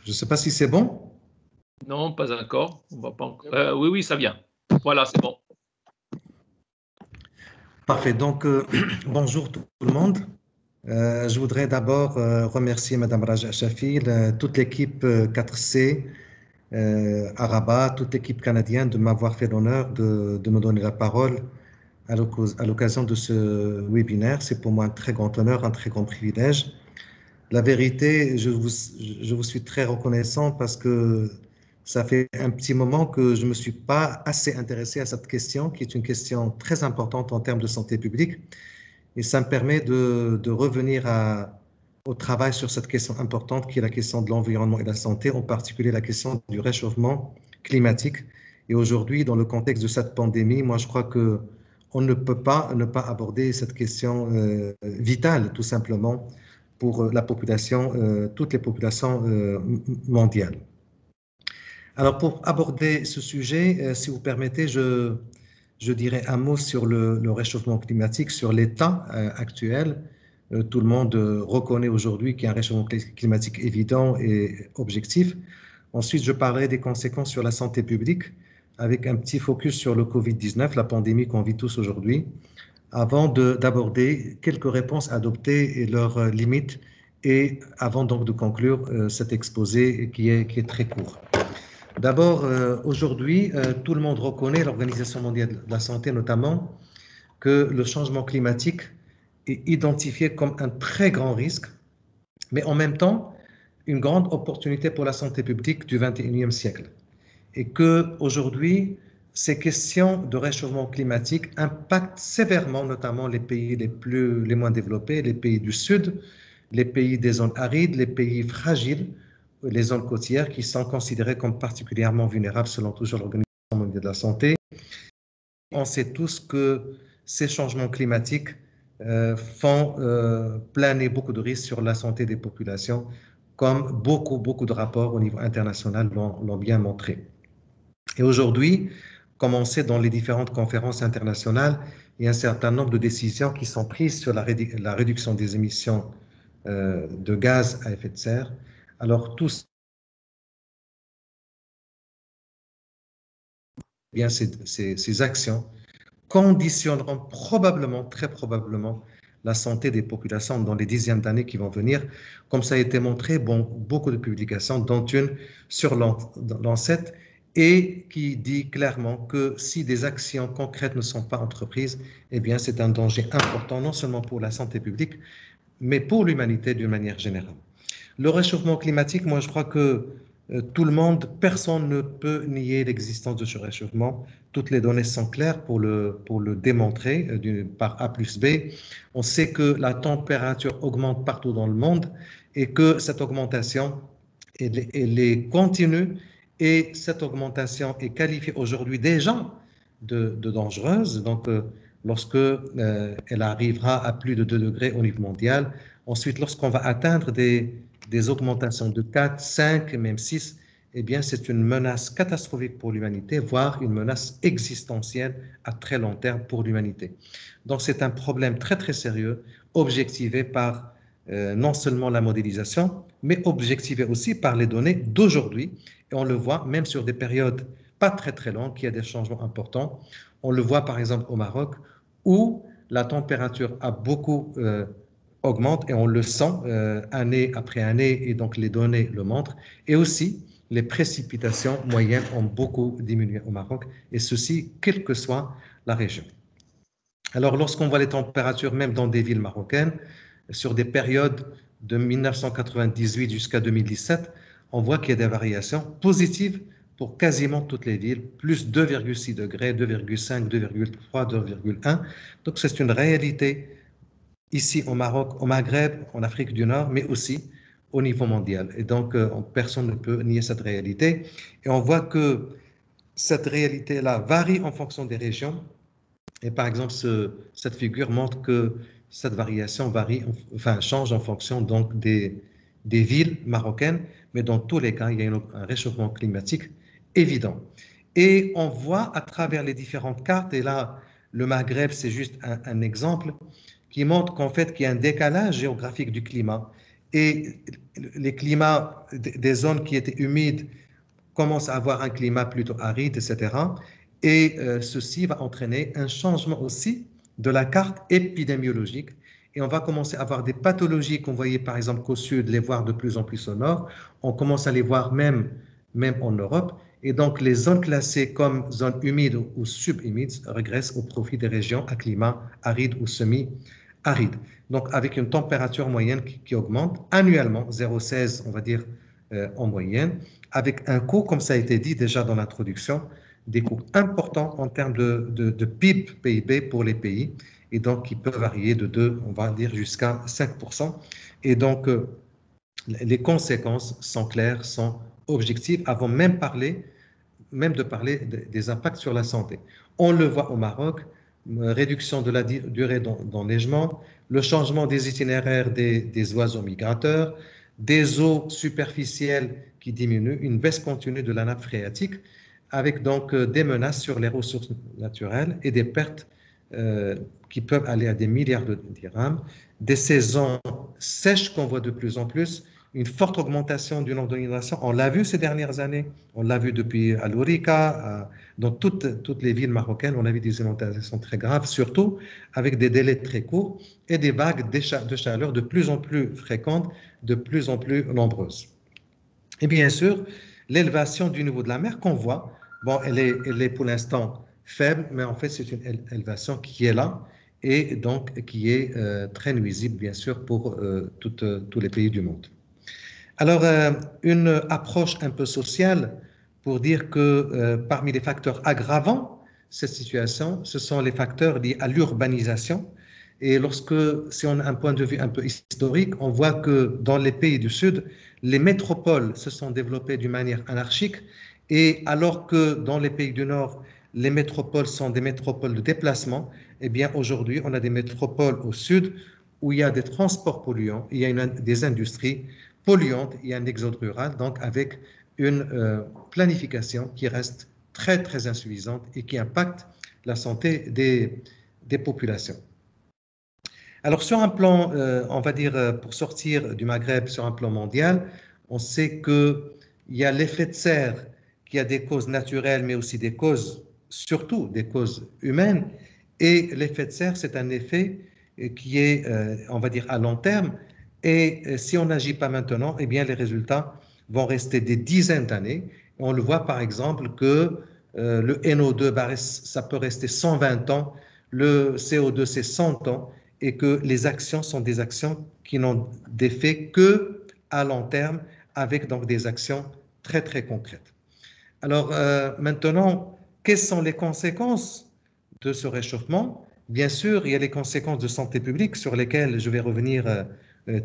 Je ne sais pas si c'est bon. Non, pas encore. On va pas encore. Oui, oui, ça vient. Voilà, c'est bon. Parfait. Donc, bonjour tout le monde. Je voudrais d'abord remercier Madame Raja Shafi, toute l'équipe 4C à Rabat, toute l'équipe canadienne de m'avoir fait l'honneur de me donner la parole à l'occasion de ce webinaire. C'est pour moi un très grand honneur, un très grand privilège. La vérité, je vous suis très reconnaissant parce que ça fait un petit moment que je ne me suis pas assez intéressé à cette question, qui est une question très importante en termes de santé publique. Et ça me permet de revenir au travail sur cette question importante qui est la question de l'environnement et de la santé, en particulier la question du réchauffement climatique. Et aujourd'hui, dans le contexte de cette pandémie, moi, je crois que on ne peut pas ne pas aborder cette question vitale, tout simplement, pour la population, toutes les populations mondiales. Alors, pour aborder ce sujet, si vous permettez, je dirais un mot sur le réchauffement climatique, sur l'état actuel. Tout le monde reconnaît aujourd'hui qu'il y a un réchauffement climatique évident et objectif. Ensuite, je parlerai des conséquences sur la santé publique, avec un petit focus sur le Covid-19, la pandémie qu'on vit tous aujourd'hui, avant d'aborder quelques réponses adoptées et leurs limites, et avant donc de conclure cet exposé qui est très court. D'abord, aujourd'hui, tout le monde reconnaît, l'Organisation mondiale de la santé notamment, que le changement climatique est identifié comme un très grand risque, mais en même temps, une grande opportunité pour la santé publique du XXIe siècle. Et qu'aujourd'hui, ces questions de réchauffement climatique impactent sévèrement notamment les pays les moins développés, les pays du Sud, les pays des zones arides, les pays fragiles, les zones côtières qui sont considérées comme particulièrement vulnérables selon toujours l'Organisation mondiale de la santé. On sait tous que ces changements climatiques font planer beaucoup de risques sur la santé des populations, comme beaucoup de rapports au niveau international l'ont bien montré. Et aujourd'hui, comme on sait dans les différentes conférences internationales, il y a un certain nombre de décisions qui sont prises sur la réduction des émissions de gaz à effet de serre. Alors, tous bien ces actions conditionneront probablement, très probablement, la santé des populations dans les dizaines d'années qui vont venir, comme ça a été montré, beaucoup de publications, dont une sur Lancet, et qui dit clairement que si des actions concrètes ne sont pas entreprises, eh bien c'est un danger important, non seulement pour la santé publique, mais pour l'humanité d'une manière générale. Le réchauffement climatique, moi je crois que tout le monde, personne ne peut nier l'existence de ce réchauffement. Toutes les données sont claires pour le démontrer par A plus B. On sait que la température augmente partout dans le monde et que cette augmentation, elle est continue, et cette augmentation est qualifiée aujourd'hui déjà de dangereuse. Donc, lorsque elle arrivera à plus de 2 degrés au niveau mondial, ensuite, lorsqu'on va atteindre des augmentations de 4, 5, même 6, eh bien, c'est une menace catastrophique pour l'humanité, voire une menace existentielle à très long terme pour l'humanité. Donc, c'est un problème très, très sérieux, objectivé par non seulement la modélisation, mais objectivé aussi par les données d'aujourd'hui. Et on le voit même sur des périodes pas très, très longues, qu'il y a des changements importants. On le voit par exemple au Maroc, où la température a beaucoup augmente, et on le sent année après année, et donc les données le montrent. Et aussi, les précipitations moyennes ont beaucoup diminué au Maroc, et ceci, quelle que soit la région. Alors, lorsqu'on voit les températures, même dans des villes marocaines, sur des périodes de 1998 jusqu'à 2017, on voit qu'il y a des variations positives pour quasiment toutes les villes, plus 2,6 degrés, 2,5, 2,3, 2,1. Donc, c'est une réalité ici au Maroc, au Maghreb, en Afrique du Nord, mais aussi au niveau mondial. Et donc, personne ne peut nier cette réalité. Et on voit que cette réalité-là varie en fonction des régions. Et par exemple, cette figure montre que cette variation change en fonction donc des villes marocaines, mais dans tous les cas, il y a un réchauffement climatique évident. Et on voit à travers les différentes cartes, et là, le Maghreb, c'est juste un exemple, qui montre qu'en fait, qu'il y a un décalage géographique du climat. et les climats des zones qui étaient humides commencent à avoir un climat plutôt aride, etc. Et ceci va entraîner un changement aussi de la carte épidémiologique. Et on va commencer à avoir des pathologies qu'on voyait par exemple qu'au sud, les voir de plus en plus au nord. On commence à les voir même en Europe. Et donc les zones classées comme zones humides ou subhumides régressent au profit des régions à climat aride ou semi-aride. Donc avec une température moyenne qui augmente annuellement, 0,16 on va dire en moyenne, avec un coût, comme ça a été dit déjà dans l'introduction, des coûts importants en termes de PIB pour les pays, et donc qui peuvent varier de 2, on va dire, jusqu'à 5%. Et donc, les conséquences sont claires, sont objectives, avant même de parler des impacts sur la santé. On le voit au Maroc, réduction de la durée d'enneigement, le changement des itinéraires des oiseaux migrateurs, des eaux superficielles qui diminuent, une baisse continue de la nappe phréatique, avec donc des menaces sur les ressources naturelles et des pertes qui peuvent aller à des milliards de dirhams, des saisons sèches qu'on voit de plus en plus, une forte augmentation du nombre d'inondations. On l'a vu ces dernières années, on l'a vu depuis à Lorica, dans toutes les villes marocaines, on a vu des inondations très graves, surtout avec des délais très courts et des vagues de chaleur de plus en plus fréquentes, de plus en plus nombreuses. Et bien sûr, l'élévation du niveau de la mer qu'on voit, bon, elle est pour l'instant faible, mais en fait, c'est une élévation qui est là et donc qui est très nuisible, bien sûr, pour tous les pays du monde. Alors, une approche un peu sociale pour dire que parmi les facteurs aggravants cette situation, ce sont les facteurs liés à l'urbanisation. Et si on a un point de vue un peu historique, on voit que dans les pays du Sud, les métropoles se sont développées d'une manière anarchique, et alors que dans les pays du Nord, les métropoles sont des métropoles de déplacement, eh bien aujourd'hui, on a des métropoles au Sud où il y a des transports polluants, il y a des industries polluantes, il y a un exode rural, donc avec une planification qui reste très, très insuffisante et qui impacte la santé des populations. Alors, sur un plan, on va dire, pour sortir du Maghreb sur un plan mondial, on sait qu'il y a l'effet de serre qui a des causes naturelles, mais aussi des causes, surtout des causes humaines. Et l'effet de serre, c'est un effet qui est, on va dire, à long terme. Et si on n'agit pas maintenant, eh bien, les résultats vont rester des dizaines d'années. On le voit, par exemple, que le NO2, ça peut rester 120 ans, le CO2, c'est 100 ans, et que les actions sont des actions qui n'ont d'effet que à long terme, avec donc des actions très, très concrètes. Alors maintenant, quelles sont les conséquences de ce réchauffement? Bien sûr, il y a les conséquences de santé publique sur lesquelles je vais revenir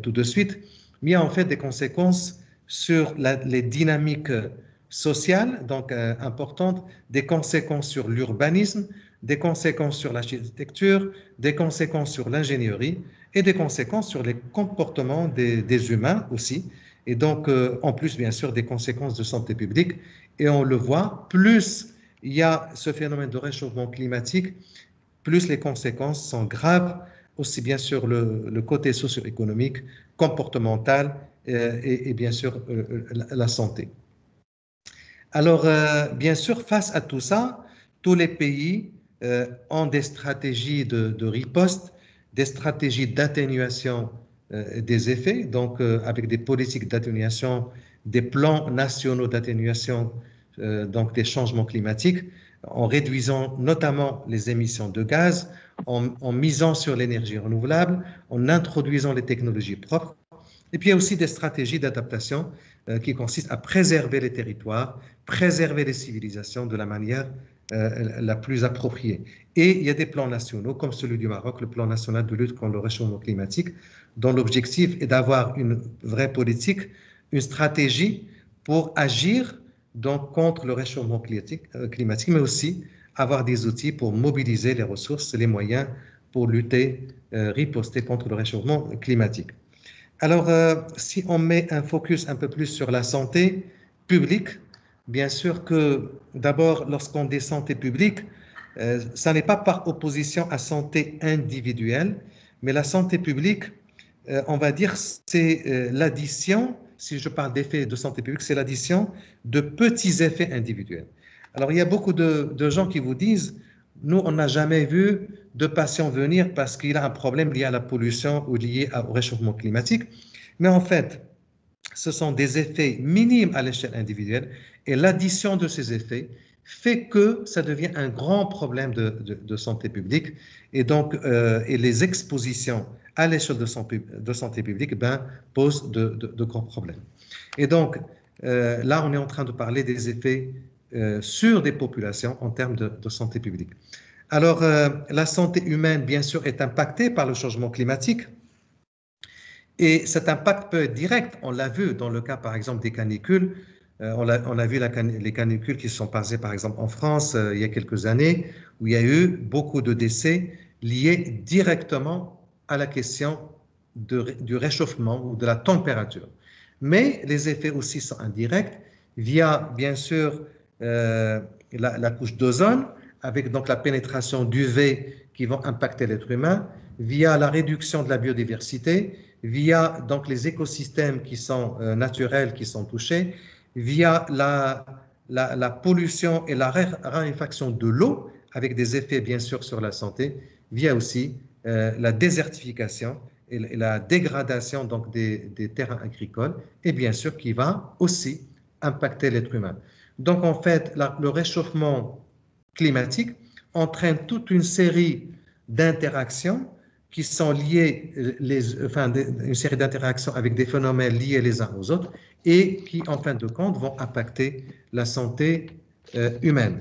tout de suite, mais il y a en fait des conséquences sur les dynamiques sociales, donc importantes, des conséquences sur l'urbanisme, des conséquences sur l'architecture, des conséquences sur l'ingénierie et des conséquences sur les comportements des humains aussi. Et donc, en plus, bien sûr, des conséquences de santé publique. Et on le voit, plus il y a ce phénomène de réchauffement climatique, plus les conséquences sont graves, aussi bien sur le côté socio-économique, comportemental et bien sûr la santé. Alors, bien sûr, face à tout ça, tous les pays ont des stratégies de riposte, des stratégies d'atténuation des effets, donc avec des politiques d'atténuation, des plans nationaux d'atténuation donc des changements climatiques, en réduisant notamment les émissions de gaz, en misant sur l'énergie renouvelable, en introduisant les technologies propres. Et puis il y a aussi des stratégies d'adaptation qui consistent à préserver les territoires, préserver les civilisations de la manière la plus appropriée. Et il y a des plans nationaux, comme celui du Maroc, le plan national de lutte contre le réchauffement climatique, dont l'objectif est d'avoir une vraie politique, une stratégie pour agir donc contre le réchauffement climatique, mais aussi avoir des outils pour mobiliser les ressources et les moyens pour lutter, riposter contre le réchauffement climatique. Alors, si on met un focus un peu plus sur la santé publique, bien sûr que d'abord, lorsqu'on dit santé publique, ça n'est pas par opposition à santé individuelle, mais la santé publique on va dire, c'est l'addition, si je parle d'effets de santé publique, c'est l'addition de petits effets individuels. Alors, il y a beaucoup de gens qui vous disent, nous, on n'a jamais vu de patient venir parce qu'il a un problème lié à la pollution ou lié au réchauffement climatique. Mais en fait, ce sont des effets minimes à l'échelle individuelle et l'addition de ces effets fait que ça devient un grand problème de santé publique et donc et les expositions à l'échelle de santé publique posent de grands problèmes. Et donc là, on est en train de parler des effets sur des populations en termes de santé publique. Alors, la santé humaine, bien sûr, est impactée par le changement climatique. Et cet impact peut être direct. On l'a vu dans le cas, par exemple, des canicules. On a vu les canicules qui se sont passées, par exemple, en France il y a quelques années, où il y a eu beaucoup de décès liés directement à la question du réchauffement ou de la température. Mais les effets aussi sont indirects via, bien sûr, la couche d'ozone, avec donc la pénétration d'UV qui vont impacter l'être humain, via la réduction de la biodiversité, via donc les écosystèmes qui sont naturels qui sont touchés, via la pollution et la raréfaction de l'eau, avec des effets bien sûr sur la santé, via aussi la désertification et la dégradation donc des terrains agricoles, et bien sûr qui va aussi impacter l'être humain. Donc en fait, le réchauffement climatique entraîne toute une série d'interactions qui sont liées, une série d'interactions avec des phénomènes liés les uns aux autres et qui, en fin de compte, vont impacter la santé humaine.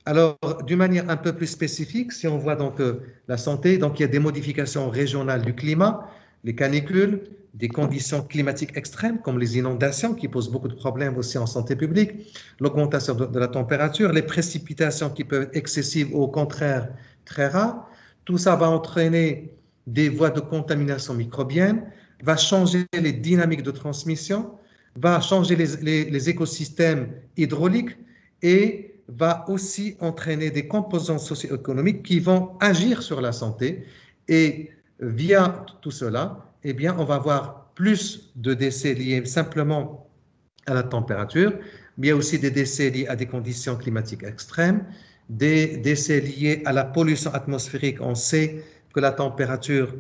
Alors, d'une manière un peu plus spécifique, si on voit donc la santé, donc il y a des modifications régionales du climat, les canicules, des conditions climatiques extrêmes comme les inondations qui posent beaucoup de problèmes aussi en santé publique, l'augmentation de la température, les précipitations qui peuvent être excessives ou au contraire très rares. Tout ça va entraîner des voies de contamination microbienne, va changer les dynamiques de transmission, va changer les écosystèmes hydrauliques et va aussi entraîner des composants socio-économiques qui vont agir sur la santé. Et via tout cela, eh bien, on va avoir plus de décès liés simplement à la température, mais il y a aussi des décès liés à des conditions climatiques extrêmes, des décès liés à la pollution atmosphérique. On sait que la température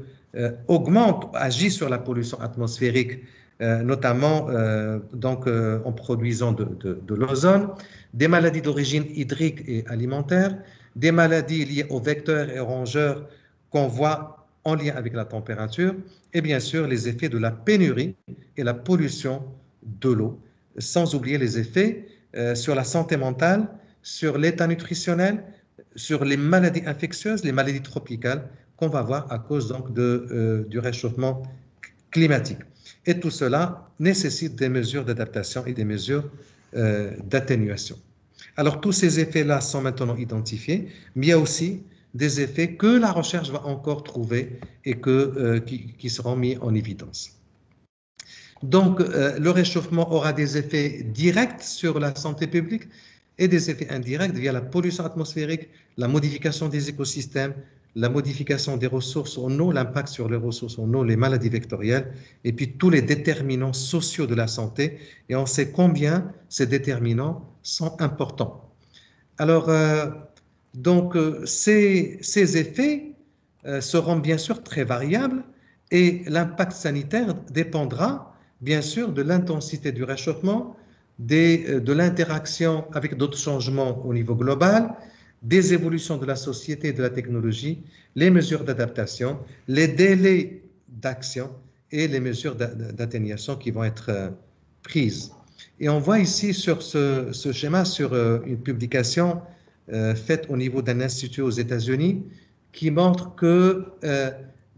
augmente, agit sur la pollution atmosphérique, notamment en produisant de l'ozone, des maladies d'origine hydrique et alimentaire, des maladies liées aux vecteurs et aux rongeurs qu'on voit en lien avec la température, et bien sûr les effets de la pénurie et la pollution de l'eau, sans oublier les effets sur la santé mentale, sur l'état nutritionnel, sur les maladies infectieuses, les maladies tropicales qu'on va voir à cause donc du réchauffement climatique. Et tout cela nécessite des mesures d'adaptation et des mesures d'atténuation. Alors tous ces effets-là sont maintenant identifiés, mais il y a aussi des effets que la recherche va encore trouver et qui seront mis en évidence. Donc, le réchauffement aura des effets directs sur la santé publique et des effets indirects via la pollution atmosphérique, la modification des écosystèmes, la modification des ressources en eau, l'impact sur les ressources en eau, les maladies vectorielles, et puis tous les déterminants sociaux de la santé. Et on sait combien ces déterminants sont importants. Alors, ces effets seront bien sûr très variables et l'impact sanitaire dépendra bien sûr de l'intensité du réchauffement, de l'interaction avec d'autres changements au niveau global, des évolutions de la société et de la technologie, les mesures d'adaptation, les délais d'action et les mesures d'atténuation qui vont être prises. Et on voit ici sur ce schéma, sur une publication faite au niveau d'un institut aux États-Unis, qui montre que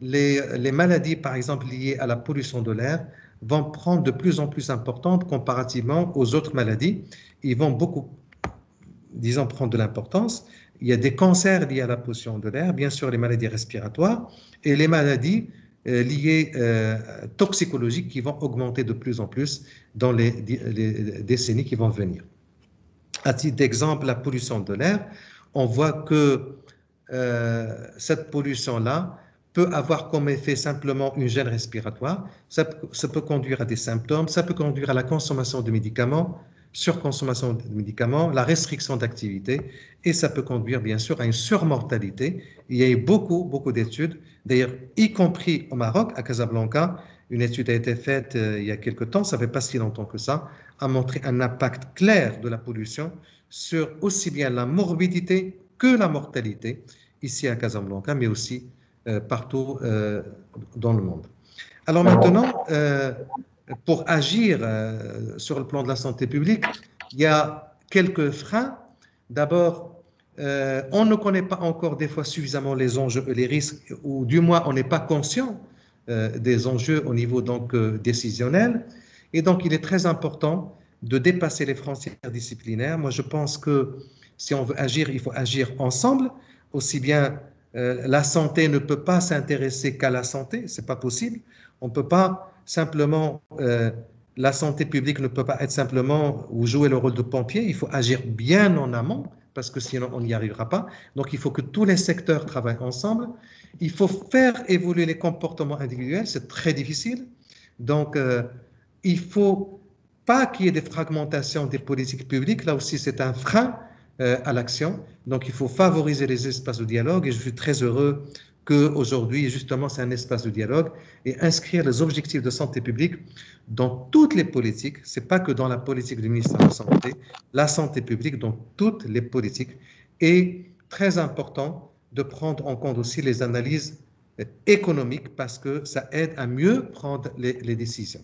les maladies, par exemple, liées à la pollution de l'air, vont prendre de plus en plus importante comparativement aux autres maladies. Ils vont beaucoup, disons, prendre de l'importance. Il y a des cancers liés à la pollution de l'air, bien sûr les maladies respiratoires et les maladies liées toxicologiques qui vont augmenter de plus en plus dans les décennies qui vont venir. À titre d'exemple, la pollution de l'air, on voit que cette pollution-là peut avoir comme effet simplement une gêne respiratoire, ça peut conduire à des symptômes, ça peut conduire à la consommation de médicaments, surconsommation de médicaments, la restriction d'activité, et ça peut conduire bien sûr à une surmortalité. Il y a eu beaucoup d'études, d'ailleurs y compris au Maroc, à Casablanca, une étude a été faite il y a quelque temps, ça ne fait pas si longtemps que ça, a montré un impact clair de la pollution sur aussi bien la morbidité que la mortalité, ici à Casablanca, mais aussi partout dans le monde. Alors maintenant, pour agir sur le plan de la santé publique, il y a quelques freins. D'abord, on ne connaît pas encore des fois suffisamment les enjeux et les risques, ou du moins on n'est pas conscient des enjeux au niveau donc décisionnel. Et donc, il est très important de dépasser les frontières disciplinaires. Moi, je pense que si on veut agir, il faut agir ensemble, aussi bien la santé ne peut pas s'intéresser qu'à la santé, c'est pas possible. On peut pas simplement, la santé publique ne peut pas être simplement ou jouer le rôle de pompier. Il faut agir bien en amont parce que sinon on n'y arrivera pas. Donc il faut que tous les secteurs travaillent ensemble. Il faut faire évoluer les comportements individuels, c'est très difficile. Donc il faut pas qu'il y ait des fragmentations des politiques publiques. Là aussi, c'est un frein à l'action. Donc, il faut favoriser les espaces de dialogue et je suis très heureux qu'aujourd'hui, justement, c'est un espace de dialogue et inscrire les objectifs de santé publique dans toutes les politiques. Ce n'est pas que dans la politique du ministère de la Santé, la santé publique dans toutes les politiques. Et très important de prendre en compte aussi les analyses économiques parce que ça aide à mieux prendre les décisions.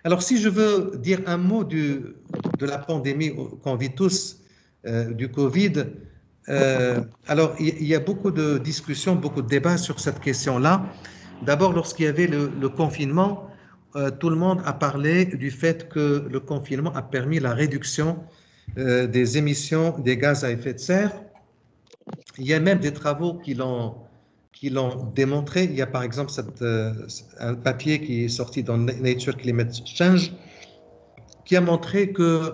Alors, si je veux dire un mot de la pandémie qu'on vit tous, du Covid, alors il y a beaucoup de discussions, beaucoup de débats sur cette question-là. D'abord, lorsqu'il y avait le confinement, tout le monde a parlé du fait que le confinement a permis la réduction des émissions des gaz à effet de serre. Il y a même des travaux qui l'ont démontré. Il y a par exemple un papier qui est sorti dans Nature Climate Change qui a montré que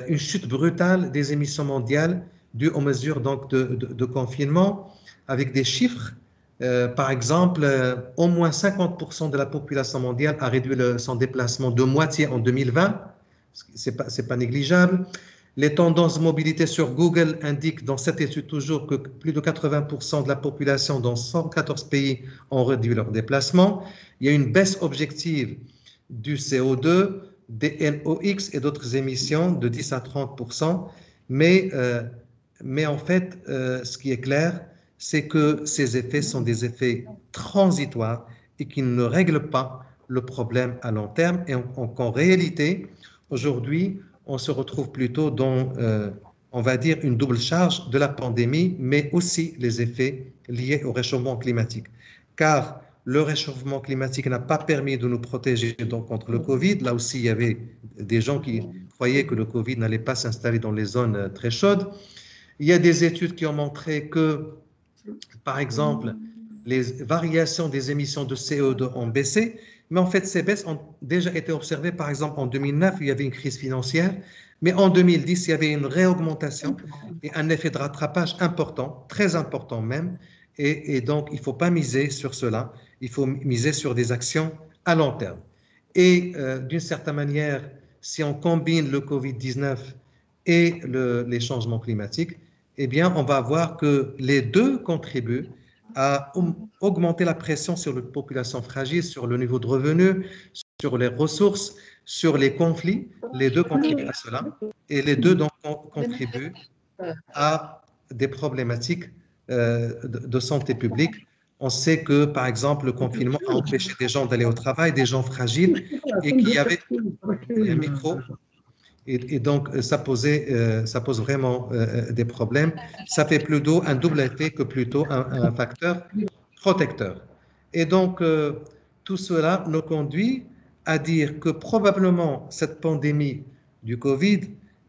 une chute brutale des émissions mondiales dues aux mesures donc de confinement avec des chiffres. Par exemple, au moins 50% de la population mondiale a réduit son déplacement de moitié en 2020. C'est pas négligeable. Les tendances de mobilité sur Google indiquent dans cette étude toujours que plus de 80% de la population dans 114 pays ont réduit leur déplacement. Il y a une baisse objective du CO2, des NOx et d'autres émissions de 10 à 30%. Mais en fait, ce qui est clair, c'est que ces effets sont des effets transitoires et qui ne règlent pas le problème à long terme. Et qu'en réalité, aujourd'hui, on se retrouve plutôt dans, on va dire, une double charge de la pandémie, mais aussi les effets liés au réchauffement climatique. Car le réchauffement climatique n'a pas permis de nous protéger donc contre le Covid. Là aussi, il y avait des gens qui croyaient que le Covid n'allait pas s'installer dans les zones très chaudes. Il y a des études qui ont montré que, par exemple, les variations des émissions de CO2 ont baissé, mais en fait, ces baisses ont déjà été observées. Par exemple, en 2009, il y avait une crise financière, mais en 2010, il y avait une réaugmentation et un effet de rattrapage important, très important même. Et donc, il ne faut pas miser sur cela, il faut miser sur des actions à long terme. Et d'une certaine manière, si on combine le Covid-19 et les changements climatiques, eh bien, on va voir que les deux contribuent à augmenter la pression sur les populations fragiles, sur le niveau de revenus, sur les ressources, sur les conflits. Les deux contribuent à cela. Et les deux donc contribuent à des problématiques de santé publique. On sait que, par exemple, le confinement a empêché des gens d'aller au travail, des gens fragiles, et qu'il y avait un micro. Et donc, ça pose vraiment des problèmes. Ça fait plutôt un double effet que plutôt un facteur protecteur. Et donc, tout cela nous conduit à dire que probablement cette pandémie du Covid,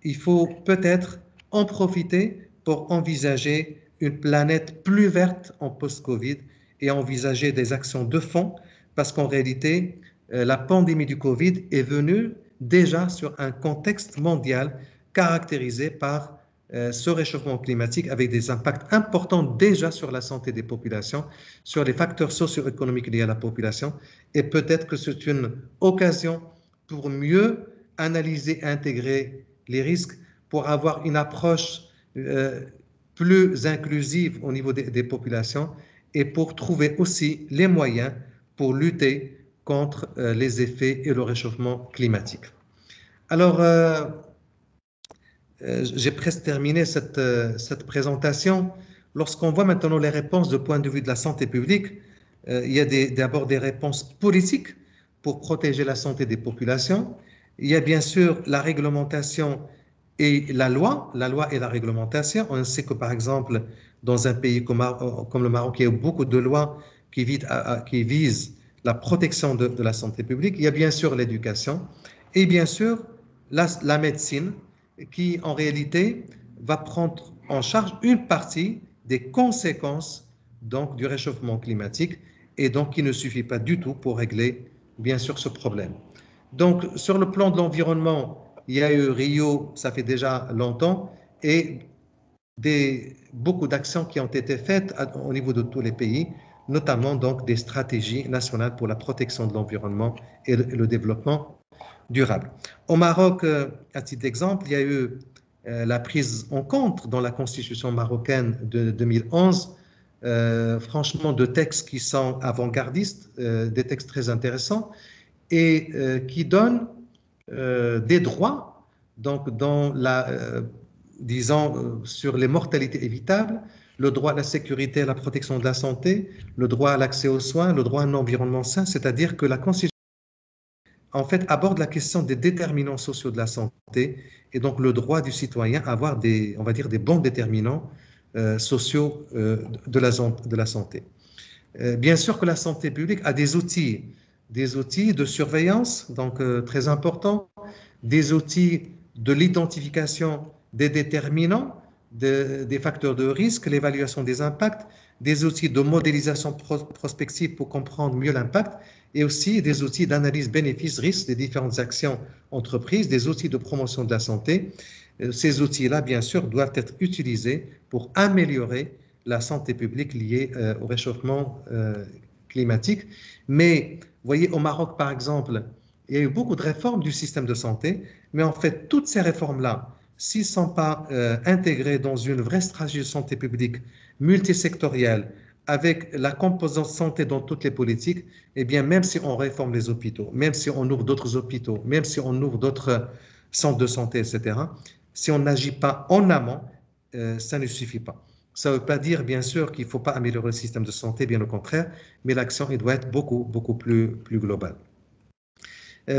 il faut peut-être en profiter pour envisager une planète plus verte en post-Covid et envisager des actions de fond parce qu'en réalité, la pandémie du Covid est venue déjà sur un contexte mondial caractérisé par ce réchauffement climatique avec des impacts importants déjà sur la santé des populations, sur les facteurs socio-économiques liés à la population. Et peut-être que c'est une occasion pour mieux analyser et intégrer les risques, pour avoir une approche plus inclusive au niveau des populations et pour trouver aussi les moyens pour lutter contre les effets et le réchauffement climatique. Alors, j'ai presque terminé cette présentation. Lorsqu'on voit maintenant les réponses du point de vue de la santé publique, il y a d'abord des réponses politiques pour protéger la santé des populations. Il y a bien sûr la réglementation et la loi et la réglementation. On sait que par exemple, dans un pays comme le Maroc, il y a beaucoup de lois qui visent la protection de la santé publique. Il y a bien sûr l'éducation et bien sûr la médecine qui en réalité va prendre en charge une partie des conséquences donc du réchauffement climatique et donc qui ne suffit pas du tout pour régler bien sûr ce problème. Donc sur le plan de l'environnement, il y a eu Rio, ça fait déjà longtemps, et beaucoup d'actions qui ont été faites au niveau de tous les pays, notamment donc des stratégies nationales pour la protection de l'environnement et le développement durable. Au Maroc, à titre d'exemple, il y a eu la prise en compte dans la constitution marocaine de 2011, franchement, de textes qui sont avant-gardistes, des textes très intéressants et qui donnent des droits, donc dans disons, sur les mortalités évitables, le droit à la sécurité et à la protection de la santé, le droit à l'accès aux soins, le droit à un environnement sain, c'est-à-dire que la Constitution en fait, aborde la question des déterminants sociaux de la santé et donc le droit du citoyen à avoir on va dire, des bons déterminants sociaux de la santé. Bien sûr que la santé publique a des outils de surveillance, donc très importants, des outils de l'identification des déterminants, des facteurs de risque, l'évaluation des impacts, des outils de modélisation prospective pour comprendre mieux l'impact, et aussi des outils d'analyse bénéfices-risques des différentes actions entreprises, des outils de promotion de la santé. Ces outils-là, bien sûr, doivent être utilisés pour améliorer la santé publique liée au réchauffement climatique. Mais, vous voyez, au Maroc, par exemple, il y a eu beaucoup de réformes du système de santé, mais en fait, toutes ces réformes-là, s'ils ne sont pas intégrés dans une vraie stratégie de santé publique multisectorielle, avec la composante santé dans toutes les politiques, eh bien, même si on réforme les hôpitaux, même si on ouvre d'autres hôpitaux, même si on ouvre d'autres centres de santé, etc., si on n'agit pas en amont, ça ne suffit pas. Ça ne veut pas dire, bien sûr, qu'il ne faut pas améliorer le système de santé, bien au contraire, mais l'action doit être beaucoup plus globale.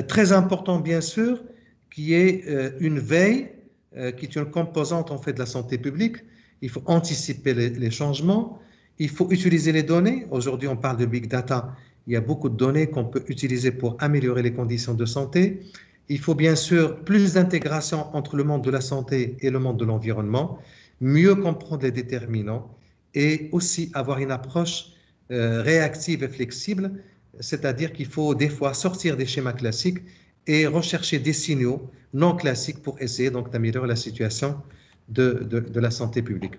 Très important, bien sûr, qu'il y ait une veille, qui est une composante, en fait, de la santé publique. Il faut anticiper les changements. Il faut utiliser les données. Aujourd'hui, on parle de big data. Il y a beaucoup de données qu'on peut utiliser pour améliorer les conditions de santé. Il faut bien sûr plus d'intégration entre le monde de la santé et le monde de l'environnement, mieux comprendre les déterminants et aussi avoir une approche réactive et flexible, c'est-à-dire qu'il faut des fois sortir des schémas classiques et rechercher des signaux non classiques pour essayer donc d'améliorer la situation de la santé publique.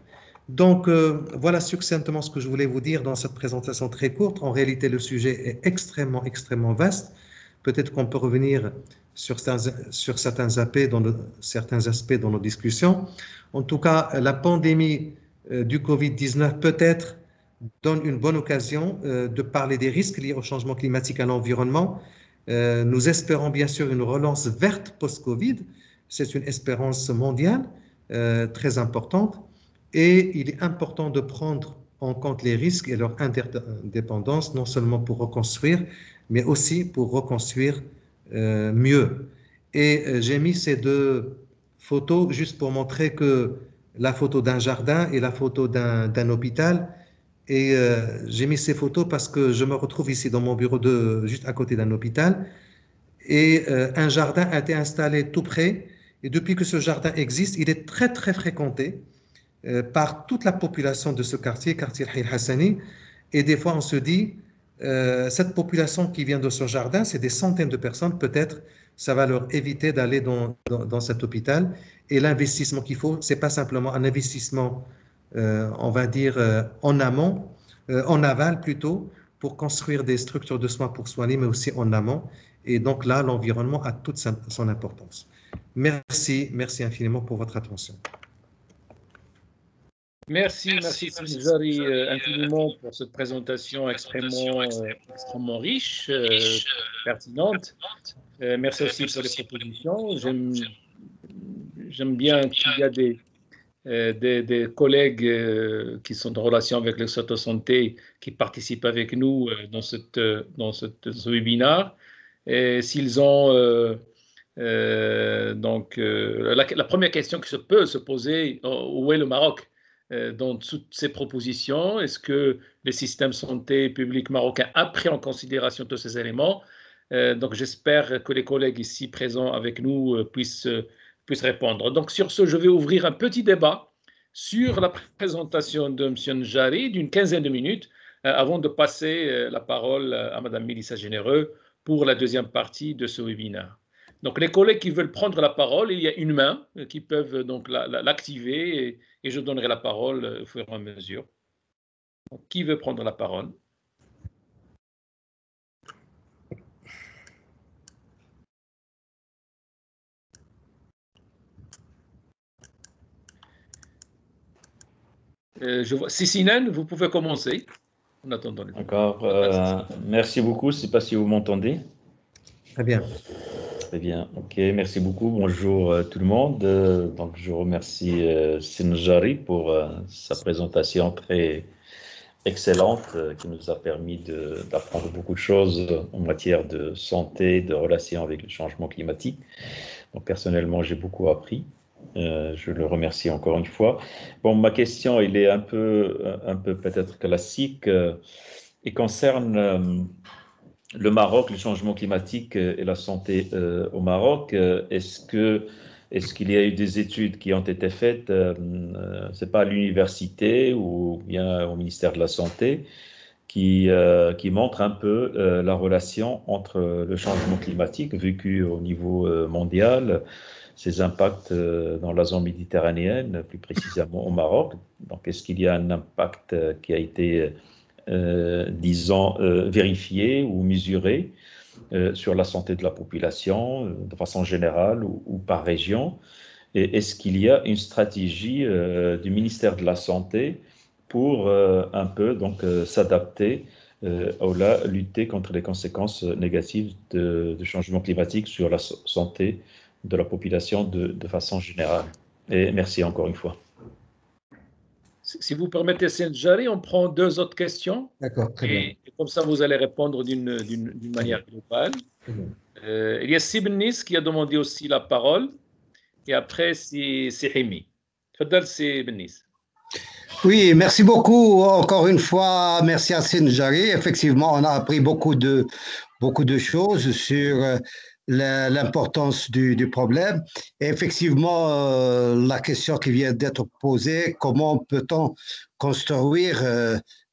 Donc, voilà succinctement ce que je voulais vous dire dans cette présentation très courte. En réalité, le sujet est extrêmement vaste. Peut-être qu'on peut revenir sur certains aspects dans nos discussions. En tout cas, la pandémie du Covid-19 peut-être donne une bonne occasion de parler des risques liés au changement climatique à l'environnement. Nous espérons bien sûr une relance verte post-Covid. C'est une espérance mondiale très importante. Et il est important de prendre en compte les risques et leur interdépendance, non seulement pour reconstruire, mais aussi pour reconstruire mieux. Et j'ai mis ces deux photos juste pour montrer que la photo d'un jardin et la photo d'un hôpital. Et j'ai mis ces photos parce que je me retrouve ici dans mon bureau juste à côté d'un hôpital. Et un jardin a été installé tout près. Et depuis que ce jardin existe, il est très fréquenté par toute la population de ce quartier Al Hassani. Et des fois, on se dit, cette population qui vient de ce jardin, c'est des centaines de personnes, peut-être ça va leur éviter d'aller dans cet hôpital. Et l'investissement qu'il faut, c'est pas simplement un investissement, on va dire, en amont, en aval plutôt, pour construire des structures de soins pour soigner, mais aussi en amont. Et donc là, l'environnement a toute son importance. Merci, merci infiniment pour votre attention. Merci Sinjari infiniment pour cette présentation extrêmement riche, pertinente. Merci aussi pour les propositions. J'aime bien qu'il y a des collègues qui sont en relation avec le secteur santé qui participent avec nous dans ce webinaire. Et s'ils ont la première question qui peut se poser, où est le Maroc dans toutes ces propositions? Est-ce que le système santé public marocain a pris en considération tous ces éléments? Donc j'espère que les collègues ici présents avec nous puissent répondre. Donc sur ce, je vais ouvrir un petit débat sur la présentation de M. Njari d'une quinzaine de minutes avant de passer la parole à Mme Mélissa Généreux pour la deuxième partie de ce webinaire. Donc, les collègues qui veulent prendre la parole, il y a une main qui peuvent donc l'activer et je donnerai la parole au fur et à mesure. Donc, qui veut prendre la parole? Je vois. Sissinen, vous pouvez commencer en attendant. D'accord. Merci beaucoup. Je ne sais pas si vous m'entendez. Très bien. Très bien, ok, merci beaucoup. Bonjour tout le monde. Donc, je remercie Sinjari pour sa présentation très excellente qui nous a permis d'apprendre beaucoup de choses en matière de santé, de relations avec le changement climatique. Donc, personnellement, j'ai beaucoup appris. Je le remercie encore une fois. Bon, ma question, elle est un peu peut-être classique et concerne le Maroc, le changement climatique et la santé au Maroc. Est-ce qu'il y a eu des études qui ont été faites, c'est pas à l'université ou bien au ministère de la Santé, qui montrent un peu la relation entre le changement climatique vécu au niveau mondial, ses impacts dans la zone méditerranéenne, plus précisément au Maroc. Donc, est-ce qu'il y a un impact qui a été disons, vérifié ou mesuré sur la santé de la population de façon générale ou par région? Et est-ce qu'il y a une stratégie du ministère de la Santé pour un peu donc s'adapter ou là, lutter contre les conséquences négatives du changement climatique sur la santé de la population de façon générale? Et merci encore une fois. Si vous permettez, Sinjari, on prend deux autres questions. D'accord, très bien. Et comme ça, vous allez répondre d'une manière globale. Il y a Sibnis qui a demandé aussi la parole. Et après, c'est Himi. Fadal, c'est Sibnis. Oui, merci beaucoup. Encore une fois, merci à Sinjari. Effectivement, on a appris beaucoup de choses sur l'importance du problème. Et effectivement, la question qui vient d'être posée, comment peut-on construire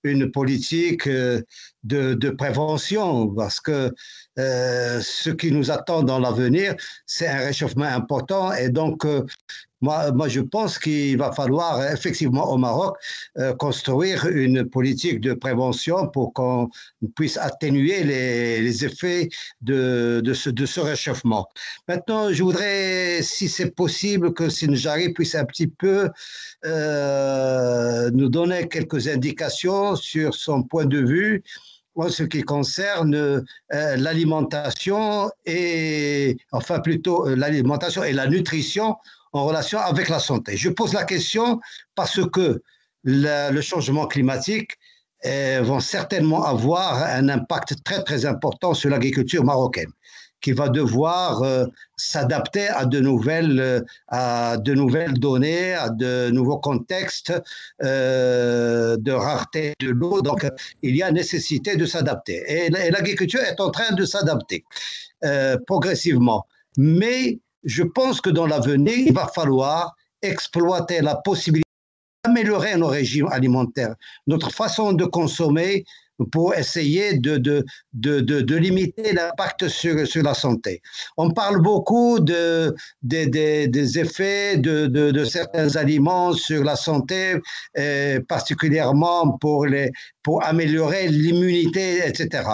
une politique de prévention? Parce que ce qui nous attend dans l'avenir, c'est un réchauffement important. Et donc, moi, je pense qu'il va falloir effectivement au Maroc construire une politique de prévention pour qu'on puisse atténuer les effets de ce réchauffement. Maintenant, je voudrais, si c'est possible, que Sinjari puisse un petit peu nous donner quelques indications sur son point de vue en ce qui concerne l'alimentation et, enfin plutôt l'alimentation et la nutrition en relation avec la santé. Je pose la question parce que le changement climatique vont certainement avoir un impact très très important sur l'agriculture marocaine, qui va devoir s'adapter à de nouvelles données, à de nouveaux contextes de rareté de l'eau. Donc, il y a nécessité de s'adapter. Et l'agriculture est en train de s'adapter progressivement. Mais je pense que dans l'avenir, il va falloir exploiter la possibilité d'améliorer nos régimes alimentaires, notre façon de consommer pour essayer de limiter l'impact sur la santé. On parle beaucoup des effets de certains aliments sur la santé, particulièrement pour améliorer l'immunité, etc.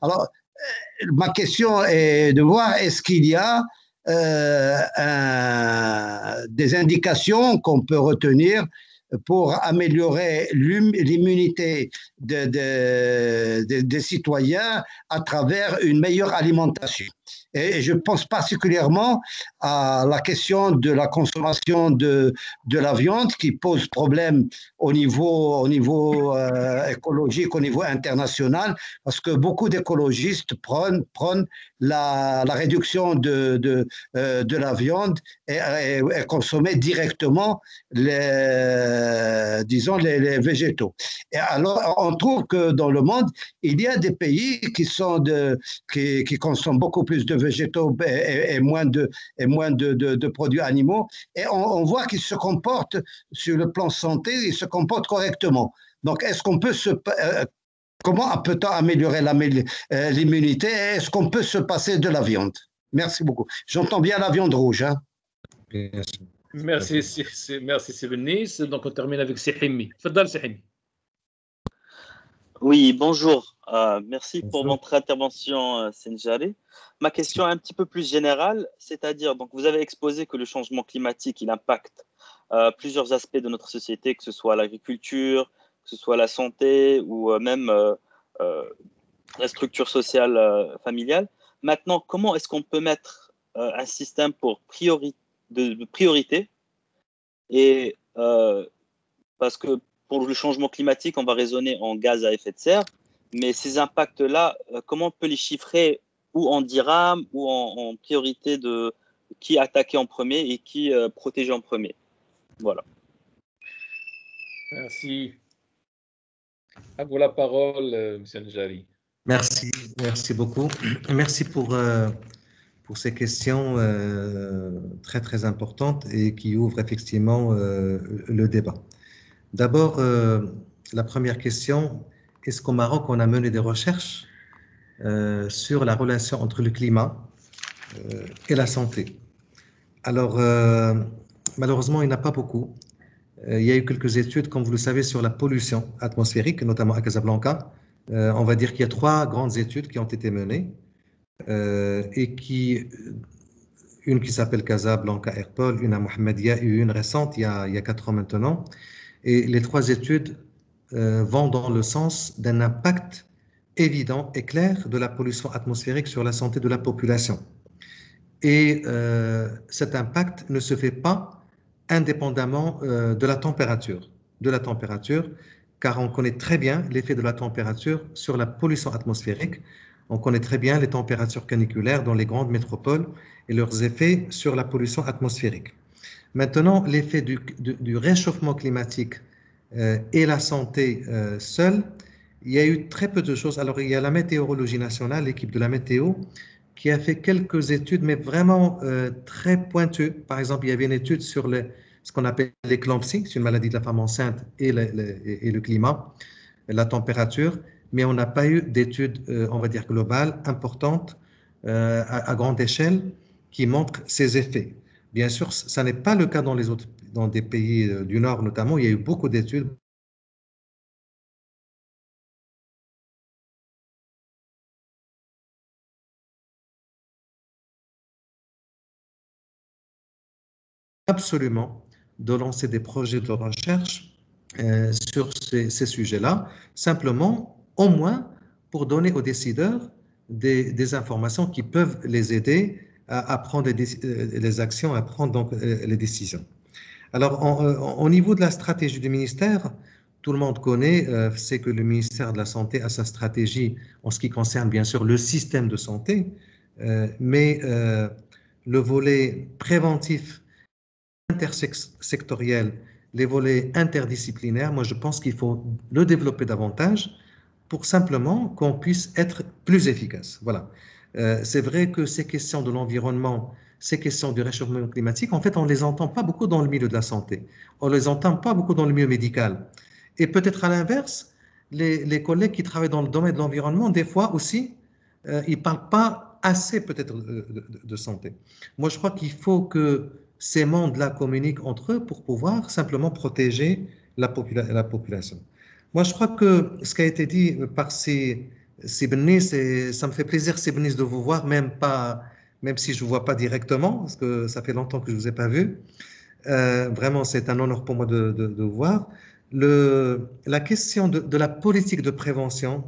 Alors, ma question est de voir, est-ce qu'il y a des indications qu'on peut retenir pour améliorer l'immunité des citoyens à travers une meilleure alimentation. Et je pense particulièrement à la question de la consommation de la viande qui pose problème au niveau écologique, au niveau international, parce que beaucoup d'écologistes prônent la réduction de la viande et consommer directement les végétaux. Et alors, on trouve que dans le monde, il y a des pays qui consomment beaucoup plus de végétaux et moins de produits animaux. Et on voit qu'ils se comportent, sur le plan santé, ils se comportent correctement. Donc, est-ce qu'on peut comment peut-on améliorer l'immunité? Est-ce qu'on peut se passer de la viande? Merci beaucoup. J'entends bien la viande rouge. Hein? Merci, Sébénis. Donc, on termine avec Sihimi. Fadal, Sihimi. Oui, bonjour. Merci pour votre intervention, Senjari. Ma question est un petit peu plus générale, c'est-à-dire, donc, vous avez exposé que le changement climatique, il impacte plusieurs aspects de notre société, que ce soit l'agriculture, que ce soit la santé ou même la structure sociale familiale. Maintenant, comment est-ce qu'on peut mettre un système de priorité et parce que pour le changement climatique, on va raisonner en gaz à effet de serre, mais ces impacts-là, comment on peut les chiffrer ou en dirhams ou en priorité de qui attaquer en premier et qui protéger en premier? Voilà. Merci. À vous la parole, M. Njari. Merci beaucoup. Merci pour ces questions très, très importantes et qui ouvrent effectivement le débat. D'abord, la première question, est-ce qu'au Maroc, on a mené des recherches sur la relation entre le climat et la santé? Alors, malheureusement, il n'y en a pas beaucoup. Il y a eu quelques études, comme vous le savez, sur la pollution atmosphérique, notamment à Casablanca. On va dire qu'il y a 3 grandes études qui ont été menées et une qui s'appelle Casablanca Airpol, une à Mohammedia et une récente, il y a 4 ans maintenant. Et les 3 études vont dans le sens d'un impact évident et clair de la pollution atmosphérique sur la santé de la population. Et cet impact ne se fait pas indépendamment de la température, car on connaît très bien l'effet de la température sur la pollution atmosphérique. On connaît très bien les températures caniculaires dans les grandes métropoles et leurs effets sur la pollution atmosphérique. Maintenant, l'effet du réchauffement climatique et la santé seule, il y a eu très peu de choses. Alors, il y a la météorologie nationale, l'équipe de la météo, qui a fait quelques études, mais vraiment très pointues. Par exemple, il y avait une étude sur ce qu'on appelle l'éclampsie, c'est une maladie de la femme enceinte, et le climat, la température, mais on n'a pas eu d'études, on va dire, globales, importantes, à grande échelle, qui montrent ces effets. Bien sûr, ça n'est pas le cas dans des pays du Nord notamment. Il y a eu beaucoup d'études. Absolument de lancer des projets de recherche sur ces sujets-là, simplement, au moins, pour donner aux décideurs des informations qui peuvent les aider à prendre les actions, à prendre donc les décisions. Alors, au niveau de la stratégie du ministère, tout le monde connaît, c'est que le ministère de la Santé a sa stratégie en ce qui concerne bien sûr le système de santé, mais le volet préventif, intersectoriel, les volets interdisciplinaires, moi je pense qu'il faut le développer davantage pour simplement qu'on puisse être plus efficace. Voilà. C'est vrai que ces questions de l'environnement, ces questions du réchauffement climatique, en fait, on ne les entend pas beaucoup dans le milieu de la santé. On ne les entend pas beaucoup dans le milieu médical. Et peut-être à l'inverse, les collègues qui travaillent dans le domaine de l'environnement, des fois aussi, ils ne parlent pas assez peut-être de santé. Moi, je crois qu'il faut que ces mondes-là communiquent entre eux pour pouvoir simplement protéger la population. Moi, je crois que ce qui a été dit par Sibnis, ça me fait plaisir, Sibnis, de vous voir, même si je ne vous vois pas directement, parce que ça fait longtemps que je ne vous ai pas vu. Vraiment, c'est un honneur pour moi de vous voir. La question de la politique de prévention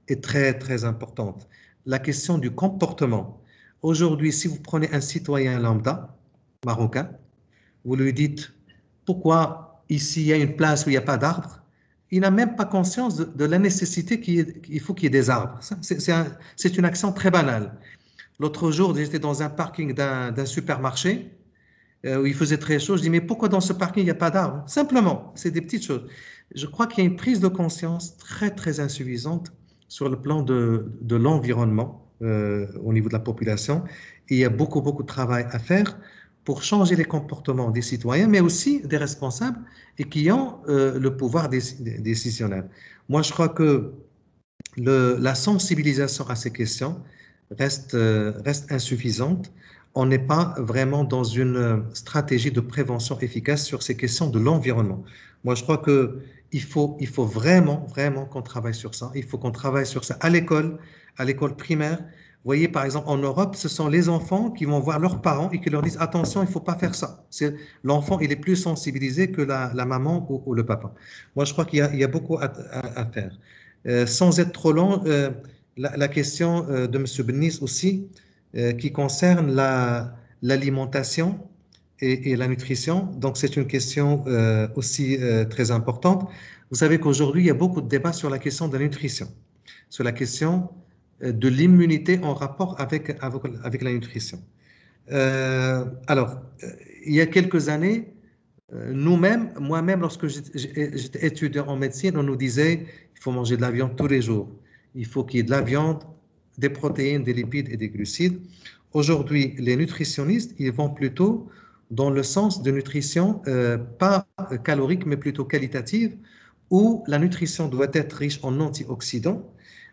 est très, très importante. La question du comportement. Aujourd'hui, si vous prenez un citoyen lambda marocain, vous lui dites pourquoi ici il y a une place où il n'y a pas d'arbres, il n'a même pas conscience de la nécessité qu'il faut qu'il y ait des arbres. C'est une action très banale. L'autre jour, j'étais dans un parking d'un supermarché où il faisait très chaud. Je dis, mais pourquoi dans ce parking il n'y a pas d'arbres? Simplement, c'est des petites choses. Je crois qu'il y a une prise de conscience très, très insuffisante sur le plan de l'environnement au niveau de la population. Et il y a beaucoup, beaucoup de travail à faire pour changer les comportements des citoyens, mais aussi des responsables et qui ont le pouvoir décisionnel. Moi, je crois que la sensibilisation à ces questions reste insuffisante. On n'est pas vraiment dans une stratégie de prévention efficace sur ces questions de l'environnement. Moi, je crois qu'il faut vraiment, vraiment qu'on travaille sur ça. Il faut qu'on travaille sur ça à l'école primaire. Vous voyez, par exemple, en Europe, ce sont les enfants qui vont voir leurs parents et qui leur disent « Attention, il ne faut pas faire ça ». L'enfant, il est plus sensibilisé que la maman ou le papa. Moi, je crois qu'il y a beaucoup à faire. Sans être trop long, la question de M. Bennis aussi, qui concerne l'alimentation et la nutrition. Donc, c'est une question aussi très importante. Vous savez qu'aujourd'hui, il y a beaucoup de débats sur la question de la nutrition, sur la question de l'immunité en rapport avec la nutrition. Alors, il y a quelques années, nous-mêmes, moi-même, lorsque j'étais étudiant en médecine, on nous disait il faut manger de la viande tous les jours. Il faut qu'il y ait de la viande, des protéines, des lipides et des glucides. Aujourd'hui, les nutritionnistes, ils vont plutôt dans le sens de nutrition pas calorique, mais plutôt qualitative, où la nutrition doit être riche en antioxydants,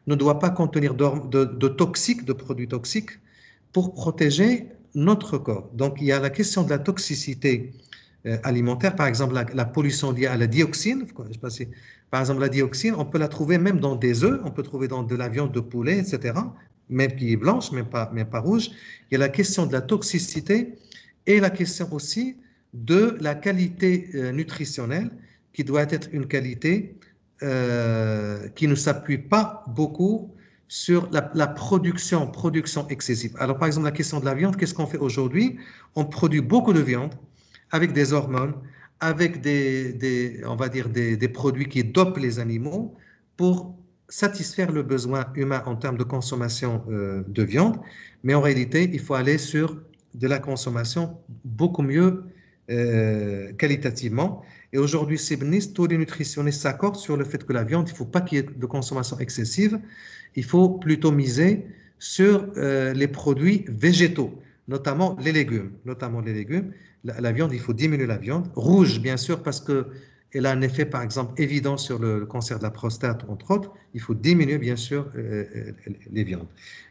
ne doit pas contenir de toxiques, de produits toxiques, pour protéger notre corps. Donc, il y a la question de la toxicité alimentaire, par exemple la pollution liée à la dioxine. Par exemple, la dioxine, on peut la trouver même dans des œufs, on peut trouver dans de la viande de poulet, etc., même qui est blanche, même pas rouge. Il y a la question de la toxicité et la question aussi de la qualité nutritionnelle, qui doit être une qualité qui ne s'appuie pas beaucoup sur la production excessive. Alors, par exemple, la question de la viande, qu'est-ce qu'on fait aujourd'hui? On produit beaucoup de viande avec des hormones, avec on va dire des produits qui dopent les animaux pour satisfaire le besoin humain en termes de consommation de viande. Mais en réalité, il faut aller sur de la consommation beaucoup mieux qualitativement. Et aujourd'hui, tous les nutritionnistes s'accordent sur le fait que la viande, il ne faut pas qu'il y ait de consommation excessive. Il faut plutôt miser sur les produits végétaux, notamment les légumes. La viande, il faut diminuer la viande. Rouge, bien sûr, parce qu'elle a un effet, par exemple, évident sur le cancer de la prostate, entre autres. Il faut diminuer, bien sûr, les viandes.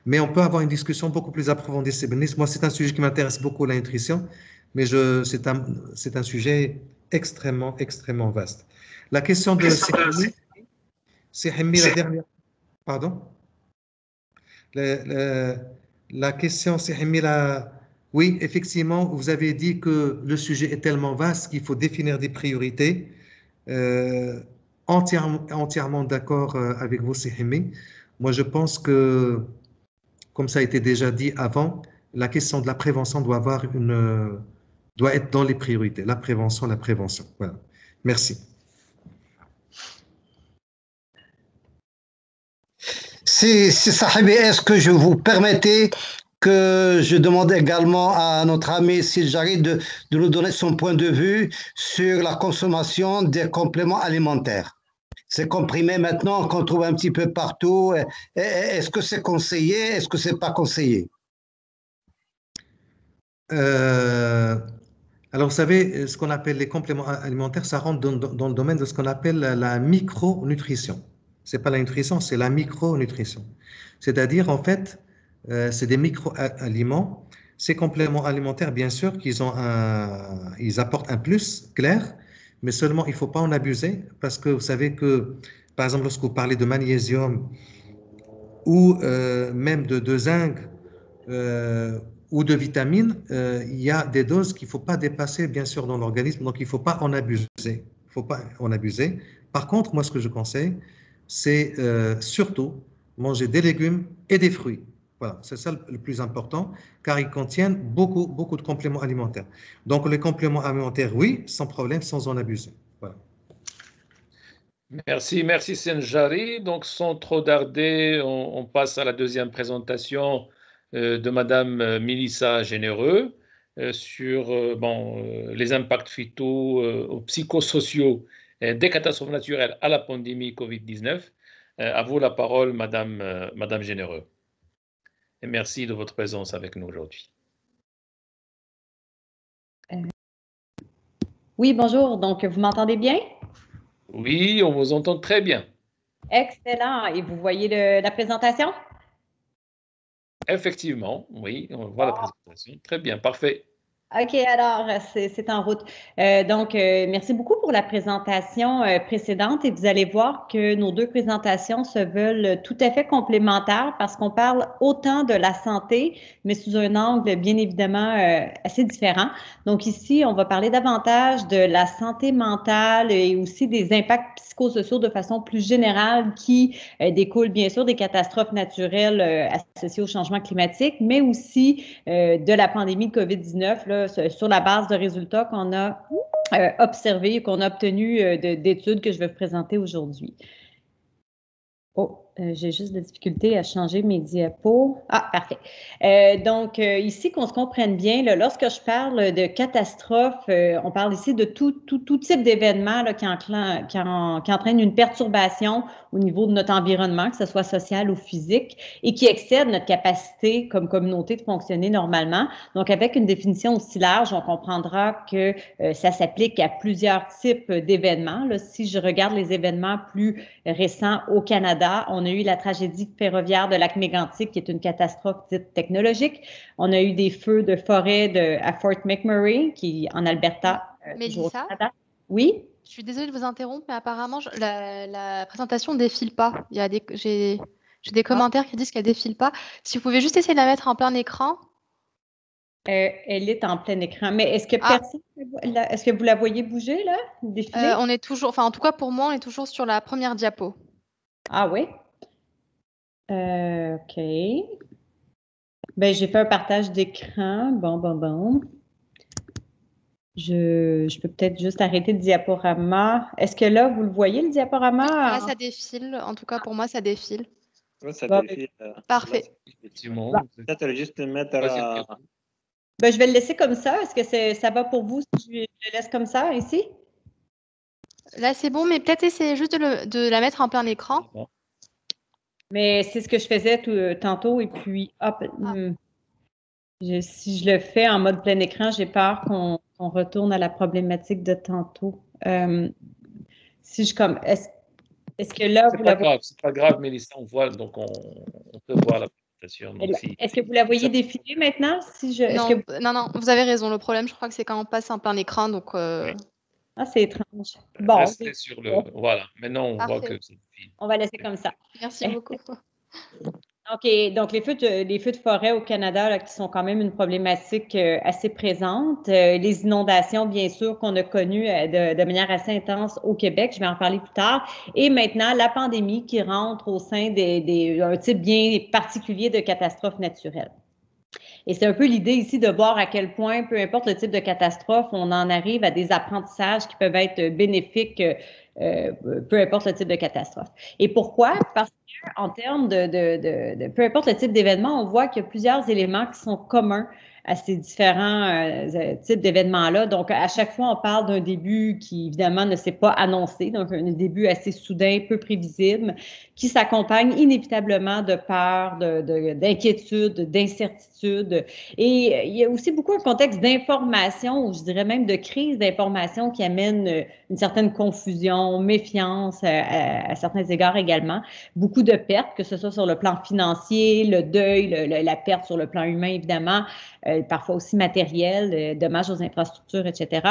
Mais on peut avoir une discussion beaucoup plus approfondie. Moi, c'est un sujet qui m'intéresse beaucoup, la nutrition, mais c'est un sujet extrêmement, extrêmement vaste. La question de Sihimi, la dernière. Pardon? La question, Sihimi, oui, effectivement, vous avez dit que le sujet est tellement vaste qu'il faut définir des priorités. Entièrement d'accord avec vous, Sihimi. Moi, je pense que, comme ça a été déjà dit avant, la question de la prévention doit être dans les priorités. La prévention. Voilà. Merci. Si Sahibi, est-ce que je vous permettais que je demande également à notre ami Siljari de nous donner son point de vue sur la consommation des compléments alimentaires. Ces comprimés maintenant qu'on trouve un petit peu partout, est-ce que c'est conseillé, est-ce que c'est pas conseillé? Alors, vous savez, ce qu'on appelle les compléments alimentaires, ça rentre dans le domaine de ce qu'on appelle la micronutrition. C'est pas la nutrition, c'est la micronutrition. C'est-à-dire, en fait, c'est des micro-aliments. Ces compléments alimentaires, bien sûr, ils apportent un plus clair, mais seulement il ne faut pas en abuser parce que vous savez que, par exemple, lorsque vous parlez de magnésium ou même de zinc ou de vitamines, il y a des doses qu'il ne faut pas dépasser, bien sûr, dans l'organisme, donc il ne faut pas en abuser. Il faut pas en abuser. Par contre, moi, ce que je conseille, c'est surtout manger des légumes et des fruits. Voilà, c'est ça le plus important, car ils contiennent beaucoup, beaucoup de compléments alimentaires. Donc, les compléments alimentaires, oui, sans problème, sans en abuser. Voilà. Merci Senjari. Donc, sans trop tarder, on passe à la deuxième présentation de Madame Mélissa Généreux sur les impacts psychosociaux des catastrophes naturelles à la pandémie Covid-19. À vous la parole, Madame Généreux. Et merci de votre présence avec nous aujourd'hui. Oui, bonjour. Donc, vous m'entendez bien? Oui, on vous entend très bien. Excellent. Et vous voyez la présentation? Effectivement, oui, on voit la présentation. Très bien, parfait. OK, alors, c'est en route. Merci beaucoup pour la présentation précédente et vous allez voir que nos deux présentations se veulent tout à fait complémentaires parce qu'on parle autant de la santé, mais sous un angle bien évidemment assez différent. Donc ici, on va parler davantage de la santé mentale et aussi des impacts psychosociaux de façon plus générale qui découlent bien sûr des catastrophes naturelles associées au changement climatique, mais aussi de la pandémie de COVID-19, là, sur la base de résultats qu'on a observés, qu'on a obtenus d'études que je vais vous présenter aujourd'hui. Oh, j'ai juste de la difficulté à changer mes diapos. Ah, parfait. Ici, qu'on se comprenne bien, là, lorsque je parle de catastrophe, on parle ici de tout type d'événement qui entraîne une perturbation au niveau de notre environnement, que ce soit social ou physique, et qui excède notre capacité comme communauté de fonctionner normalement. Donc, avec une définition aussi large, on comprendra que ça s'applique à plusieurs types d'événements. Là, si je regarde les événements plus récents au Canada, on a eu la tragédie ferroviaire de Lac-Mégantic, qui est une catastrophe dite technologique. On a eu des feux de forêt à Fort McMurray, qui est en Alberta. Mélissa, oui? Je suis désolée de vous interrompre, mais apparemment, la présentation ne défile pas. J'ai des commentaires qui disent qu'elle ne défile pas. Si vous pouvez juste essayer de la mettre en plein écran. Elle est en plein écran. Mais est-ce que est-ce que vous la voyez bouger, là? Défiler? On est toujours, en tout cas pour moi, on est toujours sur la première diapo. Ah oui? OK. Ben, j'ai fait un partage d'écran. Bon. Je peux peut-être juste arrêter le diaporama. Est-ce que là, vous le voyez, le diaporama? Là, ça défile. En tout cas, pour moi, ça défile. Oui, ça défile. Parfait. Effectivement. Peut-être juste mettre Ben, je vais le laisser comme ça. Est-ce que ça va pour vous si je le laisse comme ça, ici? Là, c'est bon, mais peut-être essayer juste de la mettre en plein écran. Mais c'est ce que je faisais tantôt, et puis, hop, si je le fais en mode plein écran, j'ai peur qu'on retourne à la problématique de tantôt. Est-ce que là, vous la voyez? C'est pas grave, Mélissa, on voit, donc on peut voir la présentation. Est-ce que vous la voyez défiler maintenant? Non, vous avez raison. Le problème, je crois que c'est quand on passe en plein écran, donc... Ah, c'est étrange. Bon. Restez sur voilà, maintenant on voit que c'est... On va laisser comme ça. Merci beaucoup. OK, donc les feux de forêt au Canada, là, qui sont quand même une problématique assez présente. Les inondations, bien sûr, qu'on a connues de manière assez intense au Québec, je vais en parler plus tard. Et maintenant, la pandémie qui rentre au sein d'un type bien particulier de catastrophe naturelle. Et c'est un peu l'idée ici de voir à quel point, peu importe le type de catastrophe, on en arrive à des apprentissages qui peuvent être bénéfiques, peu importe le type de catastrophe. Et pourquoi? Parce qu'en termes de peu importe le type d'événement, on voit qu'il y a plusieurs éléments qui sont communs à ces différents types d'événements-là. Donc, à chaque fois, on parle d'un début qui, évidemment, ne s'est pas annoncé, donc un début assez soudain, peu prévisible, qui s'accompagne inévitablement de peur, d'inquiétude, d'incertitude. Et il y a aussi beaucoup un contexte d'information, ou je dirais même de crise d'information qui amène une certaine confusion, déception, méfiance à certains égards également. Beaucoup de pertes, que ce soit sur le plan financier, le deuil, la perte sur le plan humain, évidemment, parfois aussi matériel, dommages aux infrastructures, etc.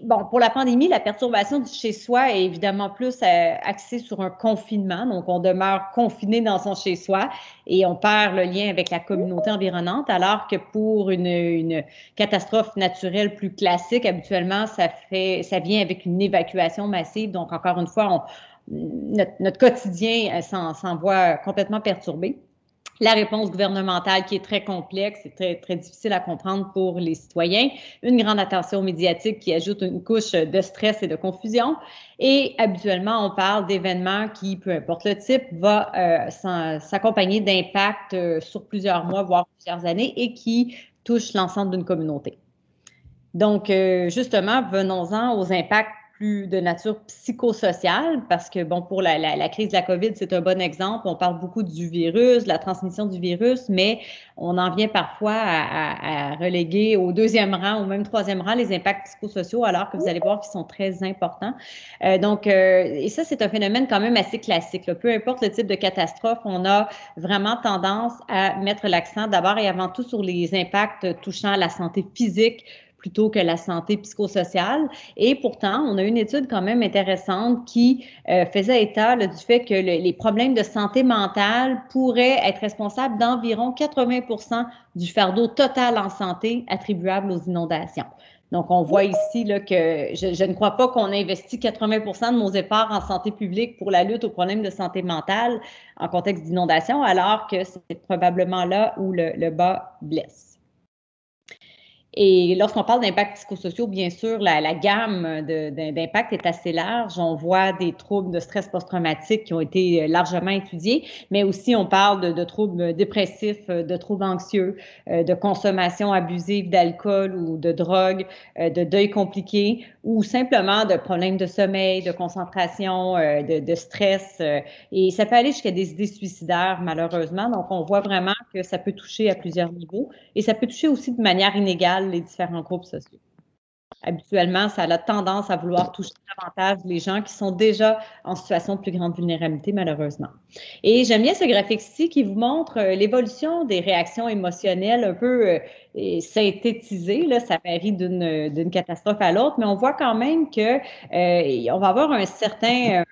Bon, pour la pandémie, la perturbation du chez-soi est évidemment plus axée sur un confinement. Donc, on demeure confiné dans son chez-soi et on perd le lien avec la communauté environnante, alors que pour une catastrophe naturelle plus classique, habituellement, ça vient avec une évacuation massive. Donc, encore une fois, notre quotidien s'en voit complètement perturbé. La réponse gouvernementale qui est très complexe et très, très difficile à comprendre pour les citoyens, une grande attention médiatique qui ajoute une couche de stress et de confusion. Et habituellement, on parle d'événements qui, peu importe le type, va s'accompagner d'impacts sur plusieurs mois, voire plusieurs années, et qui touchent l'ensemble d'une communauté. Donc, justement, venons-en aux impacts plus de nature psychosociale, parce que, bon, pour la crise de la COVID, c'est un bon exemple. On parle beaucoup du virus, de la transmission du virus, mais on en vient parfois à reléguer au deuxième rang ou même troisième rang les impacts psychosociaux, alors que vous allez voir qu'ils sont très importants. Et ça, c'est un phénomène quand même assez classique, là. Peu importe le type de catastrophe, on a vraiment tendance à mettre l'accent d'abord et avant tout sur les impacts touchant la santé physique, plutôt que la santé psychosociale. Et pourtant, on a une étude quand même intéressante qui faisait état là, du fait que les problèmes de santé mentale pourraient être responsables d'environ 80% du fardeau total en santé attribuable aux inondations. Donc, on voit ici là, que je ne crois pas qu'on investit 80% de nos efforts en santé publique pour la lutte aux problèmes de santé mentale en contexte d'inondation, alors que c'est probablement là où le bas blesse. Et lorsqu'on parle d'impacts psychosociaux, bien sûr, la gamme d'impacts est assez large. On voit des troubles de stress post-traumatique qui ont été largement étudiés, mais aussi on parle de troubles dépressifs, de troubles anxieux, de consommation abusive d'alcool ou de drogue, de deuil compliqué ou simplement de problèmes de sommeil, de concentration, de stress. Et ça peut aller jusqu'à des idées suicidaires, malheureusement. Donc, on voit vraiment que ça peut toucher à plusieurs niveaux et ça peut toucher aussi de manière inégale les différents groupes sociaux. Habituellement, ça a la tendance à vouloir toucher davantage les gens qui sont déjà en situation de plus grande vulnérabilité, malheureusement. Et j'aime bien ce graphique-ci qui vous montre l'évolution des réactions émotionnelles un peu synthétisées. Là, ça varie d'une catastrophe à l'autre, mais on voit quand même qu'on va avoir un certain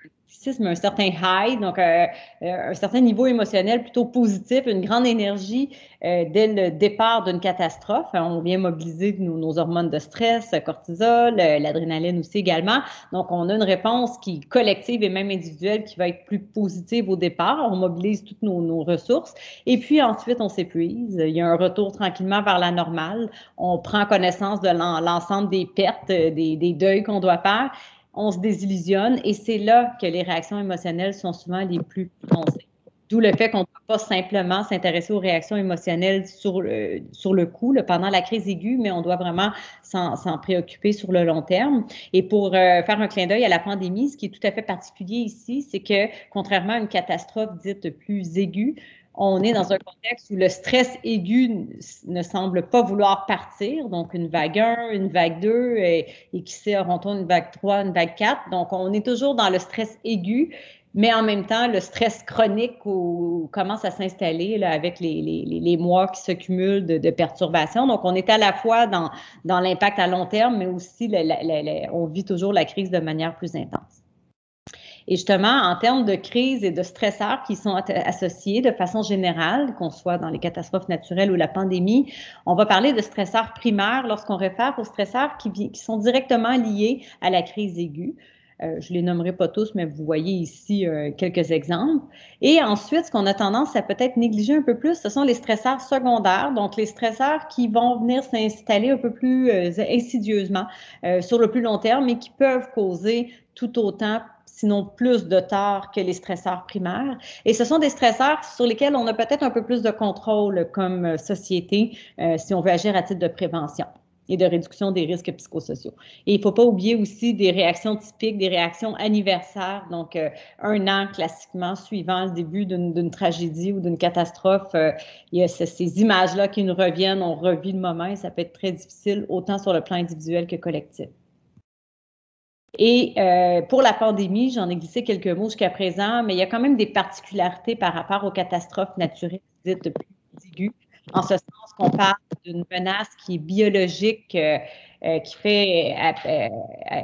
un certain high, donc un certain niveau émotionnel plutôt positif, une grande énergie dès le départ d'une catastrophe. On vient mobiliser nos hormones de stress, cortisol, l'adrénaline aussi également. Donc, on a une réponse qui est collective et même individuelle qui va être plus positive au départ. On mobilise toutes nos ressources. Et puis ensuite, on s'épuise. Il y a un retour tranquillement vers la normale. On prend connaissance de l'ensemble des pertes, des deuils qu'on doit faire. On se désillusionne et c'est là que les réactions émotionnelles sont souvent les plus prononcées. D'où le fait qu'on ne peut pas simplement s'intéresser aux réactions émotionnelles sur le coup, pendant la crise aiguë, mais on doit vraiment s'en préoccuper sur le long terme. Et pour faire un clin d'œil à la pandémie, ce qui est tout à fait particulier ici, c'est que contrairement à une catastrophe dite plus aiguë, on est dans un contexte où le stress aigu ne semble pas vouloir partir, donc une vague 1, une vague 2, et qui sait, auront-on une vague 3, une vague 4. Donc, on est toujours dans le stress aigu, mais en même temps, le stress chronique commence à s'installer là, avec les mois qui se cumulent de perturbations. Donc, on est à la fois dans l'impact à long terme, mais aussi on vit toujours la crise de manière plus intense. Et justement, en termes de crise et de stresseurs qui sont associés de façon générale, qu'on soit dans les catastrophes naturelles ou la pandémie, on va parler de stresseurs primaires lorsqu'on réfère aux stresseurs qui sont directement liés à la crise aiguë. Je ne les nommerai pas tous, mais vous voyez ici quelques exemples. Et ensuite, ce qu'on a tendance à peut-être négliger un peu plus, ce sont les stresseurs secondaires, donc les stresseurs qui vont venir s'installer un peu plus insidieusement sur le plus long terme et qui peuvent causer tout autant sinon plus de tort que les stresseurs primaires. Et ce sont des stresseurs sur lesquels on a peut-être un peu plus de contrôle comme société si on veut agir à titre de prévention et de réduction des risques psychosociaux. Et il ne faut pas oublier aussi des réactions typiques, des réactions anniversaires. Donc, un an classiquement suivant le début d'une tragédie ou d'une catastrophe, il y a ces images-là qui nous reviennent, on revit le moment et ça peut être très difficile, autant sur le plan individuel que collectif. Et pour la pandémie, j'en ai glissé quelques mots jusqu'à présent, mais il y a quand même des particularités par rapport aux catastrophes naturelles dites plus aiguës, en ce sens qu'on parle d'une menace qui est biologique, qui fait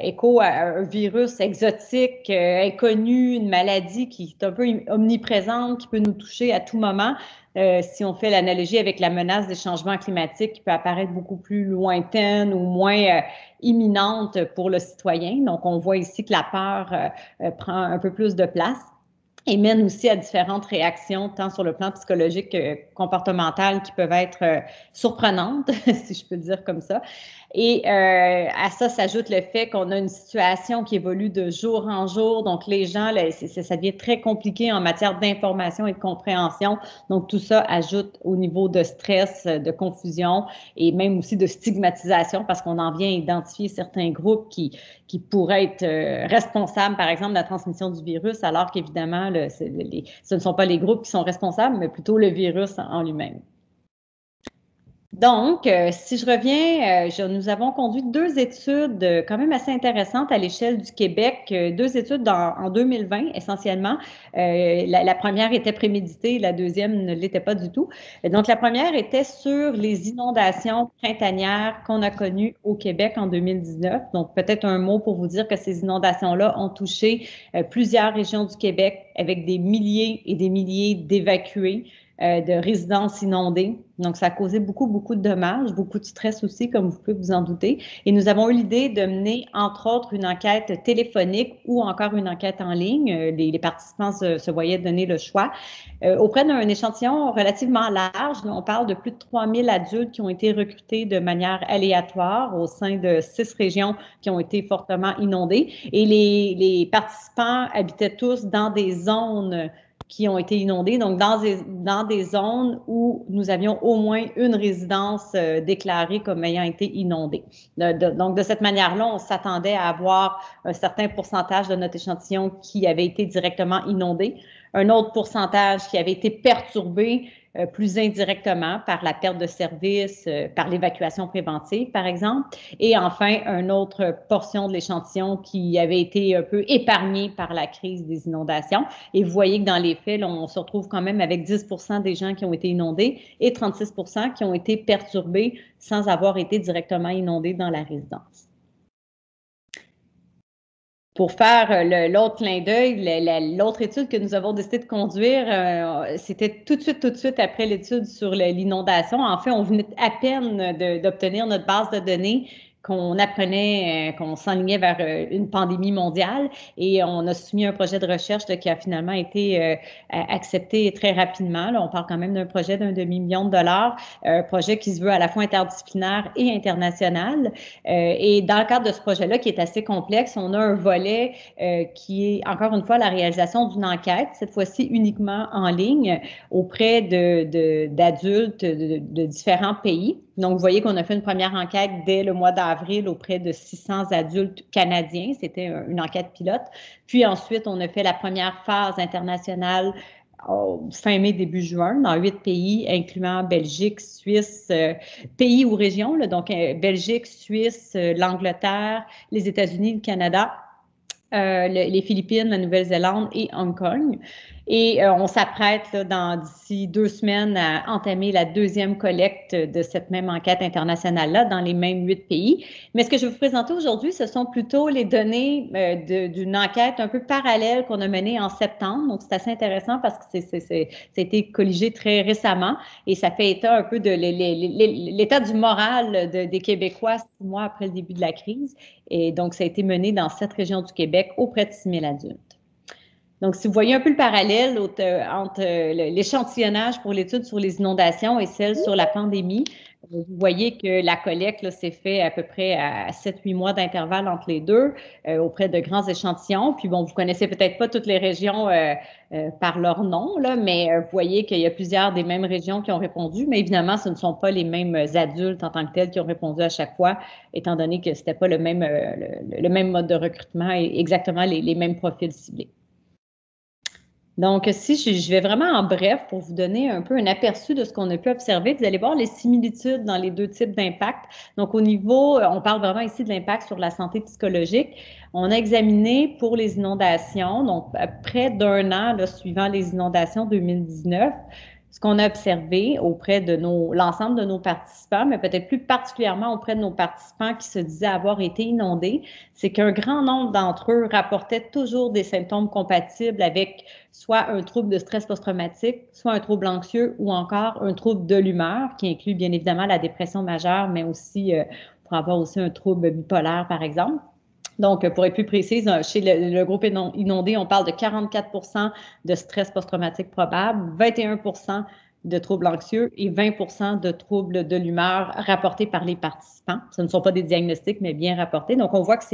écho à un virus exotique, inconnu, une maladie qui est un peu omniprésente, qui peut nous toucher à tout moment. Si on fait l'analogie avec la menace des changements climatiques qui peut apparaître beaucoup plus lointaine ou moins imminente pour le citoyen. Donc, on voit ici que la peur prend un peu plus de place et mène aussi à différentes réactions, tant sur le plan psychologique que comportemental, qui peuvent être surprenantes, si je peux le dire comme ça. Et à ça s'ajoute le fait qu'on a une situation qui évolue de jour en jour. Donc, les gens, là, ça devient très compliqué en matière d'information et de compréhension. Donc, tout ça ajoute au niveau de stress, de confusion et même aussi de stigmatisation parce qu'on en vient à identifier certains groupes qui pourraient être responsables, par exemple, de la transmission du virus, alors qu'évidemment, ce ne sont pas les groupes qui sont responsables, mais plutôt le virus en lui-même. Donc, si je reviens, nous avons conduit 2 études quand même assez intéressantes à l'échelle du Québec, 2 études en 2020 essentiellement. La première était préméditée, la deuxième ne l'était pas du tout. Donc, la première était sur les inondations printanières qu'on a connues au Québec en 2019. Donc, peut-être un mot pour vous dire que ces inondations-là ont touché plusieurs régions du Québec avec des milliers et des milliers d'évacués. De résidences inondées. Donc, ça a causé beaucoup de dommages, beaucoup de stress aussi, comme vous pouvez vous en douter. Et nous avons eu l'idée de mener, entre autres, une enquête téléphonique ou encore une enquête en ligne. Les participants se voyaient donner le choix. Auprès d'un échantillon relativement large, on parle de plus de 3000 adultes qui ont été recrutés de manière aléatoire au sein de 6 régions qui ont été fortement inondées. Et les participants habitaient tous dans des zones qui ont été inondées, donc dans des zones où nous avions au moins une résidence déclarée comme ayant été inondée. Donc, de cette manière-là, on s'attendait à avoir un certain pourcentage de notre échantillon qui avait été directement inondé, un autre pourcentage qui avait été perturbé plus indirectement par la perte de services, par l'évacuation préventive, par exemple, et enfin, une autre portion de l'échantillon qui avait été un peu épargnée par la crise des inondations. Et vous voyez que dans les faits, là, on se retrouve quand même avec 10% des gens qui ont été inondés et 36% qui ont été perturbés sans avoir été directement inondés dans la résidence. Pour faire l'autre clin d'œil, l'autre étude que nous avons décidé de conduire, c'était tout de suite après l'étude sur l'inondation. En fait, on venait à peine d'obtenir notre base de données qu'on apprenait, qu'on s'enlignait vers une pandémie mondiale et on a soumis un projet de recherche qui a finalement été accepté très rapidement. Là, on parle quand même d'un projet d'1 demi-million de dollars, un projet qui se veut à la fois interdisciplinaire et international. Et dans le cadre de ce projet-là, qui est assez complexe, on a un volet qui est, encore une fois, la réalisation d'une enquête, cette fois-ci uniquement en ligne, auprès d'adultes de différents pays. Donc, vous voyez qu'on a fait une première enquête dès le mois d'avril auprès de 600 adultes canadiens. C'était une enquête pilote. Puis ensuite, on a fait la première phase internationale fin mai, début juin, dans 8 pays, incluant Belgique, Suisse, pays ou régions, là, donc Belgique, Suisse, l'Angleterre, les États-Unis, le Canada, les Philippines, la Nouvelle-Zélande et Hong Kong. Et on s'apprête d'ici 2 semaines à entamer la 2e collecte de cette même enquête internationale-là dans les mêmes 8 pays. Mais ce que je vais vous présenter aujourd'hui, ce sont plutôt les données d'une enquête un peu parallèle qu'on a menée en septembre. Donc, c'est assez intéressant parce que ça a été colligé très récemment et ça fait état un peu de l'état du moral des Québécois 6 mois après le début de la crise. Et donc, ça a été mené dans 7 régions du Québec auprès de 6 000 adultes. Donc, si vous voyez un peu le parallèle entre l'échantillonnage pour l'étude sur les inondations et celle sur la pandémie, vous voyez que la collecte s'est faite à peu près à 7-8 mois d'intervalle entre les deux, auprès de grands échantillons. Puis bon, vous ne connaissez peut-être pas toutes les régions par leur nom, là, mais vous voyez qu'il y a plusieurs des mêmes régions qui ont répondu, mais évidemment, ce ne sont pas les mêmes adultes en tant que tels qui ont répondu à chaque fois, étant donné que ce n'était pas le même mode de recrutement et exactement les mêmes profils ciblés. Donc, si je vais vraiment en bref pour vous donner un peu un aperçu de ce qu'on a pu observer, vous allez voir les similitudes dans les deux types d'impact. Donc, au niveau, on parle vraiment ici de l'impact sur la santé psychologique. On a examiné pour les inondations, donc près d'un an là, suivant les inondations 2019, ce qu'on a observé auprès de l'ensemble de nos participants, mais peut-être plus particulièrement auprès de nos participants qui se disaient avoir été inondés, c'est qu'un grand nombre d'entre eux rapportaient toujours des symptômes compatibles avec soit un trouble de stress post-traumatique, soit un trouble anxieux ou encore un trouble de l'humeur, qui inclut bien évidemment la dépression majeure, mais aussi pour avoir aussi un trouble bipolaire, par exemple. Donc, pour être plus précise, chez le groupe inondé, on parle de 44 de stress post-traumatique probable, 21 de troubles anxieux et 20 de troubles de l'humeur rapportés par les participants. Ce ne sont pas des diagnostics, mais bien rapportés. Donc, on voit que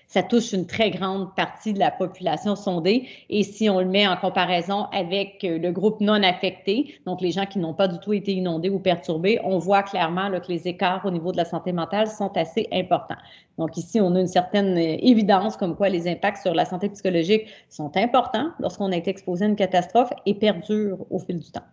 ça touche une très grande partie de la population sondée. Et si on le met en comparaison avec le groupe non affecté, donc les gens qui n'ont pas du tout été inondés ou perturbés, on voit clairement là, que les écarts au niveau de la santé mentale sont assez importants. Donc ici, on a une certaine évidence comme quoi les impacts sur la santé psychologique sont importants lorsqu'on a été exposé à une catastrophe et perdurent au fil du temps.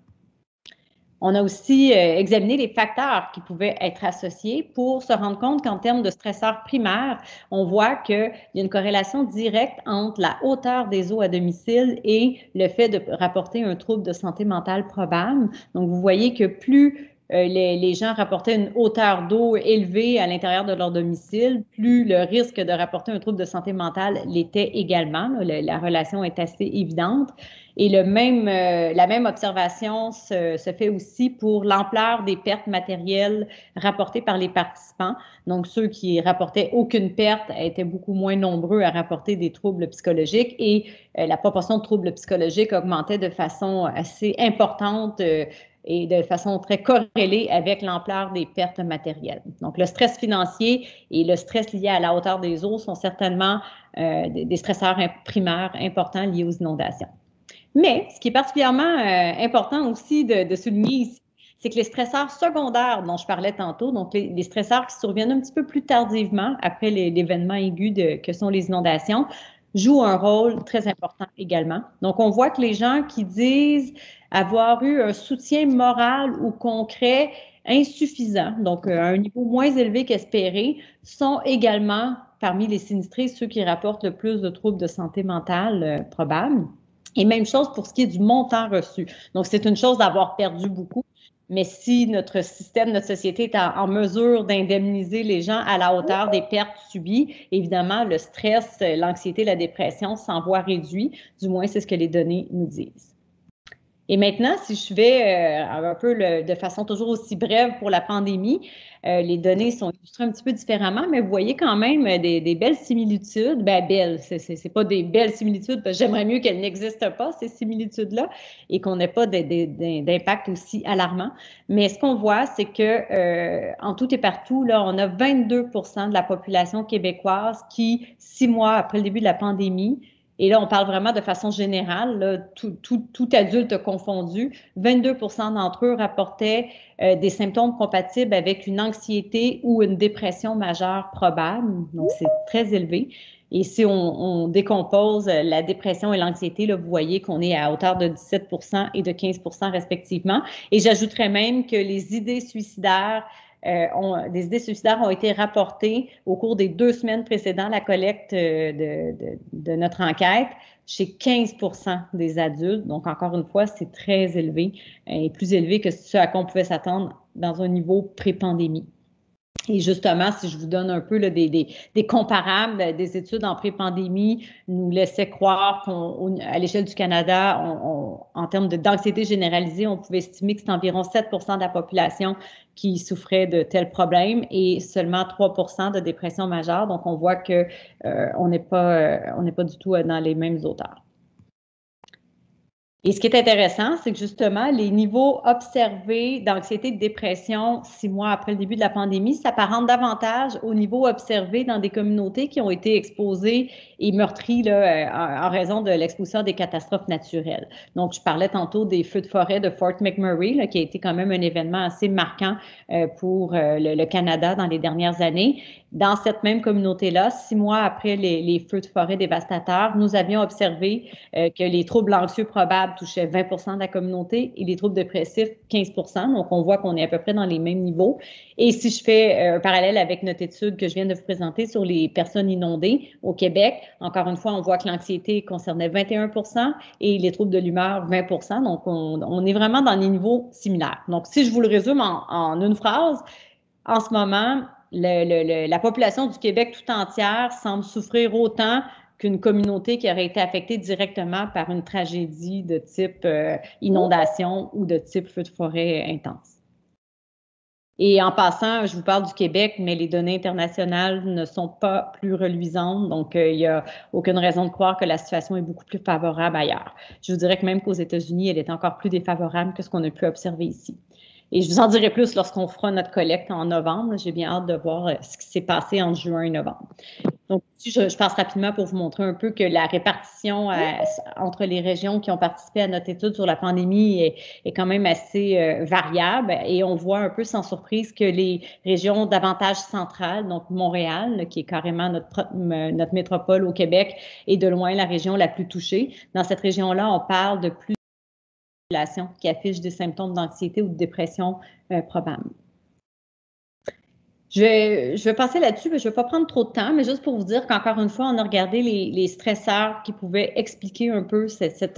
On a aussi examiné les facteurs qui pouvaient être associés pour se rendre compte qu'en termes de stresseurs primaires, on voit qu'il y a une corrélation directe entre la hauteur des eaux à domicile et le fait de rapporter un trouble de santé mentale probable. Donc, vous voyez que plus les gens rapportaient une hauteur d'eau élevée à l'intérieur de leur domicile, plus le risque de rapporter un trouble de santé mentale l'était également. La relation est assez évidente. Et la même observation se fait aussi pour l'ampleur des pertes matérielles rapportées par les participants. Donc, ceux qui rapportaient aucune perte étaient beaucoup moins nombreux à rapporter des troubles psychologiques et la proportion de troubles psychologiques augmentait de façon assez importante et de façon très corrélée avec l'ampleur des pertes matérielles. Donc, le stress financier et le stress lié à la hauteur des eaux sont certainement des stresseurs primaires importants liés aux inondations. Mais ce qui est particulièrement important aussi de souligner ici, c'est que les stresseurs secondaires dont je parlais tantôt, donc les stresseurs qui surviennent un petit peu plus tardivement après l'événement aigu que sont les inondations, jouent un rôle très important également. Donc, on voit que les gens qui disent avoir eu un soutien moral ou concret insuffisant, donc à un niveau moins élevé qu'espéré, sont également parmi les sinistrés ceux qui rapportent le plus de troubles de santé mentale probables. Et même chose pour ce qui est du montant reçu. Donc, c'est une chose d'avoir perdu beaucoup, mais si notre système, notre société est en mesure d'indemniser les gens à la hauteur des pertes subies, évidemment, le stress, l'anxiété, la dépression s'en voient réduits. Du moins, c'est ce que les données nous disent. Et maintenant, si je vais un peu de façon toujours aussi brève pour la pandémie, les données sont illustrées un petit peu différemment, mais vous voyez quand même des belles similitudes. Ben, belles, c'est pas des belles similitudes, parce que j'aimerais mieux qu'elles n'existent pas, ces similitudes-là, et qu'on n'ait pas d'impact aussi alarmant. Mais ce qu'on voit, c'est que en tout et partout, là, on a 22% de la population québécoise qui, 6 mois après le début de la pandémie, et là, on parle vraiment de façon générale, là, tout adulte confondu, 22% d'entre eux rapportaient des symptômes compatibles avec une anxiété ou une dépression majeure probable. Donc, c'est très élevé. Et si on décompose la dépression et l'anxiété, là, vous voyez qu'on est à hauteur de 17% et de 15% respectivement. Et j'ajouterais même que les idées suicidaires des idées suicidaires ont été rapportées au cours des 2 semaines précédant la collecte de notre enquête chez 15% des adultes. Donc, encore une fois, c'est très élevé et plus élevé que ce à quoi on pouvait s'attendre dans un niveau pré-pandémie. Et justement, si je vous donne un peu là, des comparables, des études en pré-pandémie nous laissaient croire qu'à l'échelle du Canada, en termes d'anxiété généralisée, on pouvait estimer que c'est environ 7% de la population qui souffrait de tels problèmes et seulement 3% de dépression majeure. Donc, on voit qu'on n'est pas du tout dans les mêmes auteurs. Et ce qui est intéressant, c'est que justement, les niveaux observés d'anxiété et de dépression 6 mois après le début de la pandémie s'apparentent davantage aux niveaux observés dans des communautés qui ont été exposées et meurtries là, en raison de l'exposition à des catastrophes naturelles. Donc, je parlais tantôt des feux de forêt de Fort McMurray, là, qui a été quand même un événement assez marquant pour le Canada dans les dernières années. Dans cette même communauté-là, 6 mois après les feux de forêt dévastateurs, nous avions observé que les troubles anxieux probables touchaient 20 de la communauté et les troubles dépressifs 15 Donc, on voit qu'on est à peu près dans les mêmes niveaux. Et si je fais un parallèle avec notre étude que je viens de vous présenter sur les personnes inondées au Québec, encore une fois, on voit que l'anxiété concernait 21 et les troubles de l'humeur 20 Donc, on est vraiment dans des niveaux similaires. Donc, si je vous le résume en une phrase, en ce moment, la population du Québec tout entière semble souffrir autant qu'une communauté qui aurait été affectée directement par une tragédie de type inondation ou de type feu de forêt intense. Et en passant, je vous parle du Québec, mais les données internationales ne sont pas plus reluisantes, donc il n'y a aucune raison de croire que la situation est beaucoup plus favorable ailleurs. Je vous dirais que même qu'aux États-Unis, elle est encore plus défavorable que ce qu'on a pu observer ici. Et je vous en dirai plus lorsqu'on fera notre collecte en novembre. J'ai bien hâte de voir ce qui s'est passé entre juin et novembre. Donc, je passe rapidement pour vous montrer un peu que la répartition entre les régions qui ont participé à notre étude sur la pandémie est quand même assez variable. Et on voit un peu sans surprise que les régions davantage centrales, donc Montréal, qui est carrément notre métropole au Québec, est de loin la région la plus touchée. Dans cette région-là, on parle de plus qui affichent des symptômes d'anxiété ou de dépression probables. Je vais passer là-dessus, mais je ne vais pas prendre trop de temps, mais juste pour vous dire qu'encore une fois, on a regardé les stresseurs qui pouvaient expliquer un peu cette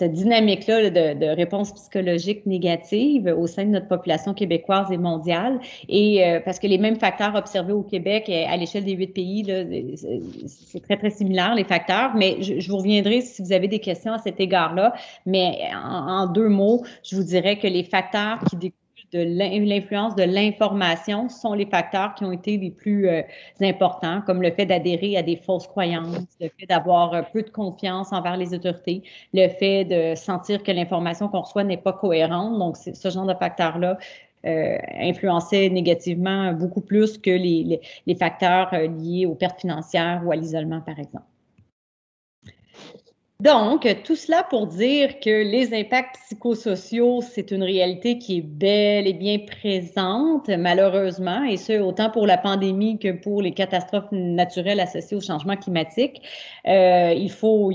dynamique-là de réponse psychologique négative au sein de notre population québécoise et mondiale. Et parce que les mêmes facteurs observés au Québec à l'échelle des 8 pays, c'est très, très similaire, les facteurs. Mais je vous reviendrai si vous avez des questions à cet égard-là. Mais en 2 mots, je vous dirais que les facteurs qui découlent de l'influence de l'information sont les facteurs qui ont été les plus importants, comme le fait d'adhérer à des fausses croyances, le fait d'avoir peu de confiance envers les autorités, le fait de sentir que l'information qu'on reçoit n'est pas cohérente. Donc, ce genre de facteurs-là influençaient négativement beaucoup plus que les facteurs liés aux pertes financières ou à l'isolement, par exemple. Donc, tout cela pour dire que les impacts psychosociaux, c'est une réalité qui est bel et bien présente, malheureusement, et ce, autant pour la pandémie que pour les catastrophes naturelles associées au changement climatique. Il faut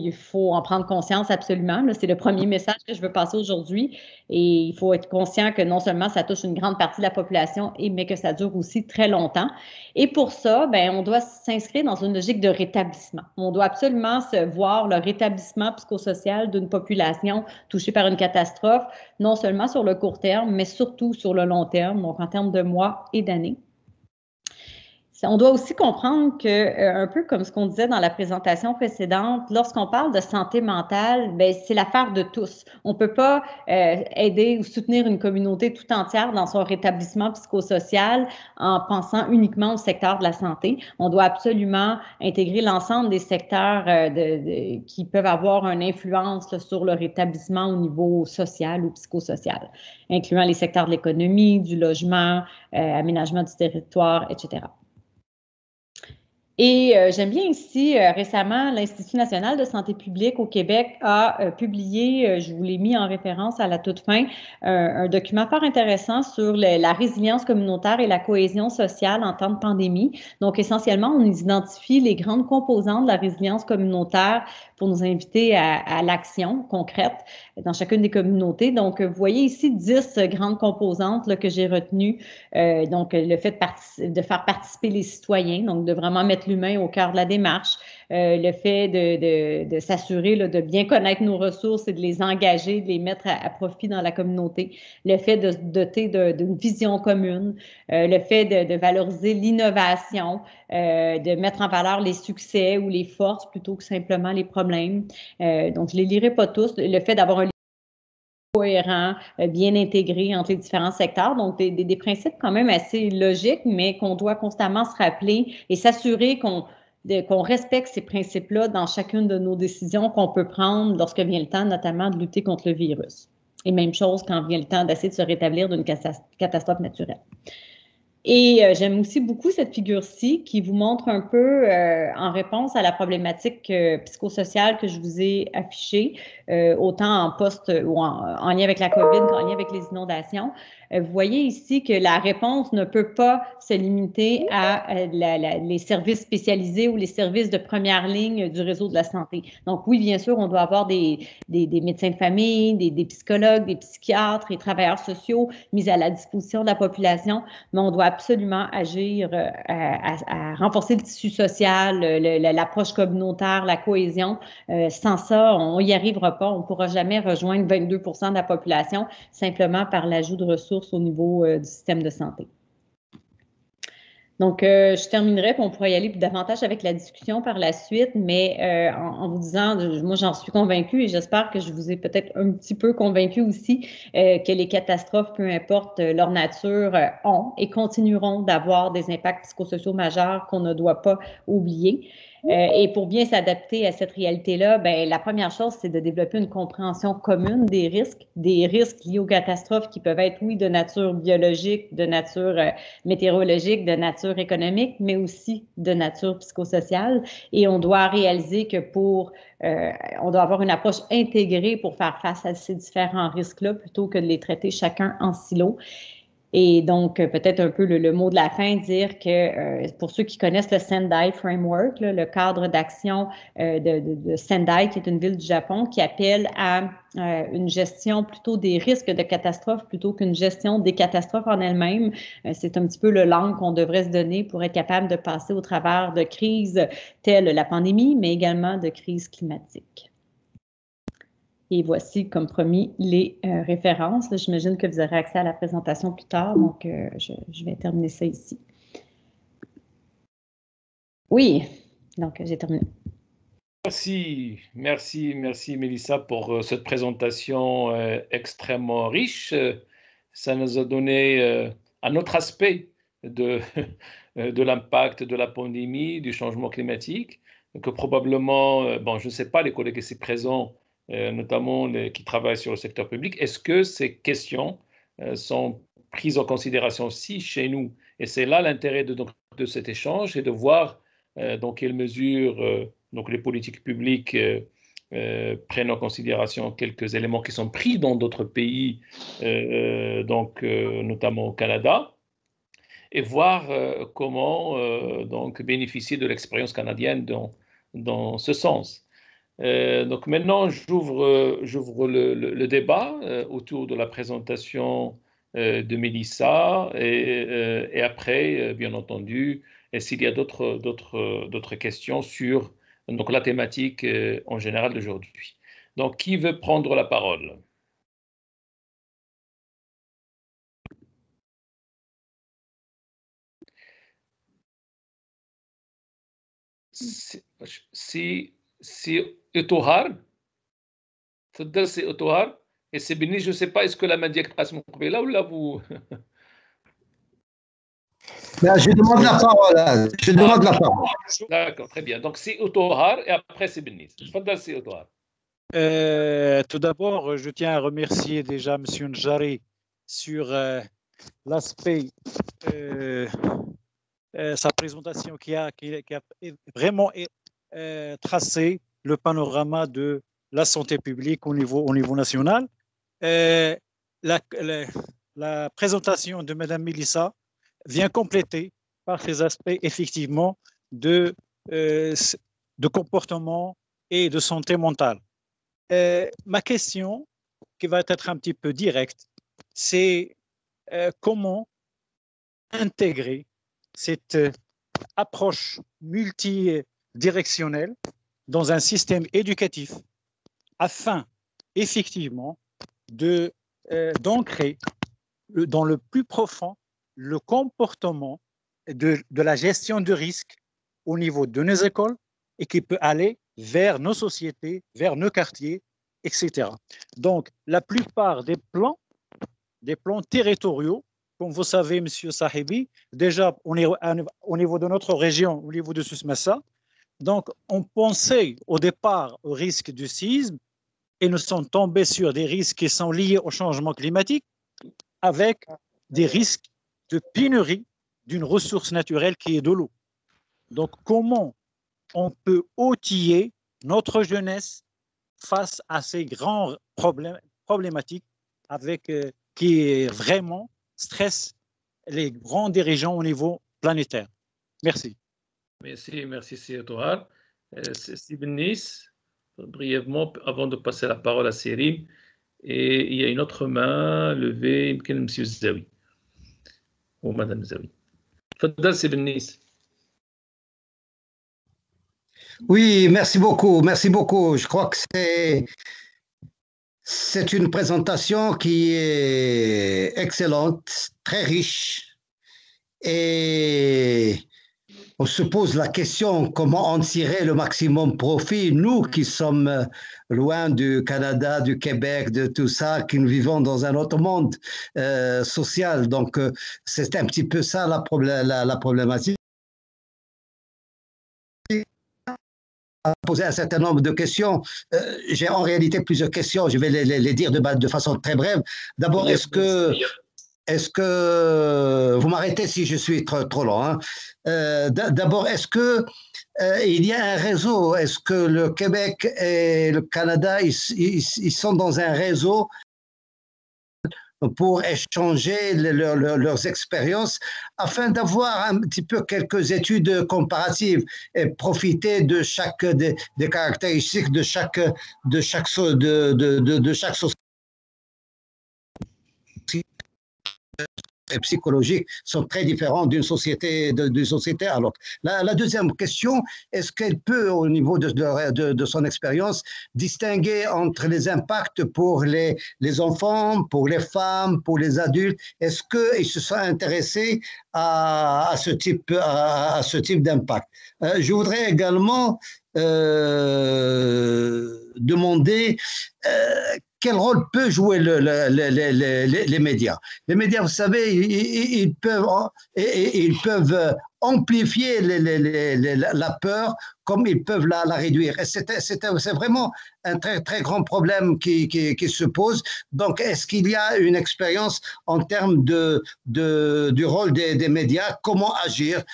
en prendre conscience absolument. C'est le premier message que je veux passer aujourd'hui. Et il faut être conscient que non seulement ça touche une grande partie de la population, mais que ça dure aussi très longtemps. Et pour ça, on doit s'inscrire dans une logique de rétablissement. On doit absolument se voir le rétablissement psychosocial d'une population touchée par une catastrophe, non seulement sur le court terme, mais surtout sur le long terme, donc en termes de mois et d'années. On doit aussi comprendre que, un peu comme ce qu'on disait dans la présentation précédente, lorsqu'on parle de santé mentale, c'est l'affaire de tous. On ne peut pas aider ou soutenir une communauté tout entière dans son rétablissement psychosocial en pensant uniquement au secteur de la santé. On doit absolument intégrer l'ensemble des secteurs qui peuvent avoir une influence sur le rétablissement au niveau social ou psychosocial, incluant les secteurs de l'économie, du logement, aménagement du territoire, etc. Et j'aime bien ici, récemment, l'Institut national de santé publique au Québec a publié, je vous l'ai mis en référence à la toute fin, un document fort intéressant sur la résilience communautaire et la cohésion sociale en temps de pandémie. Donc, essentiellement, on identifie les grandes composantes de la résilience communautaire pour nous inviter à l'action concrète dans chacune des communautés. Donc, vous voyez ici 10 grandes composantes là, que j'ai retenues. Donc, le fait de faire participer les citoyens, donc de vraiment mettre l'humain au cœur de la démarche, le fait de s'assurer de bien connaître nos ressources et de les engager, de les mettre à profit dans la communauté, le fait de se doter d'une vision commune, le fait de valoriser l'innovation, de mettre en valeur les succès ou les forces plutôt que simplement les problèmes. Donc, je ne les lirai pas tous. Le fait d'avoir un cohérent, bien intégré entre les différents secteurs. Donc, des principes quand même assez logiques, mais qu'on doit constamment se rappeler et s'assurer qu'on qu'on respecte ces principes-là dans chacune de nos décisions qu'on peut prendre lorsque vient le temps, notamment de lutter contre le virus. Et même chose quand vient le temps d'essayer de se rétablir d'une catastrophe naturelle. Et j'aime aussi beaucoup cette figure-ci qui vous montre un peu, en réponse à la problématique psychosociale que je vous ai affichée, autant en post ou en lien avec la COVID qu'en lien avec les inondations. Vous voyez ici que la réponse ne peut pas se limiter à les services spécialisés ou les services de première ligne du réseau de la santé. Donc oui, bien sûr, on doit avoir des médecins de famille, des psychologues, des psychiatres et travailleurs sociaux mis à la disposition de la population, mais on doit absolument agir à renforcer le tissu social, l'approche communautaire, la cohésion. Sans ça, on n'y arrivera pas. On ne pourra jamais rejoindre 22% de la population simplement par l'ajout de ressources au niveau du système de santé. Donc, je terminerai, puis on pourra y aller davantage avec la discussion par la suite, mais en vous disant, moi j'en suis convaincue et j'espère que je vous ai peut-être un petit peu convaincu aussi que les catastrophes, peu importe leur nature, ont et continueront d'avoir des impacts psychosociaux majeurs qu'on ne doit pas oublier. Et pour bien s'adapter à cette réalité-là, ben, la première chose, c'est de développer une compréhension commune des risques liés aux catastrophes qui peuvent être, oui, de nature biologique, de nature météorologique, de nature économique, mais aussi de nature psychosociale. Et on doit réaliser que on doit avoir une approche intégrée pour faire face à ces différents risques-là plutôt que de les traiter chacun en silo. Et donc, peut-être un peu le mot de la fin, dire que pour ceux qui connaissent le Sendai Framework, là, le cadre d'action de Sendai, qui est une ville du Japon, qui appelle à une gestion plutôt des risques de catastrophes plutôt qu'une gestion des catastrophes en elles-mêmes. C'est un petit peu le langue qu'on devrait se donner pour être capable de passer au travers de crises telles la pandémie, mais également de crises climatiques. Et voici, comme promis, les références. J'imagine que vous aurez accès à la présentation plus tard, donc je vais terminer ça ici. Oui, donc j'ai terminé. Merci Mélissa pour cette présentation extrêmement riche. Ça nous a donné un autre aspect de l'impact de la pandémie, du changement climatique, que probablement, bon, je ne sais pas, les collègues ici présents, notamment qui travaillent sur le secteur public, est-ce que ces questions sont prises en considération aussi chez nous? Et c'est là l'intérêt de cet échange, et de voir dans quelle mesure donc les politiques publiques prennent en considération quelques éléments qui sont pris dans d'autres pays, notamment au Canada, et voir comment donc bénéficier de l'expérience canadienne dans ce sens. Donc maintenant, j'ouvre le débat autour de la présentation de Mélissa et après, bien entendu, s'il y a d'autres questions sur donc, la thématique en général d'aujourd'hui. Donc, qui veut prendre la parole? Si Otohar, c'est Otohar, et c'est béni, je ne sais pas, est-ce que la main directe passe mon coupé là ou là vous? Je demande la parole. Je demande la parole. D'accord, très bien. Donc c'est Otohar et après c'est béni. C'est Otohar. Tout d'abord, je tiens à remercier déjà M. Njari sur l'aspect, sa présentation qui a vraiment tracé le panorama de la santé publique au niveau national. La présentation de Mme Mélissa vient compléter par ces aspects effectivement de comportement et de santé mentale. Ma question, qui va être un petit peu directe, c'est comment intégrer cette approche multidirectionnelle dans un système éducatif afin effectivement d'ancrer dans le plus profond le comportement de la gestion de risque au niveau de nos écoles et qui peut aller vers nos sociétés, vers nos quartiers, etc. Donc, la plupart des plans territoriaux, comme vous savez, M. Sahibi, déjà au niveau de notre région, au niveau de Souss Massa, Donc, on pensait au départ au risque du séisme et nous sommes tombés sur des risques qui sont liés au changement climatique avec des risques de pénurie d'une ressource naturelle qui est de l'eau. Donc, comment on peut outiller notre jeunesse face à ces grands problématiques qui vraiment stressent les grands dirigeants au niveau planétaire. Merci. Merci, Sir Stephen Nice, brièvement, avant de passer la parole à Sérim. Et il y a une autre main levée, M. Zawi. Ou Madame Zawi. Fadal Stephen Nice. Oui, merci beaucoup, merci beaucoup. Je crois que c'est une présentation qui est excellente, très riche, et on se pose la question comment en tirer le maximum profit, nous qui sommes loin du Canada, du Québec, de tout ça, qui nous vivons dans un autre monde social. Donc, c'est un petit peu ça la problématique. Poser un certain nombre de questions. J'ai en réalité plusieurs questions. Je vais les dire de façon très brève. D'abord, est-ce que vous m'arrêtez si je suis trop long, hein? D'abord, est-ce que il y a un réseau? Est-ce que le Québec et le Canada, ils sont dans un réseau pour échanger leurs expériences afin d'avoir un petit peu quelques études comparatives et profiter de chaque des caractéristiques de chaque société psychologiques sont très différents d'une société à l'autre. La deuxième question, est-ce qu'elle peut, au niveau de son expérience, distinguer entre les impacts pour les enfants, pour les femmes, pour les adultes? Est-ce qu'ils se sont intéressés à ce type d'impact? Je voudrais également demander quel rôle peut jouer les médias. Les médias, vous savez, ils peuvent amplifier la peur comme ils peuvent la réduire. Et c'est vraiment un très, très grand problème qui se pose. Donc, est-ce qu'il y a une expérience en termes du rôle des médias? Comment agir?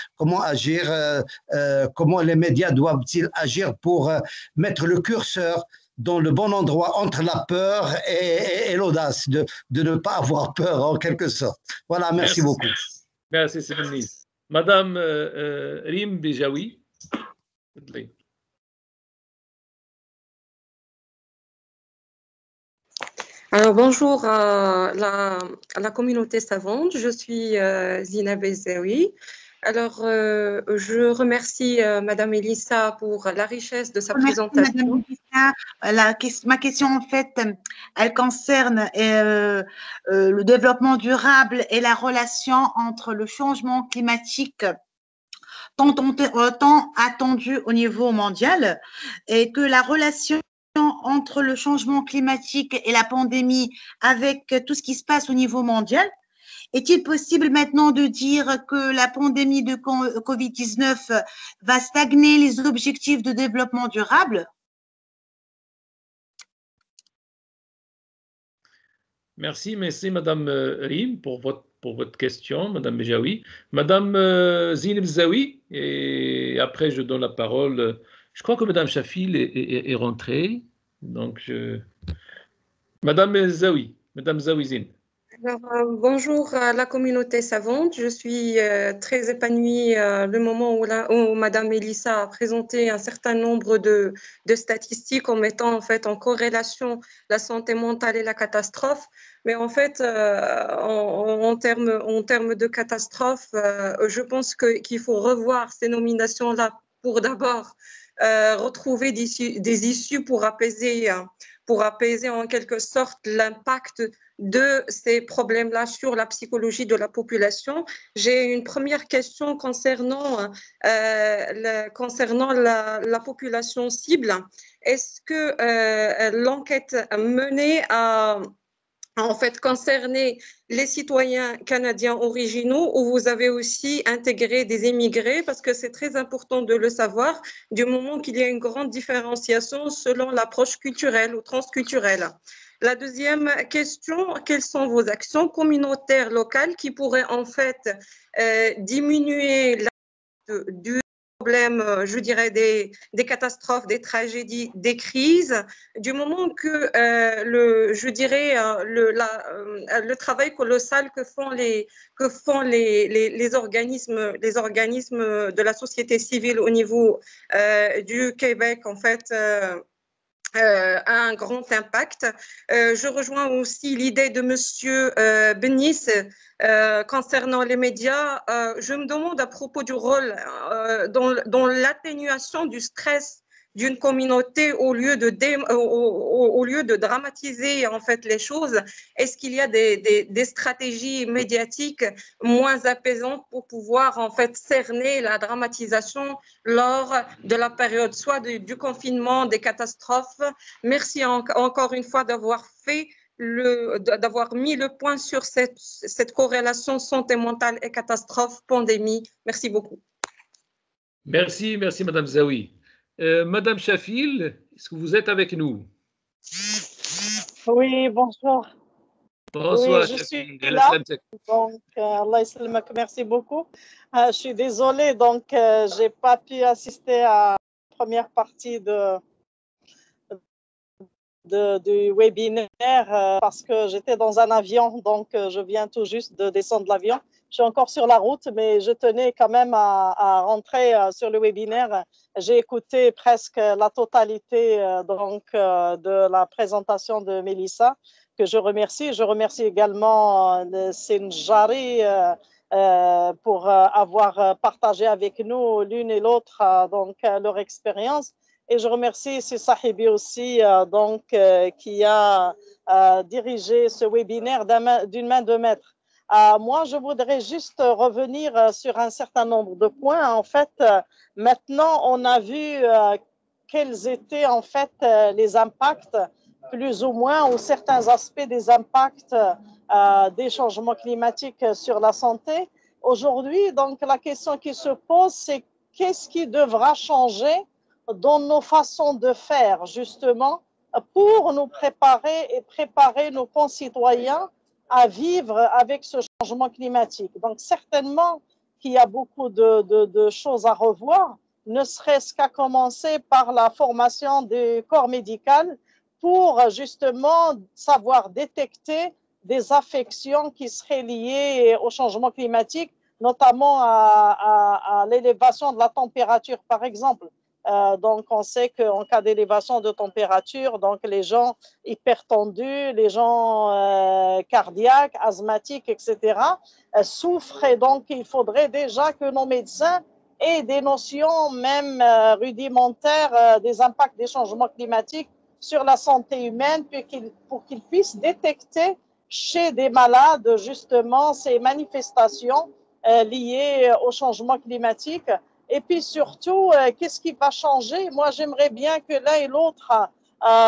Comment les médias doivent-ils agir pour mettre le curseur dans le bon endroit entre la peur et l'audace, de ne pas avoir peur en quelque sorte. Voilà, merci beaucoup. Merci, Sébastien. Madame Rim Bejaoui. Alors, bonjour à la communauté savante, je suis Zina Bezaoui. Alors, je remercie Madame Elissa pour la richesse de sa présentation. Madame Elissa. Ma question, en fait, elle concerne le développement durable et la relation entre le changement climatique tant attendu au niveau mondial et que la relation entre le changement climatique et la pandémie avec tout ce qui se passe au niveau mondial. Est-il possible maintenant de dire que la pandémie de Covid-19 va stagner les objectifs de développement durable? Merci Madame Rim pour votre question, Madame Bejaoui. Madame Zineb Zawi, et après je donne la parole. Je crois que Madame Chafil est rentrée, donc Madame Zawi Zin. Alors, bonjour à la communauté savante. Je suis très épanouie le moment où Madame Elissa a présenté un certain nombre de statistiques en mettant en fait en corrélation la santé mentale et la catastrophe. Mais en fait, en termes de catastrophe, je pense qu'il faut revoir ces nominations-là pour d'abord retrouver des issues pour apaiser en quelque sorte l'impact de ces problèmes-là sur la psychologie de la population. J'ai une première question concernant la population cible. Est-ce que l'enquête menée en fait concerné les citoyens canadiens originaux où vous avez aussi intégré des émigrés parce que c'est très important de le savoir du moment qu'il y a une grande différenciation selon l'approche culturelle ou transculturelle. La deuxième question, quelles sont vos actions communautaires locales qui pourraient en fait diminuer du problème, je dirais, des catastrophes, des tragédies, des crises, du moment que, je dirais, le travail colossal que font les organismes de la société civile au niveau du Québec, en fait, a un grand impact. Je rejoins aussi l'idée de Monsieur Benis concernant les médias. Je me demande à propos du rôle dans l'atténuation du stress d'une communauté au lieu de dramatiser en fait les choses. Est-ce qu'il y a des stratégies médiatiques moins apaisantes pour pouvoir en fait cerner la dramatisation lors de la période soit du confinement, des catastrophes? Merci encore une fois d'avoir mis le point sur cette corrélation santé mentale et catastrophe, pandémie. Merci beaucoup. Merci Madame Zaoui. Madame Chafil, est-ce que vous êtes avec nous? Oui, bonjour. Bonsoir, oui, je suis là. Donc, Allah Islamak, merci beaucoup. Je suis désolée, donc je n'ai pas pu assister à la première partie du webinaire parce que j'étais dans un avion, donc je viens tout juste de descendre de l'avion. Je suis encore sur la route, mais je tenais quand même à rentrer sur le webinaire. J'ai écouté presque la totalité de la présentation de Mélissa, que je remercie. Je remercie également Sinjari pour avoir partagé avec nous l'une et l'autre leur expérience. Et je remercie Sahibi aussi, qui a dirigé ce webinaire d'une main de maître. Moi, je voudrais juste revenir sur un certain nombre de points. En fait, maintenant, on a vu quels étaient en fait les impacts, plus ou moins, ou certains aspects des impacts des changements climatiques sur la santé. Aujourd'hui, donc, la question qui se pose, c'est qu'est-ce qui devra changer dans nos façons de faire, justement, pour nous préparer et préparer nos concitoyens à vivre avec ce changement climatique. Donc, certainement qu'il y a beaucoup de choses à revoir, ne serait-ce qu'à commencer par la formation du corps médical pour justement savoir détecter des affections qui seraient liées au changement climatique, notamment à l'élévation de la température, par exemple. Donc, on sait qu'en cas d'élévation de température, donc les gens hypertendus, les gens cardiaques, asthmatiques, etc., souffrent. Et donc, il faudrait déjà que nos médecins aient des notions même rudimentaires des impacts des changements climatiques sur la santé humaine pour qu'ils puissent détecter chez des malades justement ces manifestations liées au changement climatique. Et puis surtout, qu'est-ce qui va changer? Moi, j'aimerais bien que l'un et l'autre,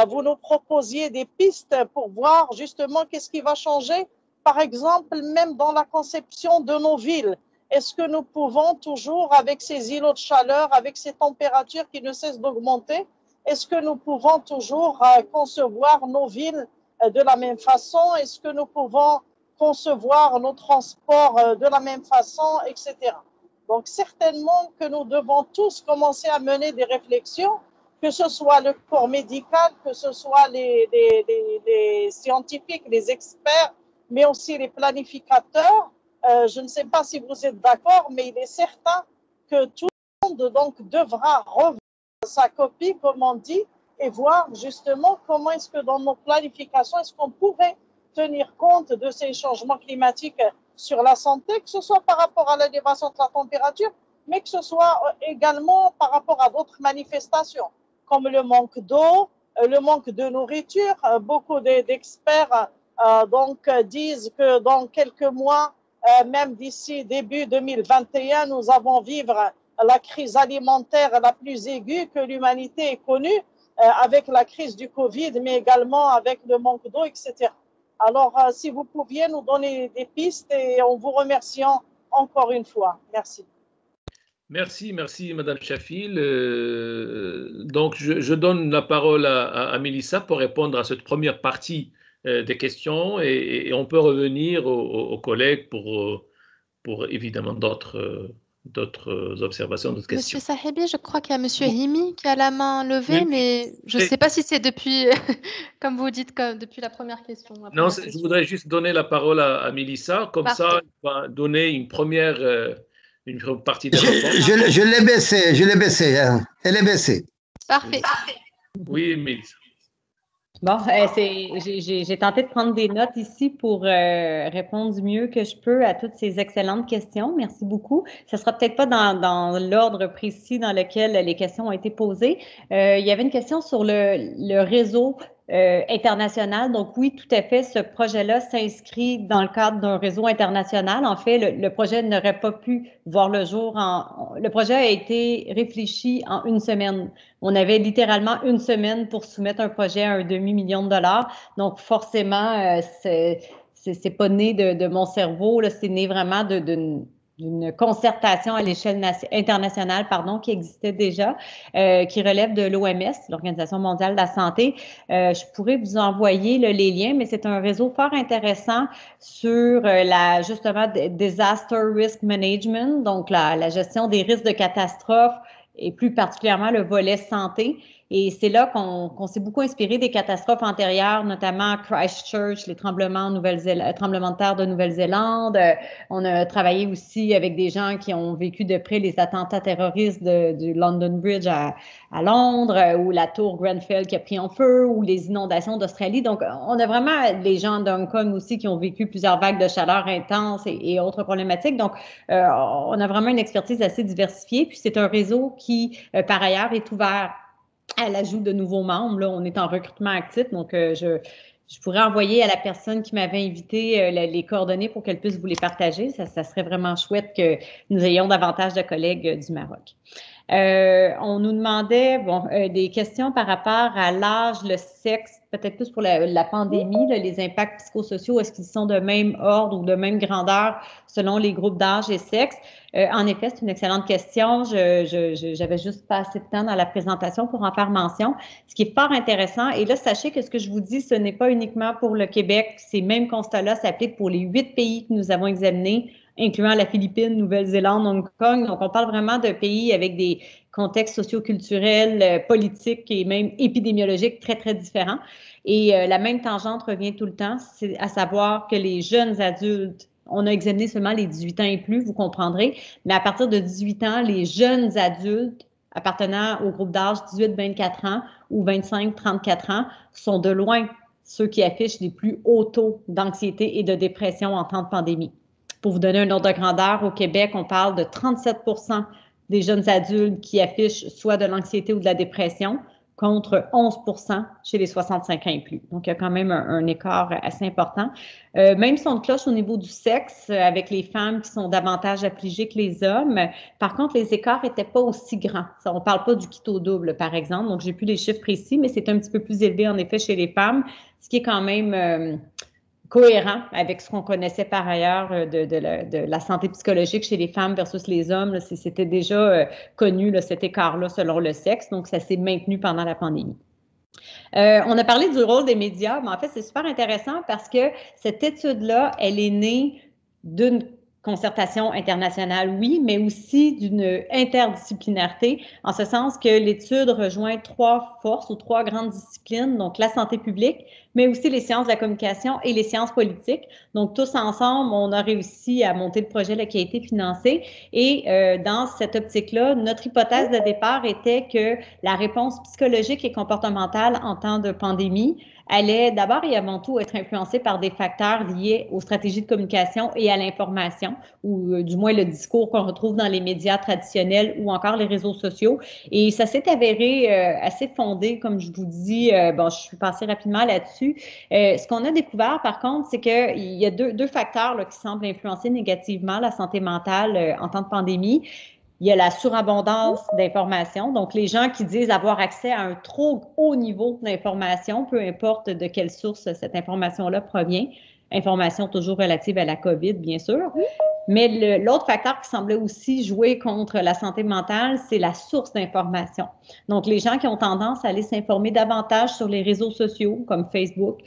vous nous proposiez des pistes pour voir justement qu'est-ce qui va changer. Par exemple, même dans la conception de nos villes, est-ce que nous pouvons toujours, avec ces îlots de chaleur, avec ces températures qui ne cessent d'augmenter, est-ce que nous pouvons toujours concevoir nos villes de la même façon? Est-ce que nous pouvons concevoir nos transports de la même façon, etc. Donc, certainement que nous devons tous commencer à mener des réflexions, que ce soit le corps médical, que ce soit les scientifiques, les experts, mais aussi les planificateurs. Je ne sais pas si vous êtes d'accord, mais il est certain que tout le monde donc, devra revoir sa copie, comme on dit, et voir justement comment est-ce que dans nos planifications, est-ce qu'on pourrait tenir compte de ces changements climatiques sur la santé, que ce soit par rapport à l'élévation de la température, mais que ce soit également par rapport à d'autres manifestations, comme le manque d'eau, le manque de nourriture. Beaucoup d'experts disent que dans quelques mois, même d'ici début 2021, nous allons vivre la crise alimentaire la plus aiguë que l'humanité ait connue, avec la crise du Covid, mais également avec le manque d'eau, etc. Alors, si vous pouviez nous donner des pistes et en vous remerciant encore une fois. Merci. Merci, Madame Chafil. Donc, je donne la parole à Mélissa pour répondre à cette première partie des questions et on peut revenir aux collègues pour évidemment d'autres observations, d'autres questions. Monsieur Sahibi, je crois qu'il y a Monsieur Himi qui a la main levée, Oui. mais je ne sais pas si c'est depuis, comme vous dites, depuis la première question. Non, je voudrais juste donner la parole à Mélissa, comme Parfait. ça, elle va donner une première partie des réponses. Je l'ai baissé, hein. Elle est baissée. Parfait. Oui, Mélissa. Bon, j'ai tenté de prendre des notes ici pour répondre du mieux que je peux à toutes ces excellentes questions. Merci beaucoup. Ce ne sera peut-être pas dans l'ordre précis dans lequel les questions ont été posées. Il y avait une question sur le réseau international. Donc oui, tout à fait, ce projet-là s'inscrit dans le cadre d'un réseau international. En fait, le projet n'aurait pas pu voir le jour. Le projet a été réfléchi en une semaine. On avait littéralement une semaine pour soumettre un projet à $1,5 million. Donc forcément, c'est pas né de mon cerveau, c'est né vraiment d'une concertation à l'échelle internationale, qui existait déjà, qui relève de l'OMS, l'Organisation mondiale de la santé. Je pourrais vous envoyer les liens, mais c'est un réseau fort intéressant sur justement Disaster Risk Management, donc la gestion des risques de catastrophe et plus particulièrement le volet santé. Et c'est là qu'on s'est beaucoup inspiré des catastrophes antérieures, notamment Christchurch, les tremblements de terre de Nouvelle-Zélande. On a travaillé aussi avec des gens qui ont vécu de près les attentats terroristes du London Bridge à Londres, ou la tour Grenfell qui a pris en feu, ou les inondations d'Australie. Donc, on a vraiment des gens d'Hong Kong aussi qui ont vécu plusieurs vagues de chaleur intenses et autres problématiques. Donc, on a vraiment une expertise assez diversifiée. Puis, c'est un réseau qui, par ailleurs, est ouvert à l'ajout de nouveaux membres. Là, on est en recrutement actif, donc je pourrais envoyer à la personne qui m'avait invité les coordonnées pour qu'elle puisse vous les partager. Ça serait vraiment chouette que nous ayons davantage de collègues du Maroc. On nous demandait des questions par rapport à l'âge, le sexe, peut-être plus pour la pandémie, les impacts psychosociaux, est-ce qu'ils sont de même ordre ou de même grandeur selon les groupes d'âge et sexe? En effet, c'est une excellente question. J'avais juste pas assez de temps dans la présentation pour en faire mention. Ce qui est fort intéressant, et là, sachez que ce que je vous dis, ce n'est pas uniquement pour le Québec. Ces mêmes constats-là s'appliquent pour les 8 pays que nous avons examinés, incluant la Philippine, Nouvelle-Zélande, Hong Kong. Donc, on parle vraiment de pays avec des contextes socioculturels, politiques et même épidémiologiques très, très différents. Et la même tangente revient tout le temps, c'est à savoir que les jeunes adultes, on a examiné seulement les 18 ans et plus, vous comprendrez, mais à partir de 18 ans, les jeunes adultes appartenant au groupe d'âge 18-24 ans ou 25-34 ans sont de loin ceux qui affichent les plus hauts taux d'anxiété et de dépression en temps de pandémie. Pour vous donner un ordre de grandeur, au Québec, on parle de 37% des jeunes adultes qui affichent soit de l'anxiété ou de la dépression, contre 11% chez les 65 ans et plus. Donc, il y a quand même un écart assez important. Même son de cloche au niveau du sexe, avec les femmes qui sont davantage affligées que les hommes. Par contre, les écarts n'étaient pas aussi grands. On ne parle pas du kit double, par exemple. Donc, je n'ai plus les chiffres précis, mais c'est un petit peu plus élevé, en effet, chez les femmes, ce qui est quand même cohérent avec ce qu'on connaissait par ailleurs de la santé psychologique chez les femmes versus les hommes. C'était déjà connu, cet écart-là, selon le sexe. Donc, ça s'est maintenu pendant la pandémie. On a parlé du rôle des médias, mais en fait, c'est super intéressant parce que cette étude-là, elle est née d'une concertation internationale, oui, mais aussi d'une interdisciplinarité, en ce sens que l'étude rejoint 3 forces ou 3 grandes disciplines, donc la santé publique, mais aussi les sciences de la communication et les sciences politiques. Donc, tous ensemble, on a réussi à monter le projet là, qui a été financé. Et dans cette optique-là, notre hypothèse de départ était que la réponse psychologique et comportementale en temps de pandémie allait d'abord et avant tout être influencée par des facteurs liés aux stratégies de communication et à l'information, ou du moins le discours qu'on retrouve dans les médias traditionnels ou encore les réseaux sociaux. Et ça s'est avéré assez fondé, comme je vous dis. Je suis passée rapidement là-dessus. Ce qu'on a découvert, par contre, c'est qu'il y a deux facteurs là, qui semblent influencer négativement la santé mentale en temps de pandémie. il y a la surabondance d'informations. Donc, les gens qui disent avoir accès à un trop haut niveau d'information, peu importe de quelle source cette information-là provient, information toujours relative à la COVID, bien sûr. Mais l'autre facteur qui semblait aussi jouer contre la santé mentale, c'est la source d'information. Donc, les gens qui ont tendance à aller s'informer davantage sur les réseaux sociaux, comme Facebook,